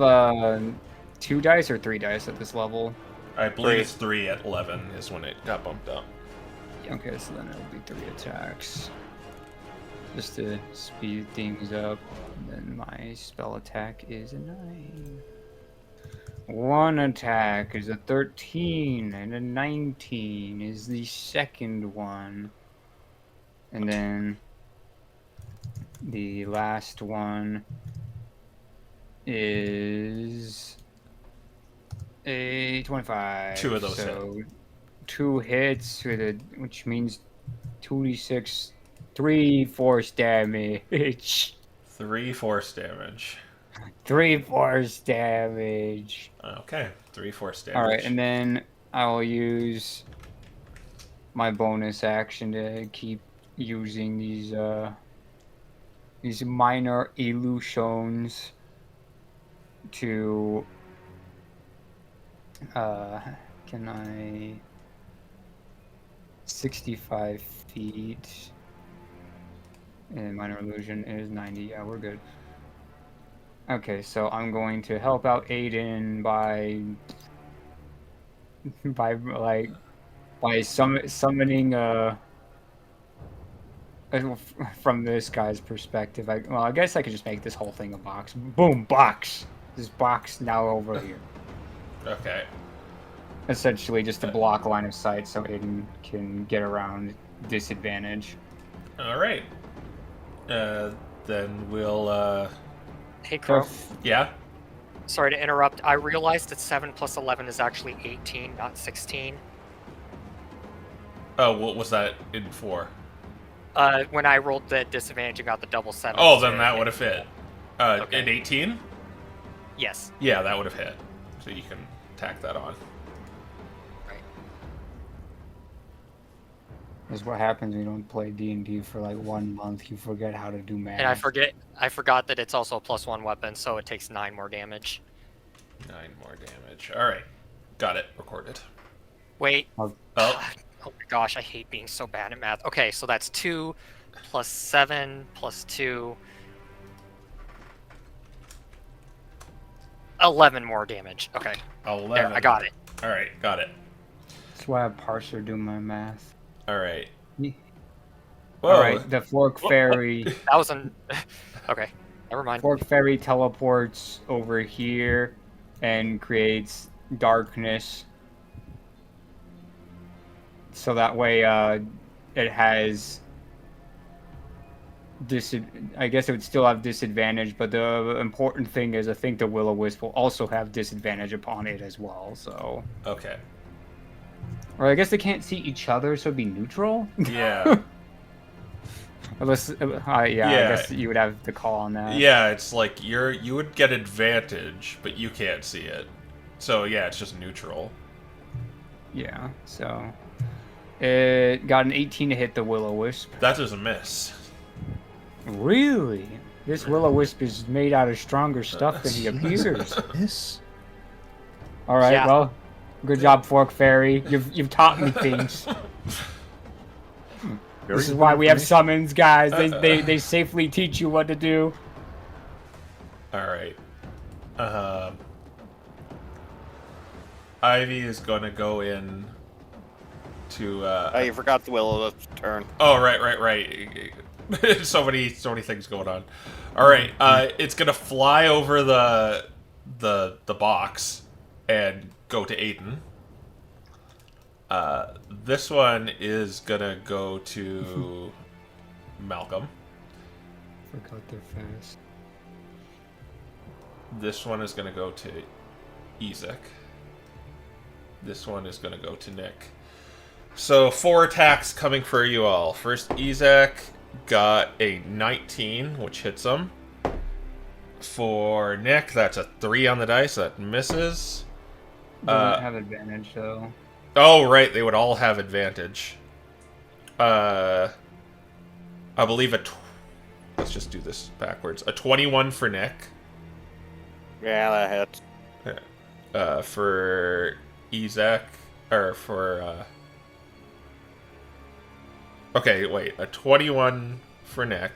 2 dice or 3 dice at this level. I believe it's 3 at 11 is when it got bumped up. Okay, so then it'll be 3 attacks. Just to speed things up. And then my spell attack is a 9. 1 attack is a 13, and a 19 is the second one. And then the last one is a 25. 2 of those so 2 hits, which means 2d6, 3 force damage. 3 force damage. 3 force damage. Okay, 3 force damage. Alright, and then I will use my bonus action to keep using these minor illusions to can I 65 feet and minor illusion is 90. Yeah, we're good. Okay, so I'm going to help out Aiden by summoning from this guy's perspective. I guess I could just make this whole thing a box. Boom, box. This box now over here. Okay. Essentially, just to block line of sight so Aiden can get around disadvantage. Alright. Then we'll, Hey, Crow. yeah? Sorry to interrupt. I realized that 7 plus 11 is actually 18, not 16. Oh, what was that in for? When I rolled the disadvantage and got the double 7. Oh, then that would have hit. Okay. An 18? Yes. Yeah, that would have hit. So you can tack that on. Right. That's what happens when you don't play D&D for like 1 month. You forget how to do math. And I forgot that it's also a +1 weapon, so it takes 9 more damage. 9 more damage. All right, got it. Recorded. Wait. Oh. Oh, Oh my gosh, I hate being so bad at math. Okay, so that's 2 plus 7 plus 2. 11 more damage. Okay. 11. There, I got it. All right, got it. That's why I parser do my math. All right. Yeah. Whoa. All right, the Fork Fairy. That was an... Okay, never mind. Fork Fairy teleports over here and creates darkness. So that way, it has... I guess it would still have disadvantage, but the important thing is I think the Will-O-Wisp will also have disadvantage upon it as well, so... Okay. Or I guess they can't see each other, so it'd be neutral? Yeah. Unless, I guess you would have the call on that. Yeah, it's like you would get advantage, but you can't see it. So yeah, it's just neutral. Yeah, so... It got an 18 to hit the Will-O-Wisp. That is a miss. Really? This Will-O-Wisp is made out of stronger stuff than he appears. Yes. Alright, Yeah. well, good job, Fork Fairy. You've taught me things. This is why we have summons, guys. They safely teach you what to do. All right. Ivy is gonna go in to. Oh, you forgot the Will-O-Wisp's turn. Oh, right. so many things going on. All right. It's gonna fly over the box and go to Aiden. This one is gonna go to Malcolm. Forgot they're fast. This one is gonna go to Ezek. This one is gonna go to Nick. So 4 attacks coming for you all. First, Ezek got a 19, which hits him. For Nick, that's a 3 on the dice. That misses. Doesn't have advantage, though. Oh, right. They would all have advantage. I believe let's just do this backwards. A 21 for Nick. Yeah, that hits. For Ezek, or for, okay, wait. A 21 for Nick.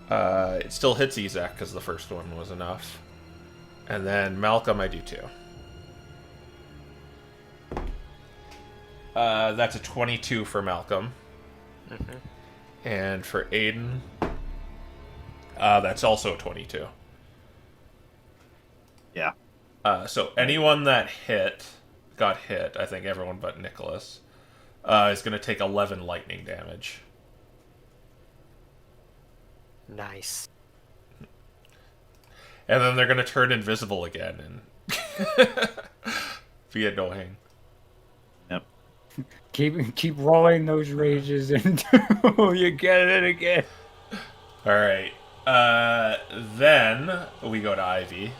It still hits Ezek, because the first one was enough. And then Malcolm, I do too. That's a 22 for Malcolm. Mm-hmm. And for Aiden, that's also a 22. Yeah. So anyone that got hit, I think everyone but Nicholas, is going to take 11 lightning damage. Nice. And then they're going to turn invisible again and be annoying. Yep. Keep rolling those rages until you get it again. Alright. Then we go to Ivy,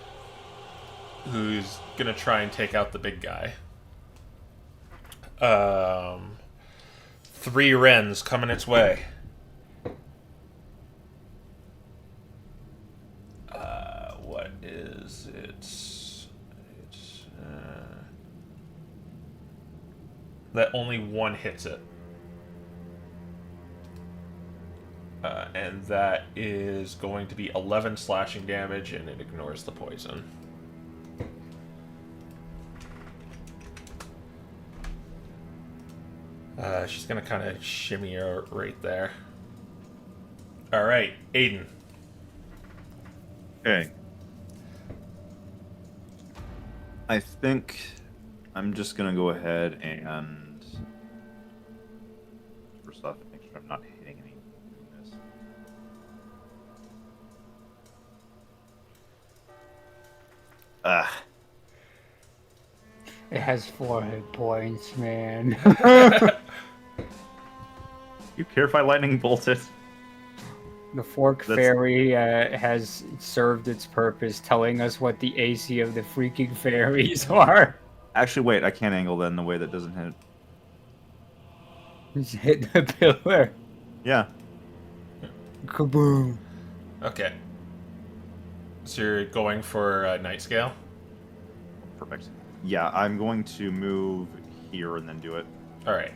who's going to try and take out the big guy. 3 Wrens coming its way. What is it? That only 1 hits it. And that is going to be 11 slashing damage, and it ignores the poison. She's going to kind of shimmy her right there. Alright, Aiden. Okay. I think I'm just gonna go ahead and first off make sure I'm not hitting any weakness. It has 4 hit points, man. You care if I lightning bolt it? The Fork Fairy has served its purpose, telling us what the AC of the freaking fairies are. Actually, wait, I can't angle then the way that doesn't hit. Just hit the pillar. Yeah. Kaboom. Okay. So you're going for night scale? Perfect. Yeah, I'm going to move here and then do it. All right.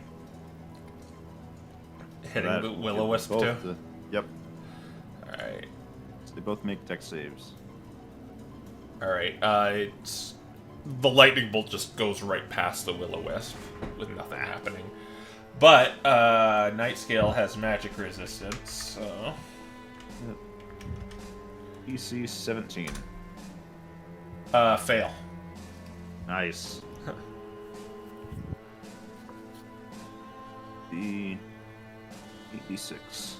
Hitting That the will will-o-wisp hit too? both Yep. All right. So they both make dex saves. All right. It's the lightning bolt just goes right past the will-o-wisp with nothing happening. But night scale has magic resistance, so DC 17. fail. Nice. The 86.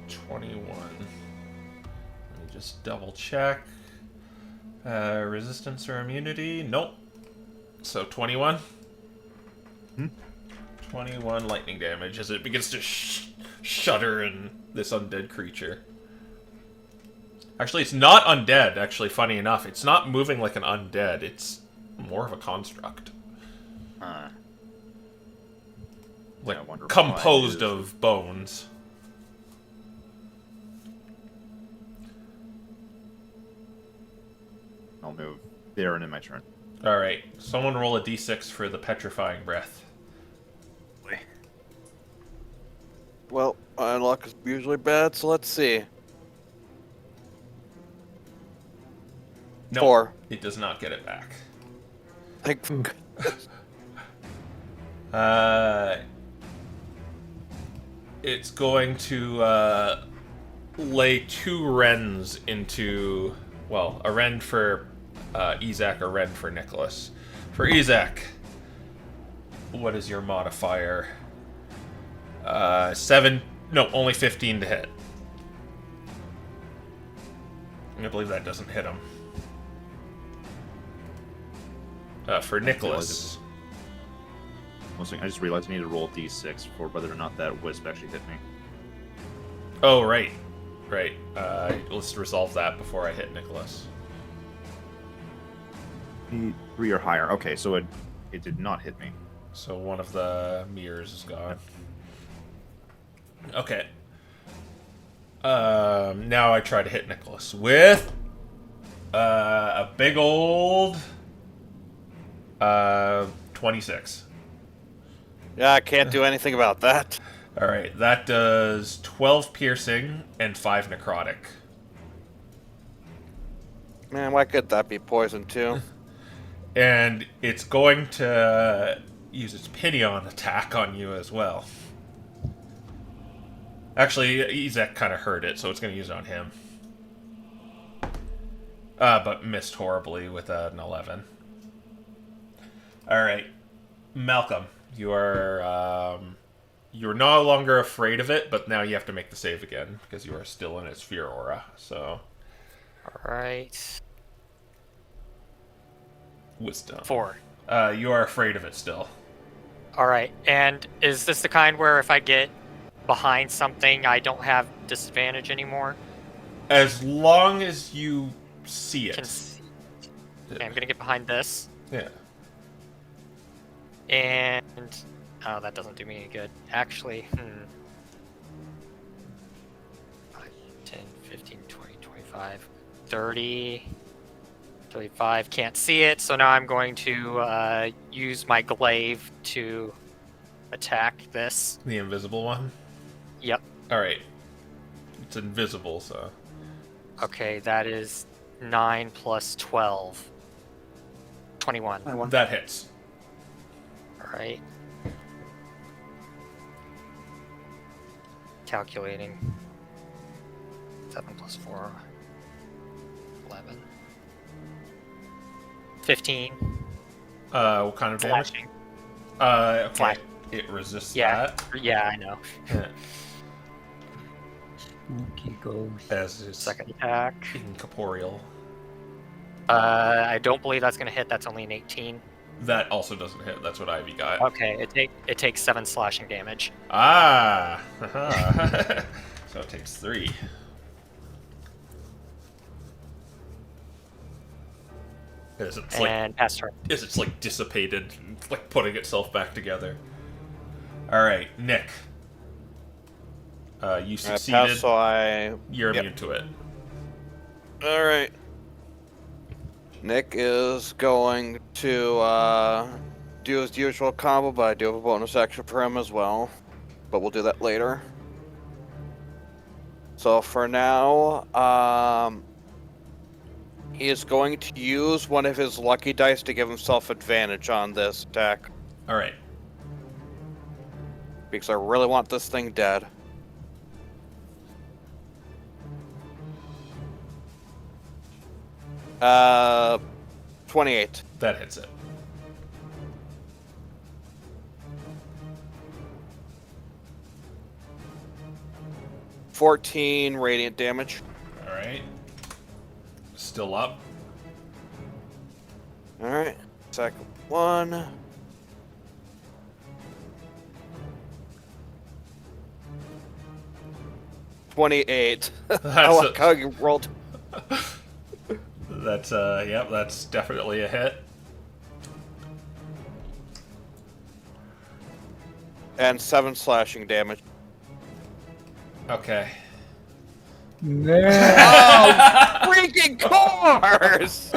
21. Let me just double check. Resistance or immunity? Nope. So 21? 21 lightning damage as it begins to shudder in this undead creature. Actually, it's not undead, actually, funny enough. It's not moving like an undead. It's more of a construct. Like, I wonder composed why it is. of bones. I'll move there and in my turn. Alright, someone roll a d6 for the petrifying breath. Well, my luck is usually bad, so let's see. No, 4. it does not get it back. Thank It's going to lay 2 wrens into, well, a wren for Ezak, a wren for Nicholas. For Ezak, what is your modifier? 7, no, only 15 to hit. I believe that doesn't hit him. For Nicholas. One second, I just realized I need to roll d6 for whether or not that wisp actually hit me. Oh, right. Right. Let's resolve that before I hit Nicholas. 3 or higher. Okay, so it did not hit me. So one of the mirrors is gone. Okay. Now I try to hit Nicholas with a big old 26. Yeah, I can't do anything about that. All right, that does 12 piercing and 5 necrotic. Man, why could that be poison too? And it's going to use its Pinion attack on you as well. Actually, Ezek kind of heard it, so it's going to use it on him. But missed horribly with an 11. Alright. Malcolm, you're no longer afraid of it, but now you have to make the save again, because you are still in its fear aura, so... Alright. Wisdom. 4. You are afraid of it still. Alright, and is this the kind where if I get behind something, I don't have disadvantage anymore? As long as you see it. Can see. Okay, I'm gonna get behind this. Yeah. And... oh, that doesn't do me any good. Actually, 5, 10, 15, 20, 25, 30... 35, can't see it, so now I'm going to use my glaive to attack this. The invisible one? Yep. Alright. It's invisible, so... Okay, that is 9 plus 12. 21. That hits. Alright. Calculating. 7 plus 4. 11. 15. What kind of damage? Flashing. Okay. Flash. It resists Yeah. that. Yeah, I know. Yeah. Spooky ghost. As is Second attack. incorporeal. I don't believe that's going to hit. That's only an 18. That also doesn't hit. That's what Ivy got. Okay, it takes 7 slashing damage. Ah! So it takes 3. As it's And pass turn. as it's like dissipated, like putting itself back together. All right, Nick. You I succeeded. pass, so I. You're Yep. immune to it. All right. Nick is going to do his usual combo, but I do have a bonus action for him as well. But we'll do that later. So for now, he is going to use one of his lucky dice to give himself advantage on this attack. All right. Because I really want this thing dead. Uh, 28. That hits it. $14 radiant damage. All right. Still up. Alright, second one. $28. I That's like how you rolled. That's yep, that's definitely a hit. And 7 slashing damage. Okay. No. Oh, freaking cars!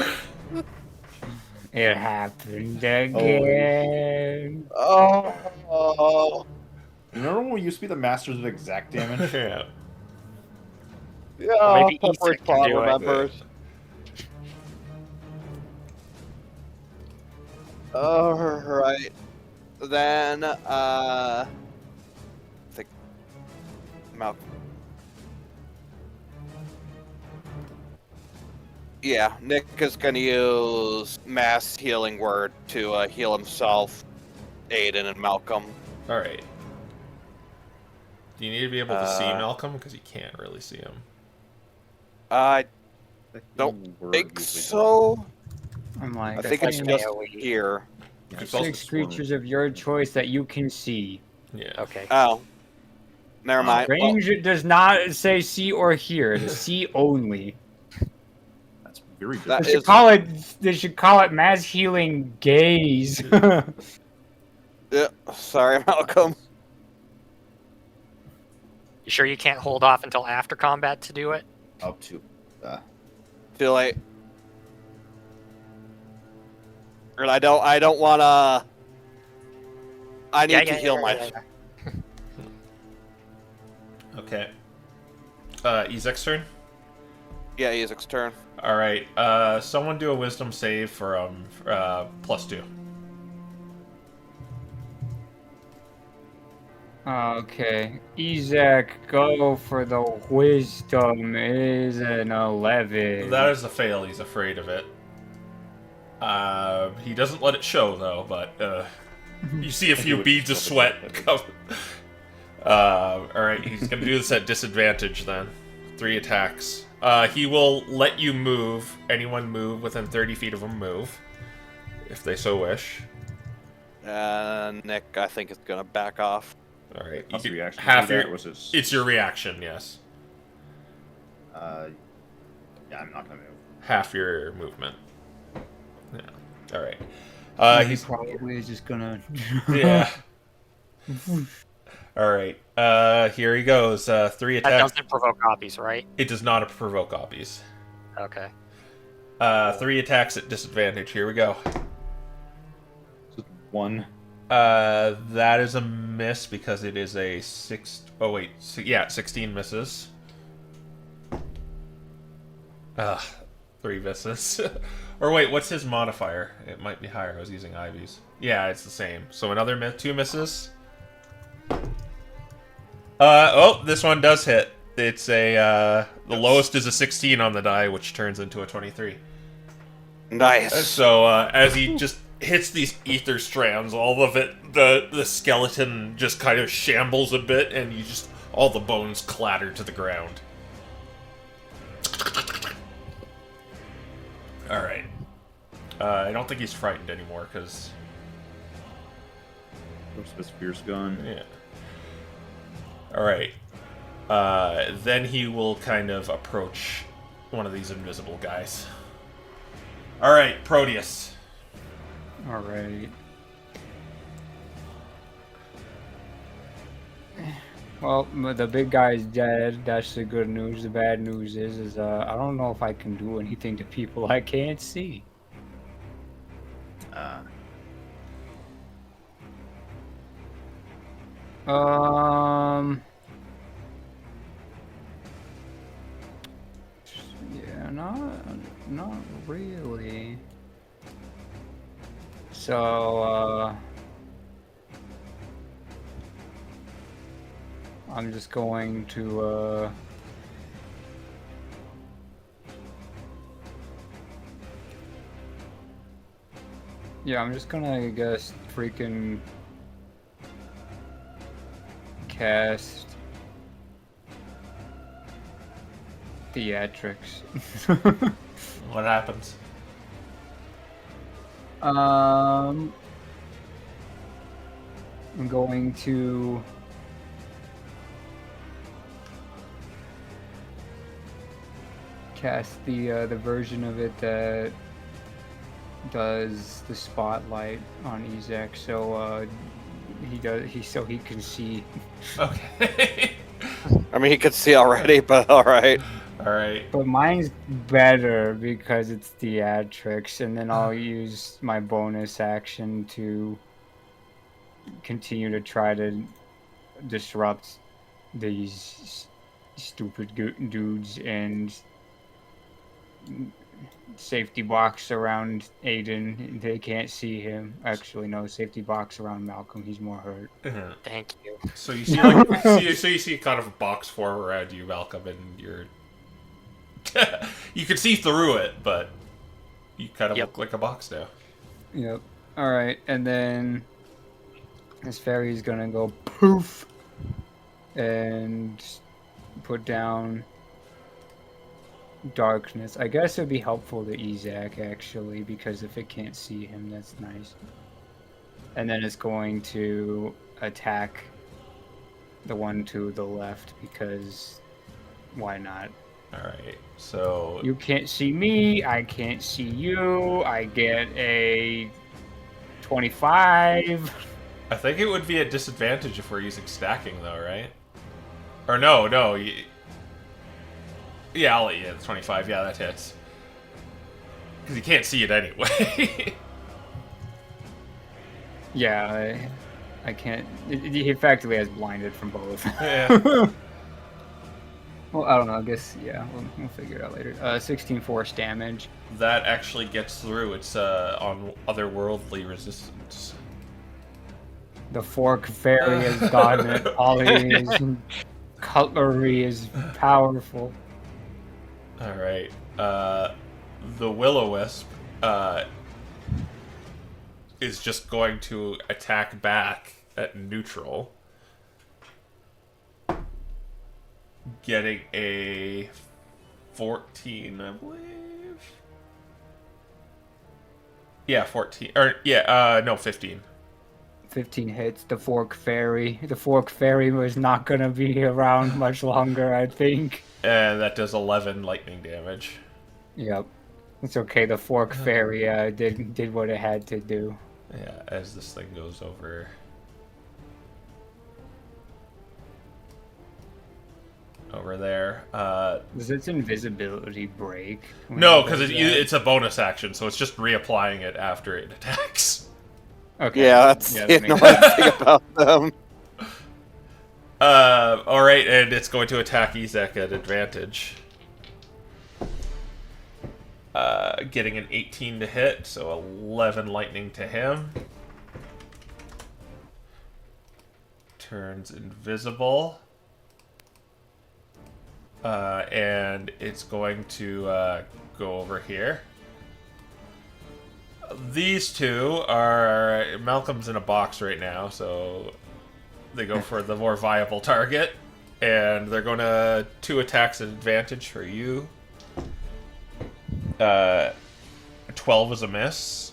It happened again. Oh. Remember when we used to be the masters of exact damage? Yeah. Yeah, Maybe Pepper Ethan can Pot do it. remembers. Alright. Then, I think Malcolm. Yeah, Nick is gonna use mass healing word to heal himself, Aiden, and Malcolm. All right. Do you need to be able to see Uh, Malcolm because you can't really see him? I The don't healing word think usually so. I'm like, I think like it's an just AoE. here. You does. could also- 6 creatures of your choice that you can see. Yeah. Okay. Oh. Never mind. Well, Range it does not say see or hear. It is see only. That's very good. That They should is- call it. They should call it mass healing gaze. yeah, sorry, Malcolm. You sure you can't hold off until after combat to do it? Up to. Too late. And I don't wanna. I need to heal myself. Okay. Ezek's turn. Yeah, Isaac's turn. All right. Someone do a Wisdom save for +2. Okay, Ezek, go for the wisdom. Is an 11. That is a fail. He's afraid of it. He doesn't let it show though, but you see a few would beads of still sweat be come. All right, he's gonna do this at disadvantage then. 3 attacks. He will let you move. Anyone move within 30 feet of him move, if they so wish. Nick, I think, is gonna back off. All right, How's the reaction? half to that, your. or was this, It's your reaction, yes. yeah, I'm not gonna move. Half your movement. Yeah. All right. He He's probably is just gonna. yeah. All right. Here he goes. 3 That attacks. doesn't provoke copies, right? It does not provoke copies. Okay. 3 attacks at disadvantage. Here we go. Just 1. That is a miss because it is a 6. Oh wait, yeah, 16 misses. 3 misses. Or wait, what's his modifier? It might be higher. I was using Ivy's. Yeah, it's the same. So another 2 misses. Oh, this one does hit. It's a the lowest is a 16 on the die, which turns into a 23. Nice. So as he just hits these ether strands, all of it, the skeleton just kind of shambles a bit, and you just all the bones clatter to the ground. All right. I don't think he's frightened anymore because Most of his fear's gone. yeah. All right. Then he will kind of approach one of these invisible guys. All right, Proteus. All right. Well, the big guy's dead. That's the good news. The bad news is I don't know if I can do anything to people I can't see. Um. Yeah, not really. So, I'm just going to, yeah, I'm just gonna, I guess, freaking cast theatrics. What happens? I'm going to cast the version of it that does the spotlight on Ezek, so so he can see. Okay. I mean, he could see already, but all right. All right. But mine's better because it's theatrics, and then I'll use my bonus action to continue to try to disrupt these stupid dudes and safety box around Aiden. They can't see him. Actually, no, safety box around Malcolm. He's more hurt. Thank you. So you see, like, so you see kind of a box form around you, Malcolm, and you're. You can see through it, but you kind of look like a box now. Yep. All right, and then this fairy's gonna go poof and put down darkness. I guess it'd be helpful to Ezek actually, because if it can't see him, that's nice. And then it's going to attack the one to the left because why not? All right. So You can't see me, I can't see you. I get a 25. I think it would be a disadvantage if we're using stacking, though, right? Or no. Yeah, I'll let you hit 25. Yeah, that hits. Because you can't see it anyway. Yeah, I can't. He effectively has blinded from both. Yeah. Well, I don't know. I guess, yeah, we'll figure it out later. 16 force damage. That actually gets through. It's on otherworldly resistance. The fork fairy has gotten it. All his cutlery is powerful. All right. The Will-O-Wisp is just going to attack back at neutral, getting a 14, I believe. Yeah, 14. Or yeah, no, 15. 15 hits. The fork fairy. The fork fairy was not gonna be around much longer, I think. And that does 11 lightning damage. Yep. It's okay. The fork fairy did what it had to do. Yeah, as this thing goes over. Over there. Does its invisibility break? No, because it's a bonus action, so it's just reapplying it after it attacks. Okay. Yeah, that's the that makes annoying thing about them. Alright, and it's going to attack Ezek at advantage. Getting an 18 to hit, so 11 lightning to him. Turns invisible. And it's going to go over here. These two are... Malcolm's in a box right now, so they go for the more viable target. And they're going to 2 attacks at advantage for you. 12 is a miss.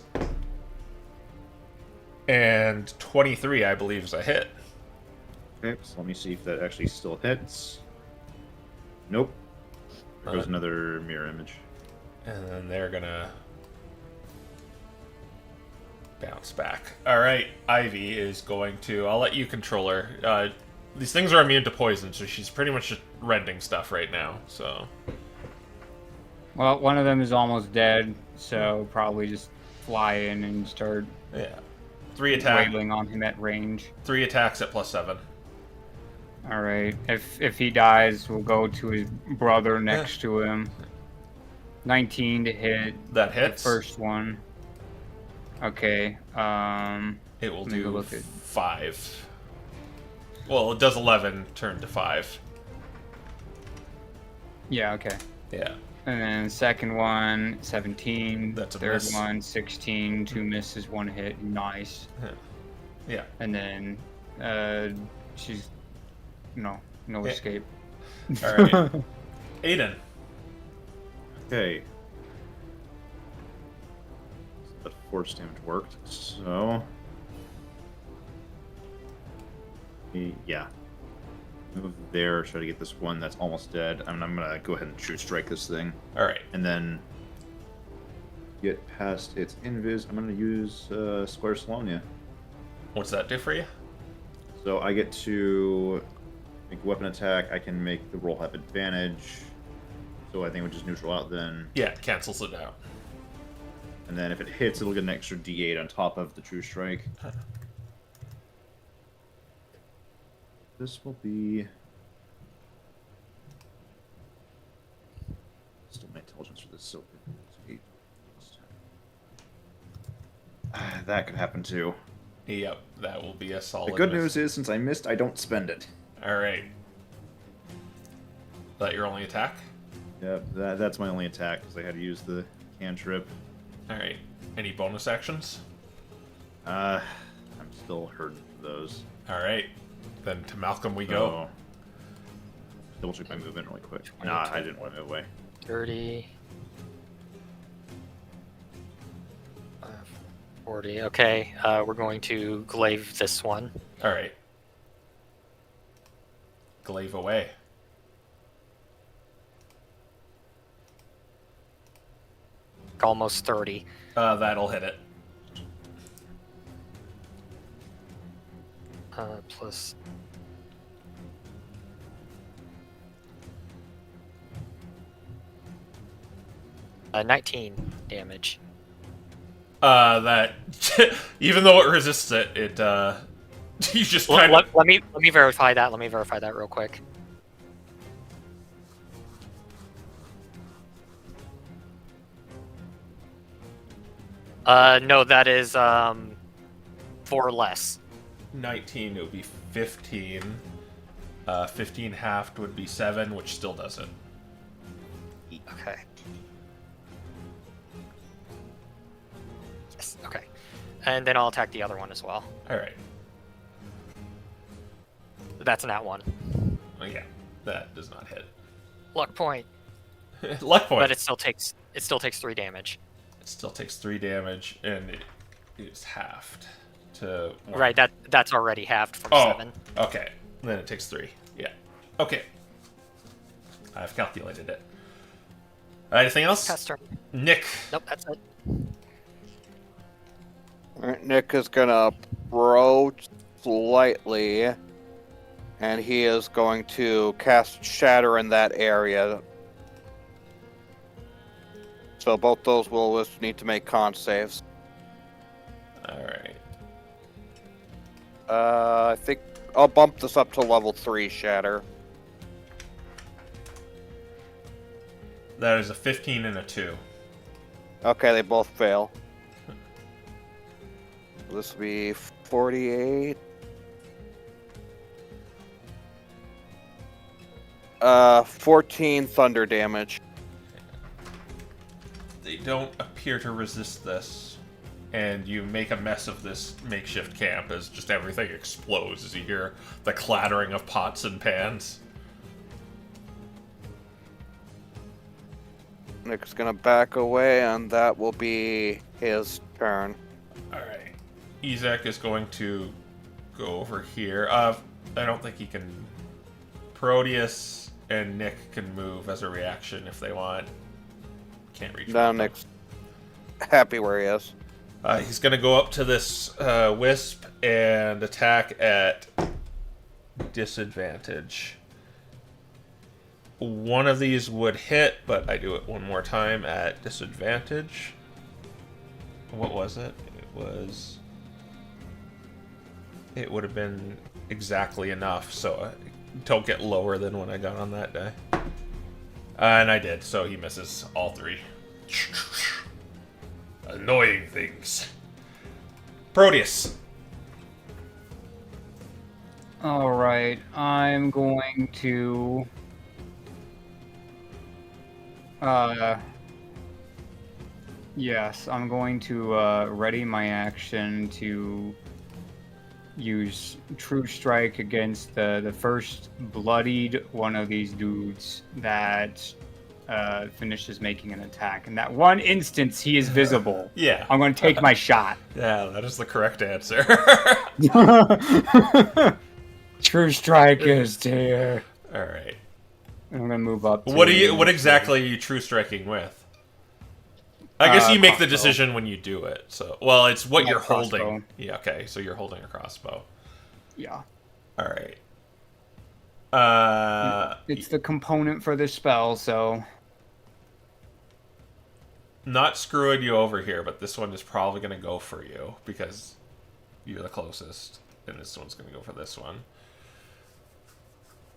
And 23, I believe, is a hit. Okay, so let me see if that actually still hits. Nope. There goes another mirror image. And then they're gonna bounce back. All right, Ivy is going to. I'll let you control her. These things are immune to poison, so she's pretty much just rending stuff right now. So. Well, one of them is almost dead, so probably just fly in and start Yeah. 3 attack. wailing on him at range. 3 attacks at +7. All right. If he dies, we'll go to his brother next to him. 19 to hit. That The hits. first one. Okay. It will let me go do look at- 5. Well, it does 11, turn to 5. Yeah. Okay. Yeah. And then second one, 17. That's a Third miss. one, 16. 2 misses, 1 hit. Nice. Yeah. And then she's no Yeah. escape. All right. Aiden. Okay. That force damage worked, so. Yeah. Move there, try to get this one that's almost dead. I'm gonna go ahead and true strike this thing. All right. And then get past its invis. I'm gonna use Square Salonia. What's that do for you? So I get to make a weapon attack. I can make the roll have advantage. So I think it would just neutral out then. Yeah, it cancels it out. And then if it hits, it'll get an extra D8 on top of the true strike. This will be. Still my intelligence for this, so it's 8. That could happen too. Yep, that will be a solid. The good miss. news is, since I missed, I don't spend it. All right. That your only attack? Yeah, that's my only attack because I had to use the cantrip. All right. Any bonus actions? I'm still hurting for those. All right. Then to Malcolm we go. So, double check my movement really quick. Nah, I didn't want to move away. 30. 40. Okay, we're going to glaive this one. All right. Glaive away. Almost 30. That'll hit it. Plus. Uh, 19 damage. That even though it resists it, you just kind of. Let me verify that. Let me verify that real quick. No, that is 4 less. 19, it would be 15. 15 halved would be 7, which still does it. Okay. Yes, okay. And then I'll attack the other one as well. All right. That's not one. Oh, yeah, that does not hit. Luck point. Luck point. But it still takes 3 damage. It still takes 3 damage, and it is halved to 1. Right, that's already halved from 7. Okay. Then it takes 3. Yeah. Okay. I've calculated it. Anything else? Pass turn. Nick. Nope, that's it. Alright, Nick is gonna approach slightly, and he is going to cast Shatter in that area. So both those will need to make con saves. All right. I think I'll bump this up to level 3 Shatter. That is a 15 and a 2. Okay, they both fail. This will be 48. 14 thunder damage. They don't appear to resist this, and you make a mess of this makeshift camp as just everything explodes as you hear the clattering of pots and pans. Nick's gonna back away, and that will be his turn. Alright. Ezek is going to go over here. I don't think he can... Proteus and Nick can move as a reaction if they want. Can't reach. Now one. Nick's happy where he is. He's going to go up to this wisp and attack at disadvantage. One of these would hit, but I do it one more time at disadvantage. What was it? It would have been exactly enough, so don't get lower than when I got on that die. And I did, so he misses all 3. Annoying things. Proteus. Alright, I'm going to... Yes, I'm going to ready my action to use True Strike against the first bloodied one of these dudes that finishes making an attack. In that one instance, he is visible. Yeah. I'm going to take my shot. Yeah, that is the correct answer. True Strike is here. All right. I'm going to move up. What exactly are you true striking with? I guess you make the Crossbow. decision when you do it. So, well, it's what Yeah, you're crossbow. holding. Yeah, okay. So you're holding a crossbow. Yeah. All right. It's the component for the spell, so... Not screwing you over here, but this one is probably going to go for you because you're the closest, and this one's going to go for this one.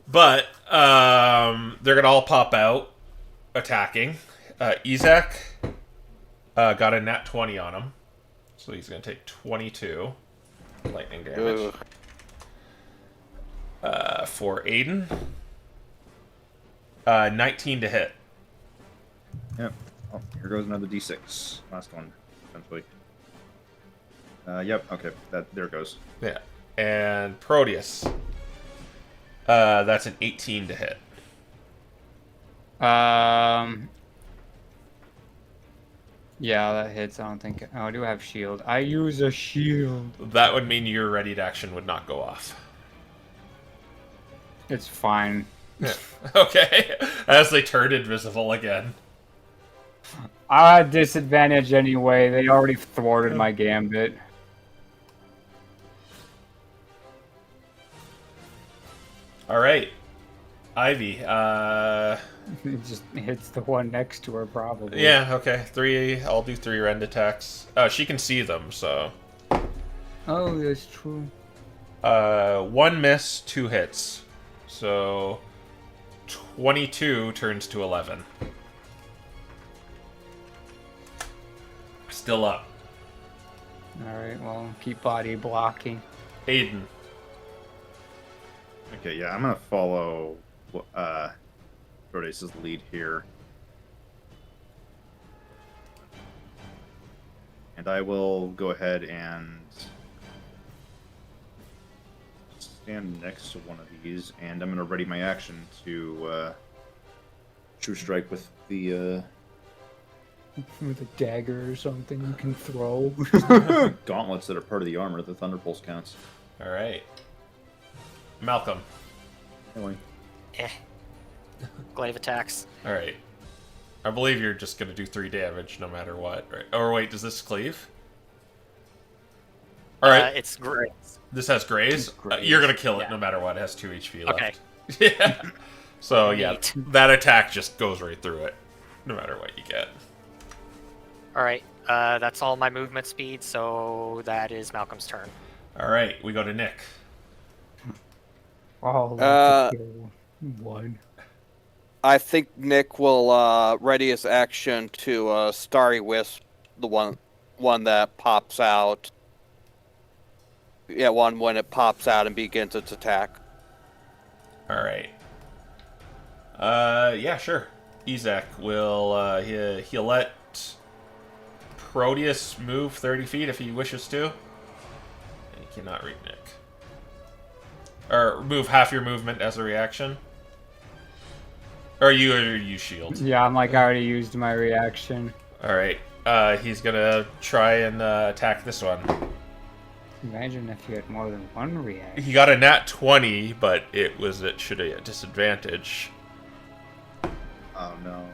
But they're going to all pop out attacking. Izak got a nat 20 on him, so he's going to take 22 lightning damage. For Aiden, 19 to hit. Yep. Oh, here goes another D6. Last one, essentially. Yep. Okay. There it goes. Yeah. And Proteus, that's an 18 to hit. Yeah, that hits. I don't think... Oh, I do have shield. I use a shield. That would mean your readied action would not go off. It's fine. Yeah. Okay. As they turn invisible again. I had disadvantage anyway. They already thwarted my gambit. All right. Ivy. It just hits the one next to her, probably. Yeah, okay. 3. I'll do 3 rend attacks. She can see them, so. Oh, that's true. 1 miss, 2 hits. So 22 turns to 11. Still up. Alright, well, keep body blocking. Aiden. Okay, yeah, I'm gonna follow Proteus' lead here. And I will go ahead and stand next to one of these, and I'm gonna ready my action to True Strike with the With a dagger or something you can throw. gauntlets that are part of the armor. The Thunder Pulse counts. All right. Malcolm. Anyway. Glaive attacks. All right. I believe you're just going to do 3 damage no matter what. Right? Or wait, does this cleave? All right. It's great. This has graze. Graze, You're going to kill it yeah. no matter what. It has 2 HP Okay. left. Yeah. So, yeah, Neat. that attack just goes right through it no matter what you get. All right. That's all my movement speed, so that is Malcolm's turn. All right. We go to Nick. Oh, one. I think Nick will ready his action to Starry Wisp, the one that pops out. Yeah, one when it pops out and begins its attack. All right. Yeah, sure. Izak will he'll let Proteus move 30 feet if he wishes to. And he cannot reach Nick. Or move half your movement as a reaction. Or you shield. Yeah, I'm like, I already used my reaction. All right. He's gonna try and attack this one. Imagine if you had more than one reaction. He got a nat 20, but it should be at disadvantage. Oh no.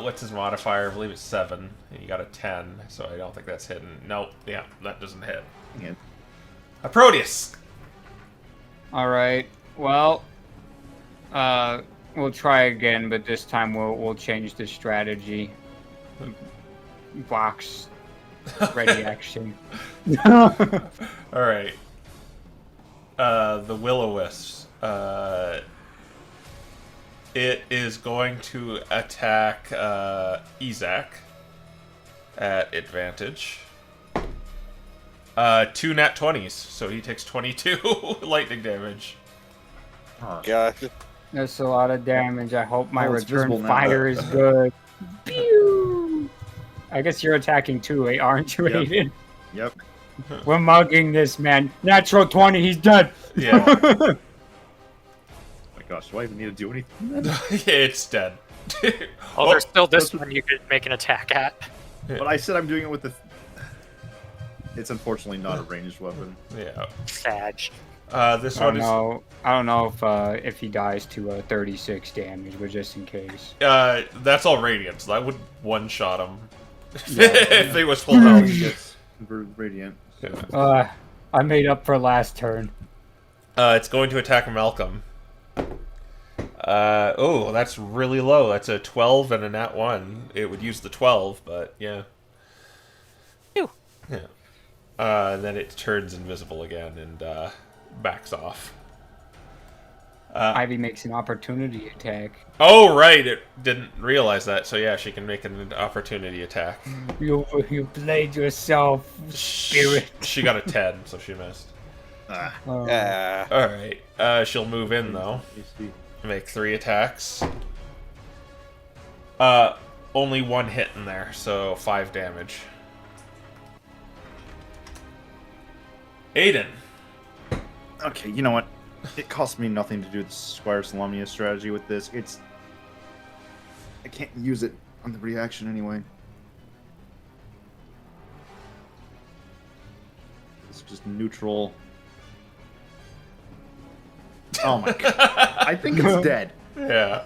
What's his modifier? I believe it's 7. And you got a 10, so I don't think that's hidden. Nope. Yeah, that doesn't hit. Dang it. A Proteus. All right. Well, we'll try again, but this time we'll change the strategy. Box ready action. All right. The Will-O-Wisp. It is going to attack Ezak at advantage. 2 nat 20s, so he takes 22 lightning damage. Gosh. That's a lot of damage. I hope my Oh, it's return visible now. fire is good. Pew! I guess you're attacking too, aren't you, Yep. Aiden? Yep. We're mugging this man. Natural 20, he's dead. Yeah. Oh my gosh, do I even need to do anything? Yeah, it's dead. Oh, there's still this one you could make an attack at. But I said I'm doing it with the. It's unfortunately not a ranged weapon. Yeah. Sag. This I one don't is. know. I don't know if he dies to 36 damage, but just in case. That's all radiant, so that would one-shot him. Yeah. If they was full health. He gets converted radiant. I made up for last turn. It's going to attack Malcolm. Oh, that's really low. That's a 12 and a nat 1. It would use the 12, but yeah. Ew. Yeah. Then it turns invisible again and backs off. Ivy makes an opportunity attack. Oh, right. It didn't realize that. So yeah, she can make an opportunity attack. You played yourself, spirit. She got a 10, so she missed. Ah. Yeah. All right. She'll move in though. You see. Make 3 attacks. Only 1 hit in there, so 5 damage. Aiden. Okay, you know what? It costs me nothing to do the Squire Salamia strategy with this. I can't use it on the reaction anyway. It's just neutral. Oh my god. I think it's dead. Yeah.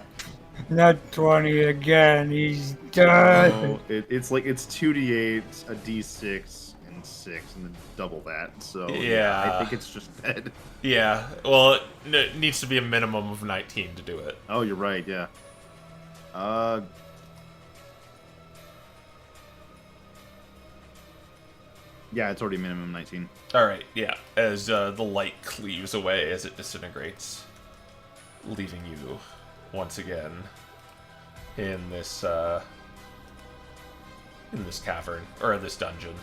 Not 20 again. He's dead. No, it's 2d8, a d6, and 6, and then double that. So Yeah. I think it's just dead. Yeah. Well, it needs to be a minimum of 19 to do it. Oh, you're right. Yeah. Yeah, it's already minimum 19. All right. Yeah. As the light cleaves away as it disintegrates, leaving you once again in this cavern or this dungeon.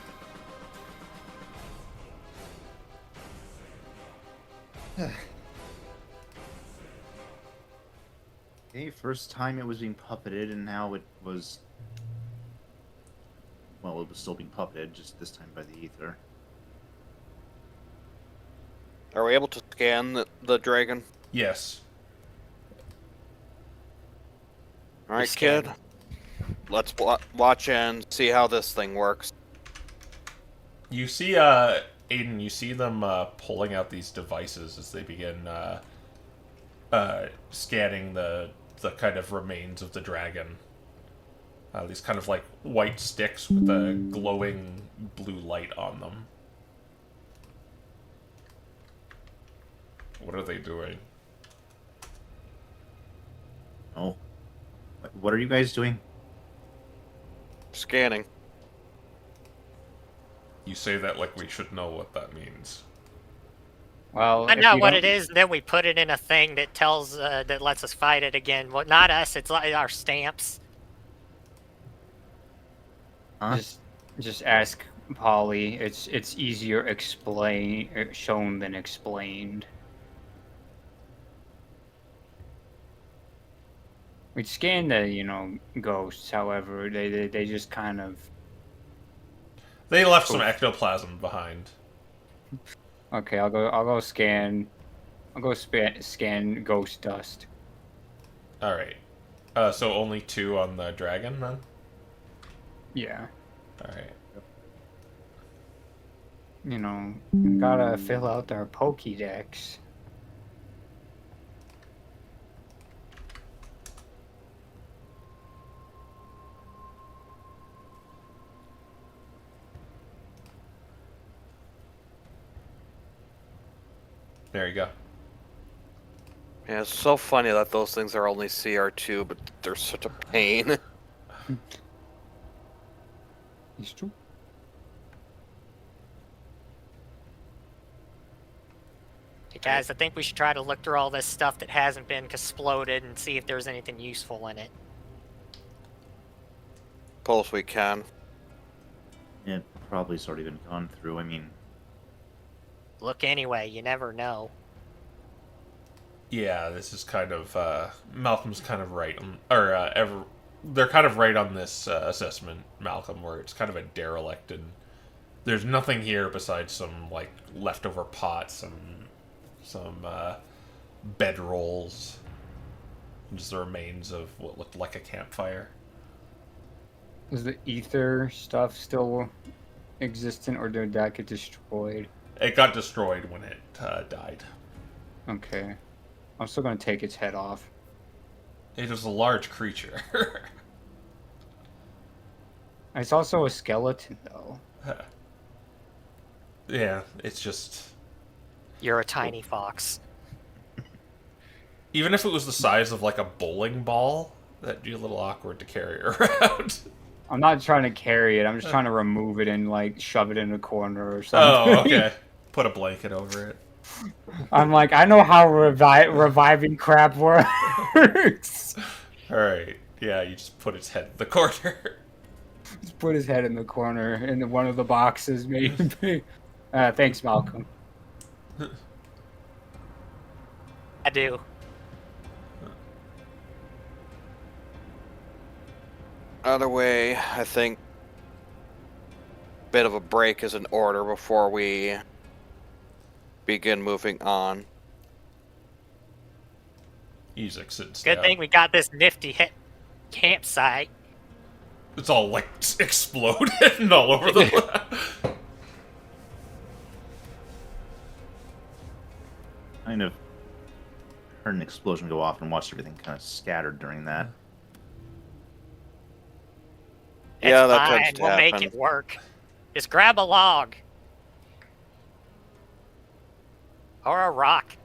Okay, first time it was being puppeted, and now it was. Well, it was still being puppeted, just this time by the ether. Are we able to scan the dragon? Yes. All right, scan. kid. Let's watch and see how this thing works. You see, Aiden, you see them pulling out these devices as they begin scanning the kind of remains of the dragon. These kind of like white sticks with a glowing blue light on them. What are they doing? Oh. What are you guys doing? Scanning. You say that like we should know what that means. Well, I if know you what don't- it is, and then we put it in a thing that tells, that lets us fight it again. Well, not us, it's like our stamps. Huh? Just ask Polly. It's easier shown than explained. We scan the ghosts. However, they just kind of. They left some ectoplasm behind. Okay, I'll go scan. I'll go scan ghost dust. All right. So only 2 on the dragon then. Yeah, All right. gotta fill out our Pokédex. There you go. Yeah, it's so funny that those things are only CR2, but they're such a pain. It's true. Hey guys, I think we should try to look through all this stuff that hasn't been exploded and see if there's anything useful in it. Suppose we can. It probably's already been gone through. I mean, Look anyway, you never know. Yeah, this is kind of Malcolm's kind of right on, or they're kind of right on this assessment, Malcolm, where it's kind of a derelict and there's nothing here besides some like leftover pots and some bedrolls, just the remains of what looked like a campfire. Is the ether stuff still existent, or did that get destroyed? It got destroyed when it died. Okay. I'm still gonna take its head off. It was a large creature. It's also a skeleton, though. Yeah, it's just... You're a tiny fox. Even if it was the size of like a bowling ball, that'd be a little awkward to carry around. I'm not trying to carry it. I'm just trying to remove it and like shove it in a corner or something. Oh, okay. Put a blanket over it. I'm like, I know how reviving crap works. Alright. Yeah, you just put its head in the corner. Just put his head in the corner in one of the boxes, maybe. Thanks, Malcolm. I do. Either way, I think bit of a break is in order before we begin moving on. Ezek sits Good down. thing we got this nifty campsite. It's all like exploded and all over the place. kind of heard an explosion go off and watched everything kind of scattered during that. It's Yeah, that fine. tends to We'll make happen. it work. Just grab a log. Or a rock.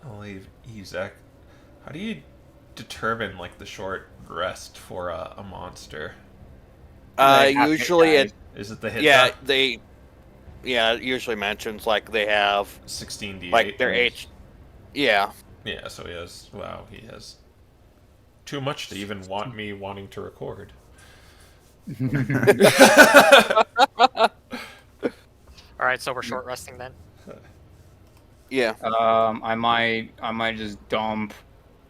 I'll leave Ezek. How do you determine like the short rest for a monster? They have Usually hit it, Is it the hit yeah, die? it usually mentions like they have 16d8. like their H. Yeah, Yeah, so he has. Wow, he has too much to even want me wanting to record. Alright, so we're short resting then? yeah. I might just dump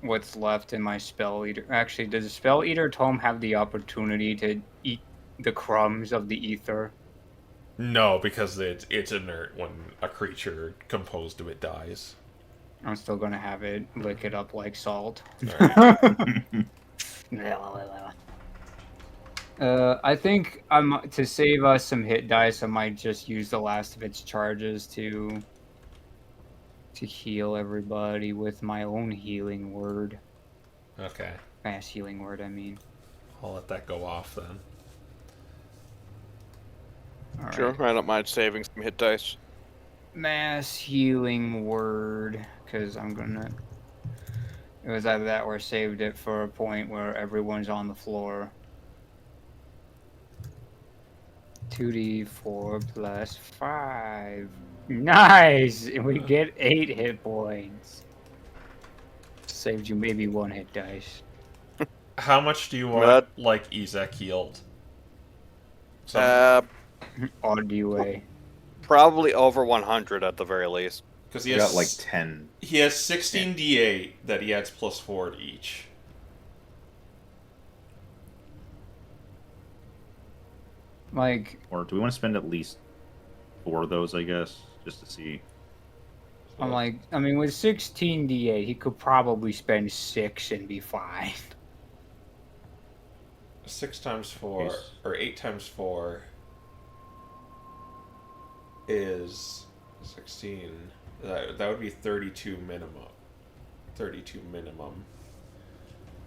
what's left in my spell eater. Actually, does the spell eater tome have the opportunity to eat the crumbs of the ether? No, because it's inert when a creature composed of it dies. I'm still gonna have it lick it up like salt. Alright. I think to save us some hit dice, I might just use the last of its charges to heal everybody with my own healing word. Okay, Mass healing word, I mean. I'll let that go off then. All right. Sure, I don't mind saving some hit dice. Mass healing word, because I'm gonna. It was either that or saved it for a point where everyone's on the floor. 2d4 plus 5. Nice! We get 8 hit points. Saved you maybe 1 hit dice. How much do you want, But- like, Ezek healed? Odd way. Probably over 100 at the very least. Because He got like 10. he has 16d8 that he adds plus 4 to each. Like, Or do we want to spend at least 4 of those, I guess, just to see? I'm like, I mean, with 16d8, he could probably spend 6 and be fine. 6 times 4, Yes. or 8 times 4 is 16. That would be 32 minimum. 32 minimum.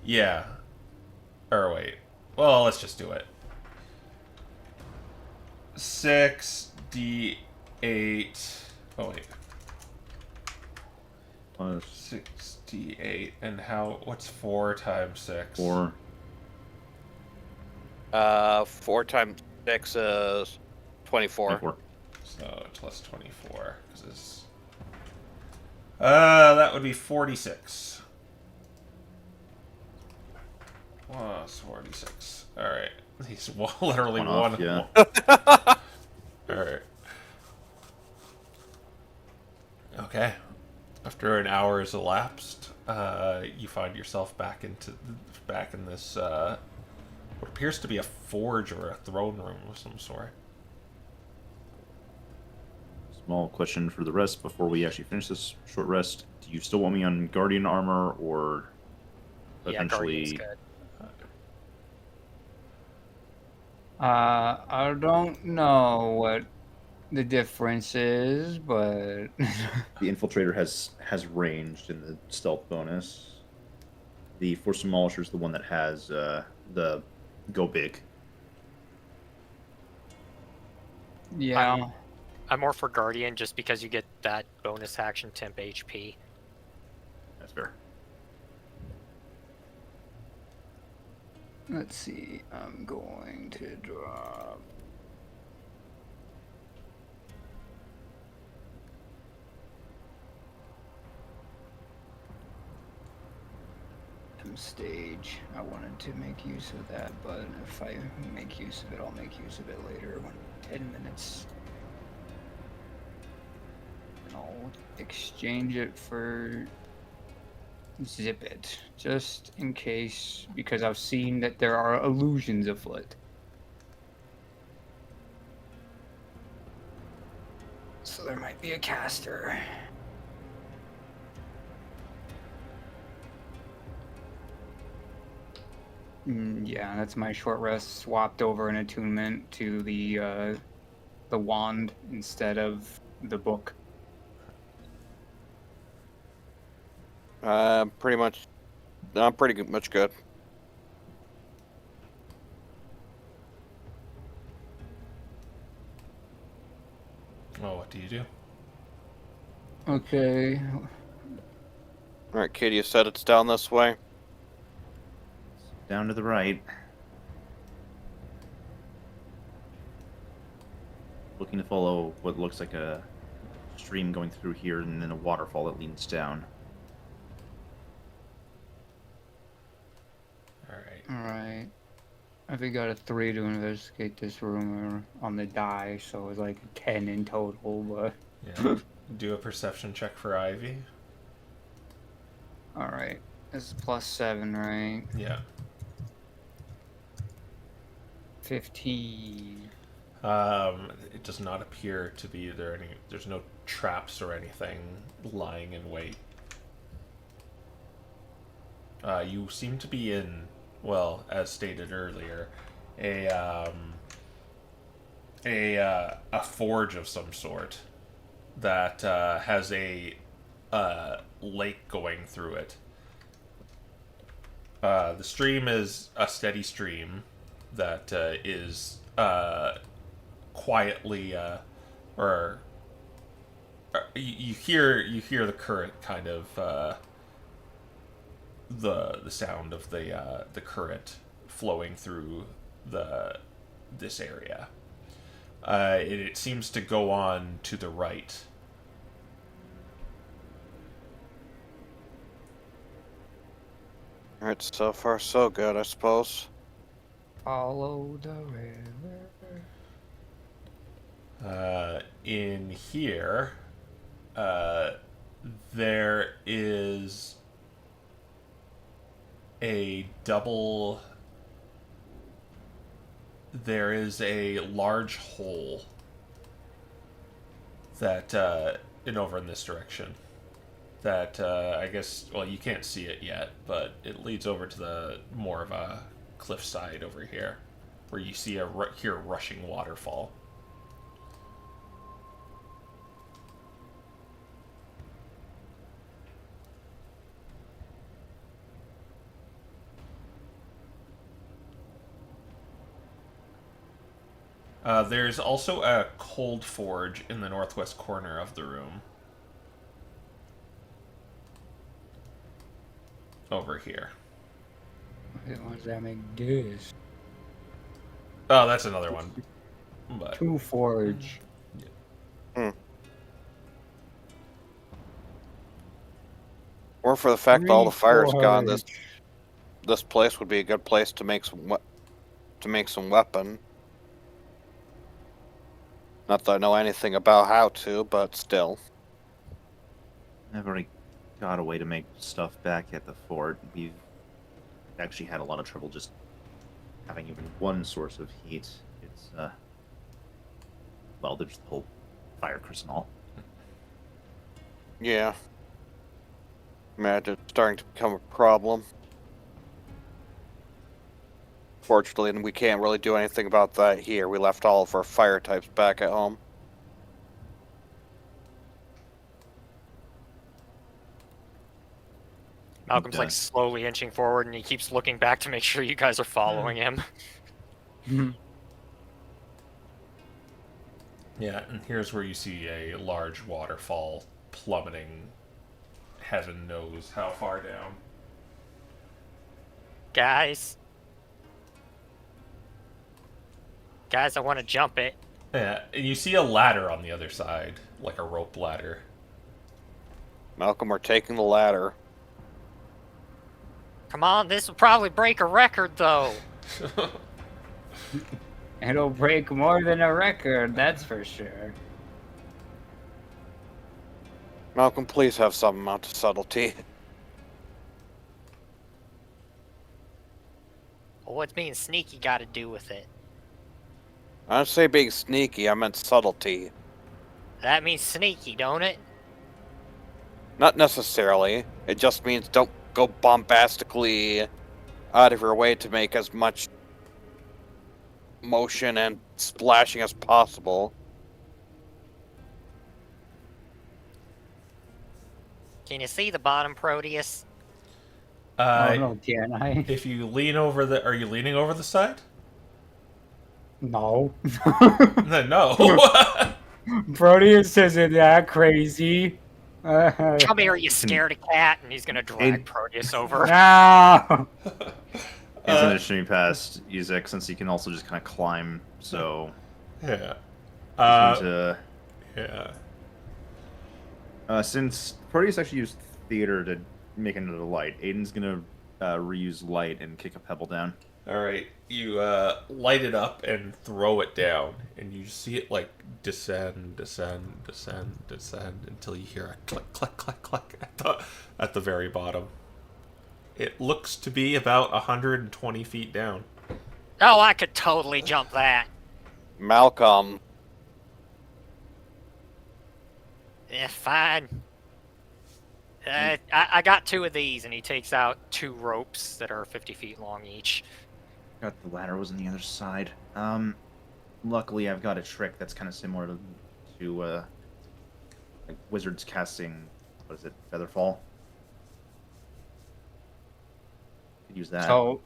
Yeah. Or wait. Well, let's just do it. 6d8. Oh wait. Plus 6d8, and how? What's 4 times 6? 4. 4 times 6 is 24. 24. So plus 24, because it's that would be 46. Plus 46. All right. He's literally One off, one. yeah. All right. Okay. After an hour has elapsed, you find yourself back in this what appears to be a forge or a throne room of some sort. Small question for the rest before we actually finish this short rest. Do you still want me on Guardian armor, or Yeah, Guardian's eventually? good. I don't know what the difference is, but The Infiltrator has ranged in the stealth bonus. The Force Demolisher is the one that has the go big. yeah. I'm more for Guardian just because you get that bonus action temp HP. That's fair. Let's see. I'm going to drop. Stage. I wanted to make use of that, but if I make use of it, I'll make use of it later when 10 minutes. I'll exchange it for Zip It, just in case, because I've seen that there are illusions afoot. So there might be a caster. Yeah, that's my short rest swapped over an attunement to the wand instead of the book. I'm pretty much good. Well, what do you do? Okay. All right, Katie, you said it's down this way. Down to the right. Looking to follow what looks like a stream going through here, and then a waterfall that leads down. Alright. Alright. I think I got a 3 to investigate this room on the die, so it's like a 10 in total, but... Yeah. Do a perception check for Ivy. Alright. This is plus 7, right? Yeah. 15. It does not appear to be there's no traps or anything lying in wait. You seem to be in, well, as stated earlier, a forge of some sort that has a lake going through it. The stream is a steady stream that is quietly you hear the current kind of the sound of the current flowing through this area. It seems to go on to the right. All right, so far so good, I suppose. Follow the river. In here, there is a double. There is a large hole that, over in this direction. That I guess, well, you can't see it yet, but it leads over to the more of a cliffside over here, where you see a rushing waterfall. There's also a cold forge in the northwest corner of the room. Over here. What does that make this? Oh, that's another one. But Two forge. Or for the fact that all the Three fire's gone, forge. this place would be a good place to make some weapon. Not that I know anything about how to, but still. I've already got a way to make stuff back at the fort. We've actually had a lot of trouble just having even one source of heat. It's, well, there's the whole fire crystal. Yeah. Imagine it's starting to become a problem. Fortunately, we can't really do anything about that here. We left all of our fire types back at home. Malcolm's like Okay. slowly inching forward, and he keeps looking back to make sure you guys are following him. yeah, and here's where you see a large waterfall plummeting. Heaven knows how far down. Guys, I want to jump it. Yeah, and you see a ladder on the other side, like a rope ladder. Malcolm, we're taking the ladder. Come on, this will probably break a record, though. It'll break more than a record, that's for sure. Malcolm, please have some amount of subtlety. Well, what's being sneaky got to do with it? I didn't say being sneaky, I meant subtlety. That means sneaky, don't it? Not necessarily. It just means don't go bombastically out of your way to make as much motion and splashing as possible. Can you see the bottom, Proteus? Oh no, can I? If you lean over the... Are you leaning over the side? No. Then no. Proteus isn't that crazy. No. Come here, you scaredy cat, and he's gonna drag Proteus over. He's gonna shoot me past Izek since he can also just kind of climb. So yeah. he's going Yeah. since Proteus actually used theater to make another light, Aiden's gonna reuse light and kick a pebble down. All right, you light it up and throw it down, and you see it like descend until you hear a click, click, click, click at the very bottom. It looks to be about 120 feet down. Oh, I could totally jump that. Malcolm, Yeah, fine. I got two of these, and he takes out two ropes that are 50 feet long each. Got the ladder was on the other side. Luckily I've got a trick that's kind of similar to like wizards casting. What is it? Featherfall. Could use that. So,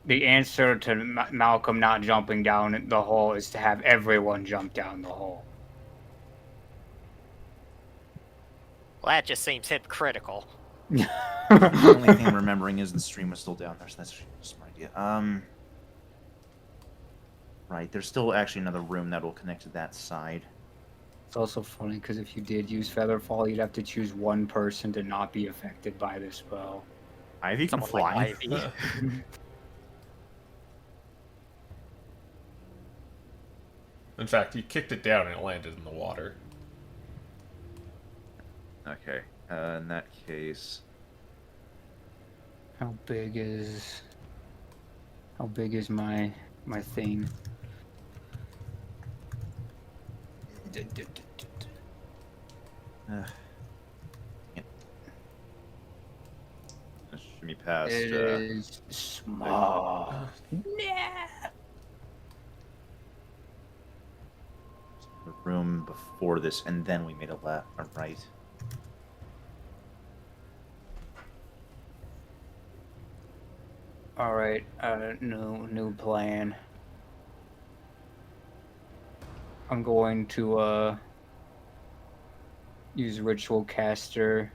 the answer to Malcolm not jumping down the hole is to have everyone jump down the hole. Well, that just seems hypocritical. The only thing I'm remembering is the stream was still down there, so that's a smart idea. Right, there's still actually another room that will connect to that side. It's also funny because if you did use Featherfall, you'd have to choose one person to not be affected by the spell. Ivy can Someone fly. like Ivy. In fact, you kicked it down and it landed in the water. Okay, in that case, How big is my thing? should be past. It is small. The room before this, and then we made a left or right. All right, new plan. I'm going to use Ritual Caster.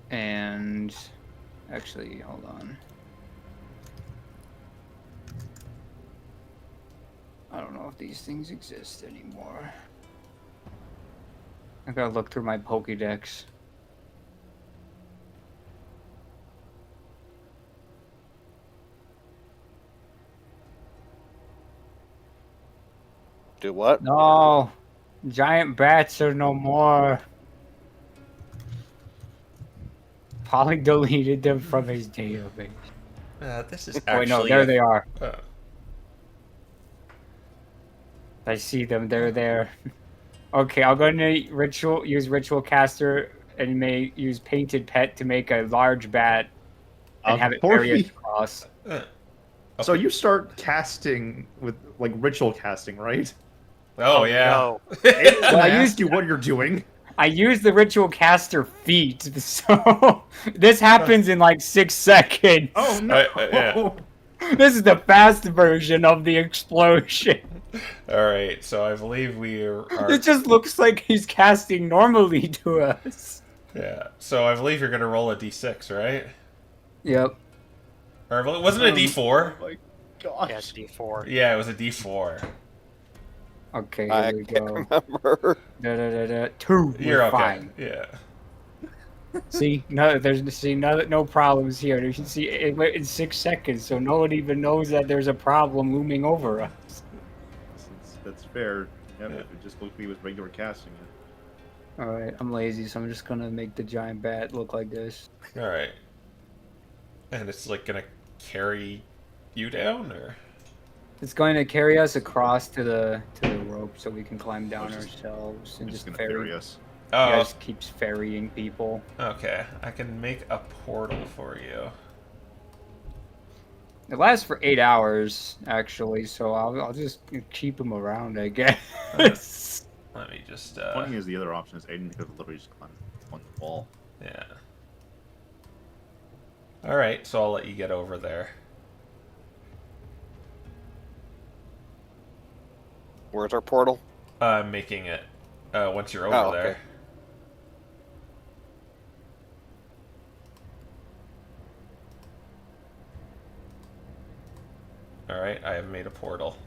And actually, hold on. I don't know if these things exist anymore. I gotta look through my Pokédex. Do what? No, giant bats are no more. Polly deleted them from his database. This is Oh, wait, no, actually. there they are. Oh. I see them. They're there. Okay, I'll go into use Ritual Caster and may use Painted Pet to make a large bat and have it carry us across. So you start casting with like ritual casting, right? Oh, yeah. No. When I ask you what you're doing. I use the Ritual Caster feat, so this happens in like 6 seconds. Oh no! yeah. This is the fast version of the explosion. All right, so I believe we are. It just looks like he's casting normally to us. Yeah. So I believe you're gonna roll a d6, right? Yep. Or wasn't it a d4? Oh my gosh! Yeah, it's D4. Yeah, it was a d4. Okay, I here we can't go. remember. 2. You're We're okay. fine. Yeah. See, no problems here. You can see it went in 6 seconds, so no one even knows that there's a problem looming over us. That's fair. Yeah, if it just looked at me with regular casting it. All right, I'm lazy, so I'm just gonna make the giant bat look like this. All right. And it's like gonna carry you down, or? It's going to carry us across to the rope so we can climb down It's just- ourselves and I'm just just gonna ferry. ferry us. Yeah, Oh, just keeps ferrying people. okay. I can make a portal for you. It lasts for 8 hours, actually, so I'll just keep him around, I guess. Let me just. One thing is the other option is Aiden could literally just climb on the wall. Yeah. All right, so I'll let you get over there. Where's our portal? Making it once you're over Oh, okay. there. All right, I have made a portal.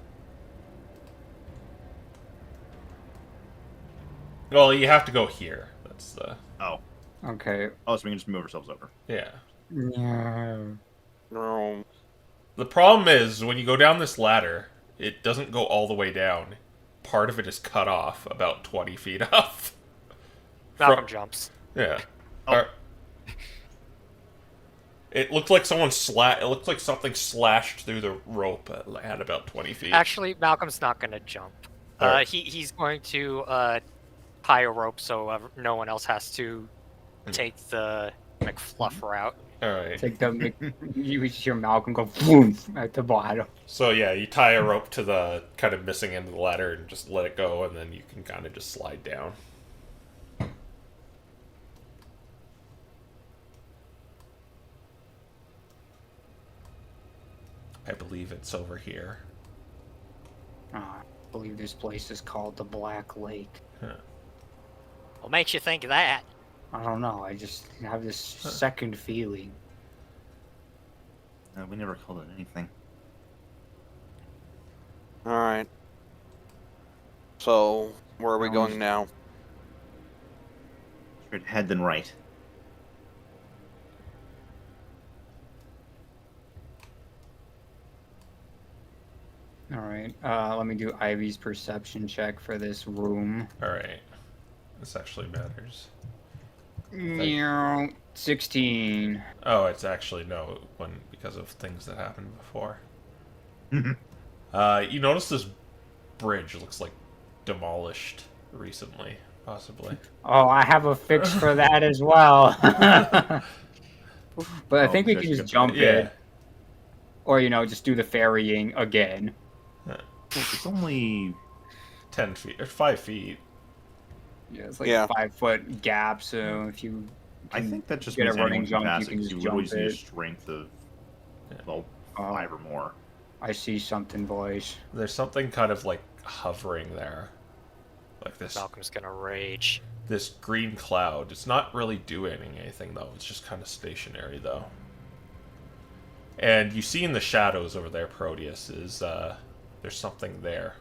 Well, you have to go here. That's the Oh. Okay. Oh, so we can just move ourselves over. yeah. Yeah. No. The problem is when you go down this ladder, it doesn't go all the way down. Part of it is cut off about 20 feet off. Malcolm jumps. Yeah. Oh. It looked like it looked like something slashed through the rope at about 20 feet. Actually, Malcolm's not going to jump. Alright. He's going to tie a rope so no one else has to take the McFluff route. All right. Take the you hear Malcolm go boom at the bottom. So yeah, you tie a rope to the kind of missing end of the ladder and just let it go, and then you can kind of just slide down. I believe it's over here. I believe this place is called the Black Lake. What makes you think of that? I don't know. I just have this second feeling. We never called it anything. All right. So, where are we going now? Straight ahead, then right. All right. Let me do Ivy's perception check for this room. All right. This actually matters. 16. Oh, it's actually no one because of things that happened before. You notice this bridge looks like demolished recently, possibly. Oh, I have a fix for that as well. But I think we can just jump Yeah. it. Or, just do the ferrying again. It's only 10 feet or 5 feet. Yeah, it's like Yeah. a 5-foot gap, so if you I think that just get a means running anyone can jump, pass you it can because just you would always jump need a it. strength of, Yeah. well, 5 or more. I see something, boys. There's something kind of like hovering there. Like Malcolm's gonna rage. this green cloud. It's not really doing anything though. It's just kind of stationary though. And you see in the shadows over there, Proteus, is there's something there.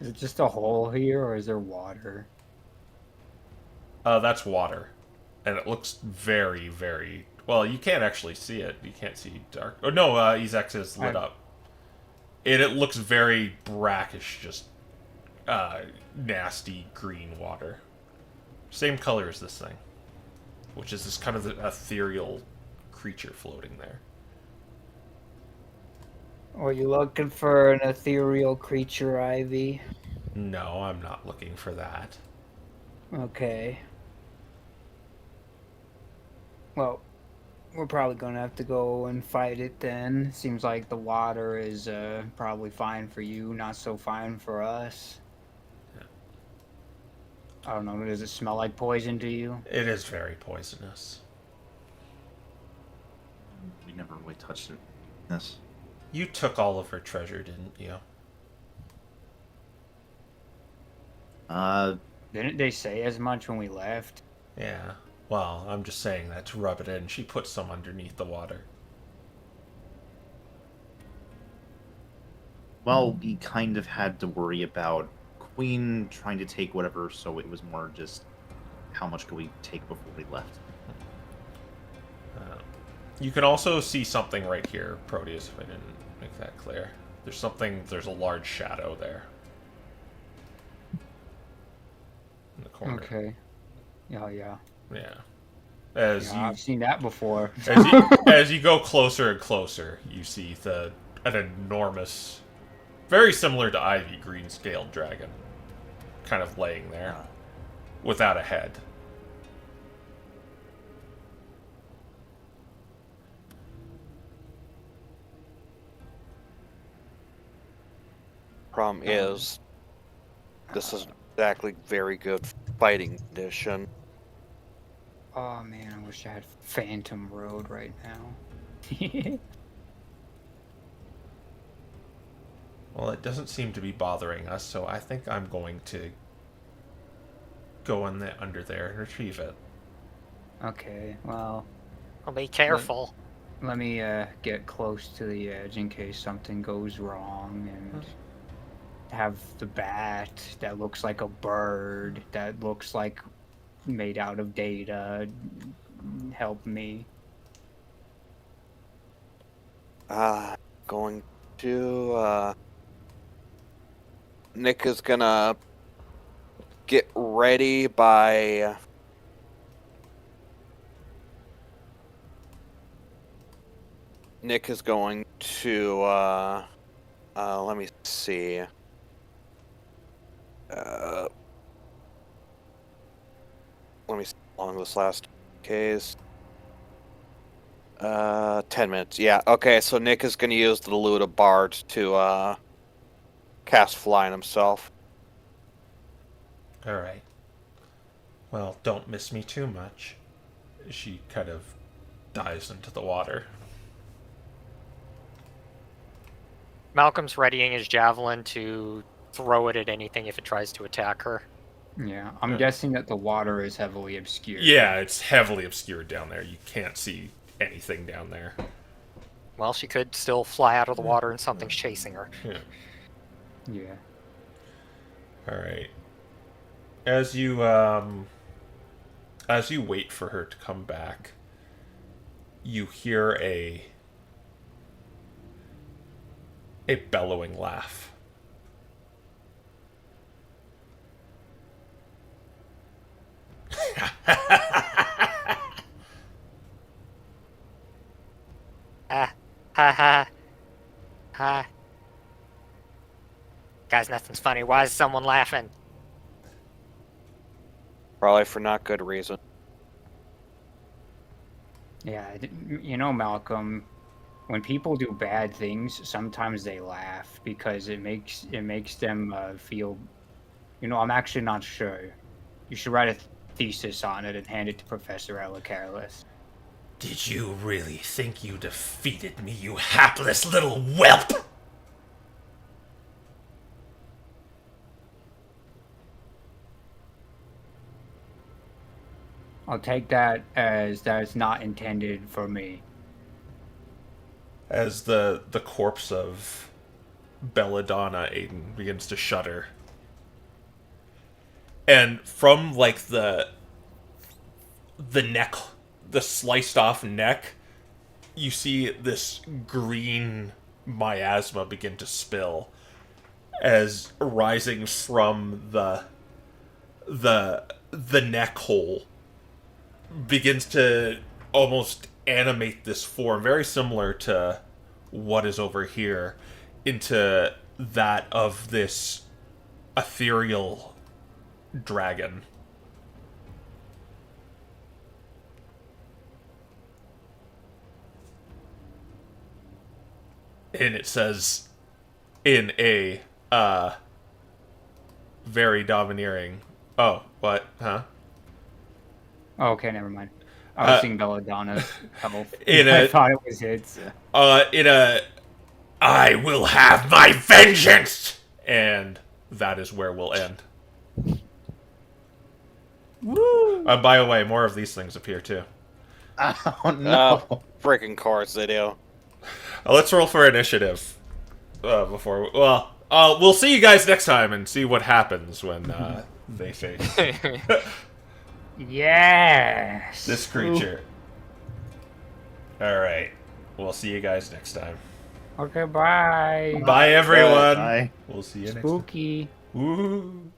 Is it just a hole here, or is there water? That's water. And it looks very, very... Well, you can't actually see it. You can't see dark... Oh, no, Ezek is lit up. It looks very brackish, just nasty green water. Same color as this thing. Which is this kind of ethereal creature floating there. Are you looking for an ethereal creature, Ivy? No, I'm not looking for that. Okay. Well, we're probably gonna have to go and fight it then. Seems like the water is probably fine for you, not so fine for us. Yeah. I don't know, does it smell like poison to you? It is very poisonous. We never really touched it. Yes. You took all of her treasure, didn't you? Didn't they say as much when we left? Yeah. Well, I'm just saying that to rub it in. She put some underneath the water. Well, we kind of had to worry about Queen trying to take whatever, so it was more just how much could we take before we left. You can also see something right here, Proteus, if I didn't make that clear. There's a large shadow there. In the corner. Okay. Yeah, yeah. Yeah. I've seen that before. As you go closer and closer, you see an enormous, very similar to Ivy, green scaled dragon, kind of laying there, without a head. Problem is, this isn't exactly very good fighting condition. Oh man, I wish I had Phantom Road right now. Well, it doesn't seem to be bothering us, so I think I'm going to go under there and retrieve it. Okay, well, Well, be careful. let me get close to the edge in case something goes wrong, and have the bat that looks like a bird, that looks like made out of data, help me. Going to, Nick is gonna get ready by... Nick is going to, let me see. Let me see how long this last case. 10 minutes. Yeah, okay, so Nick is going to use the Luda Bard to, cast Fly on himself. Alright. Well, don't miss me too much. She kind of dives into the water. Malcolm's readying his javelin to throw it at anything if it tries to attack her. Yeah, I'm guessing that the water is heavily obscured. Yeah, it's heavily obscured down there. You can't see anything down there. Well, she could still fly out of the water and something's chasing her. Yeah. Yeah. Alright. As you wait for her to come back, you hear a bellowing laugh. Ha ha ha. Guys, nothing's funny. Why is someone laughing? Probably for not good reason. Yeah, you know, Malcolm, when people do bad things, sometimes they laugh because it makes them feel. You know, I'm actually not sure. You should write a thesis on it and hand it to Professor Ella Careless. Did you really think you defeated me, you hapless little whelp? I'll take that as that's not intended for me. As the corpse of Belladonna Aiden begins to shudder. And from like the neck, the sliced off neck, you see this green miasma begin to spill as rising from the neck hole begins to almost animate this form, very similar to what is over here, into that of this ethereal dragon. And it says in a very domineering, oh, what? Huh? Oh, okay, never mind. I was seeing Belladonna's health. I thought it was his. I will have my vengeance! And that is where we'll end. Woo! By the way, more of these things appear too. Oh no! Freaking course they do. Let's roll for initiative. Before, we'll see you guys next time and see what happens when they face Yes! this creature. Alright. We'll see you guys next time. Okay, bye. Bye, everyone. Bye. We'll see you next time. Spooky. Woo.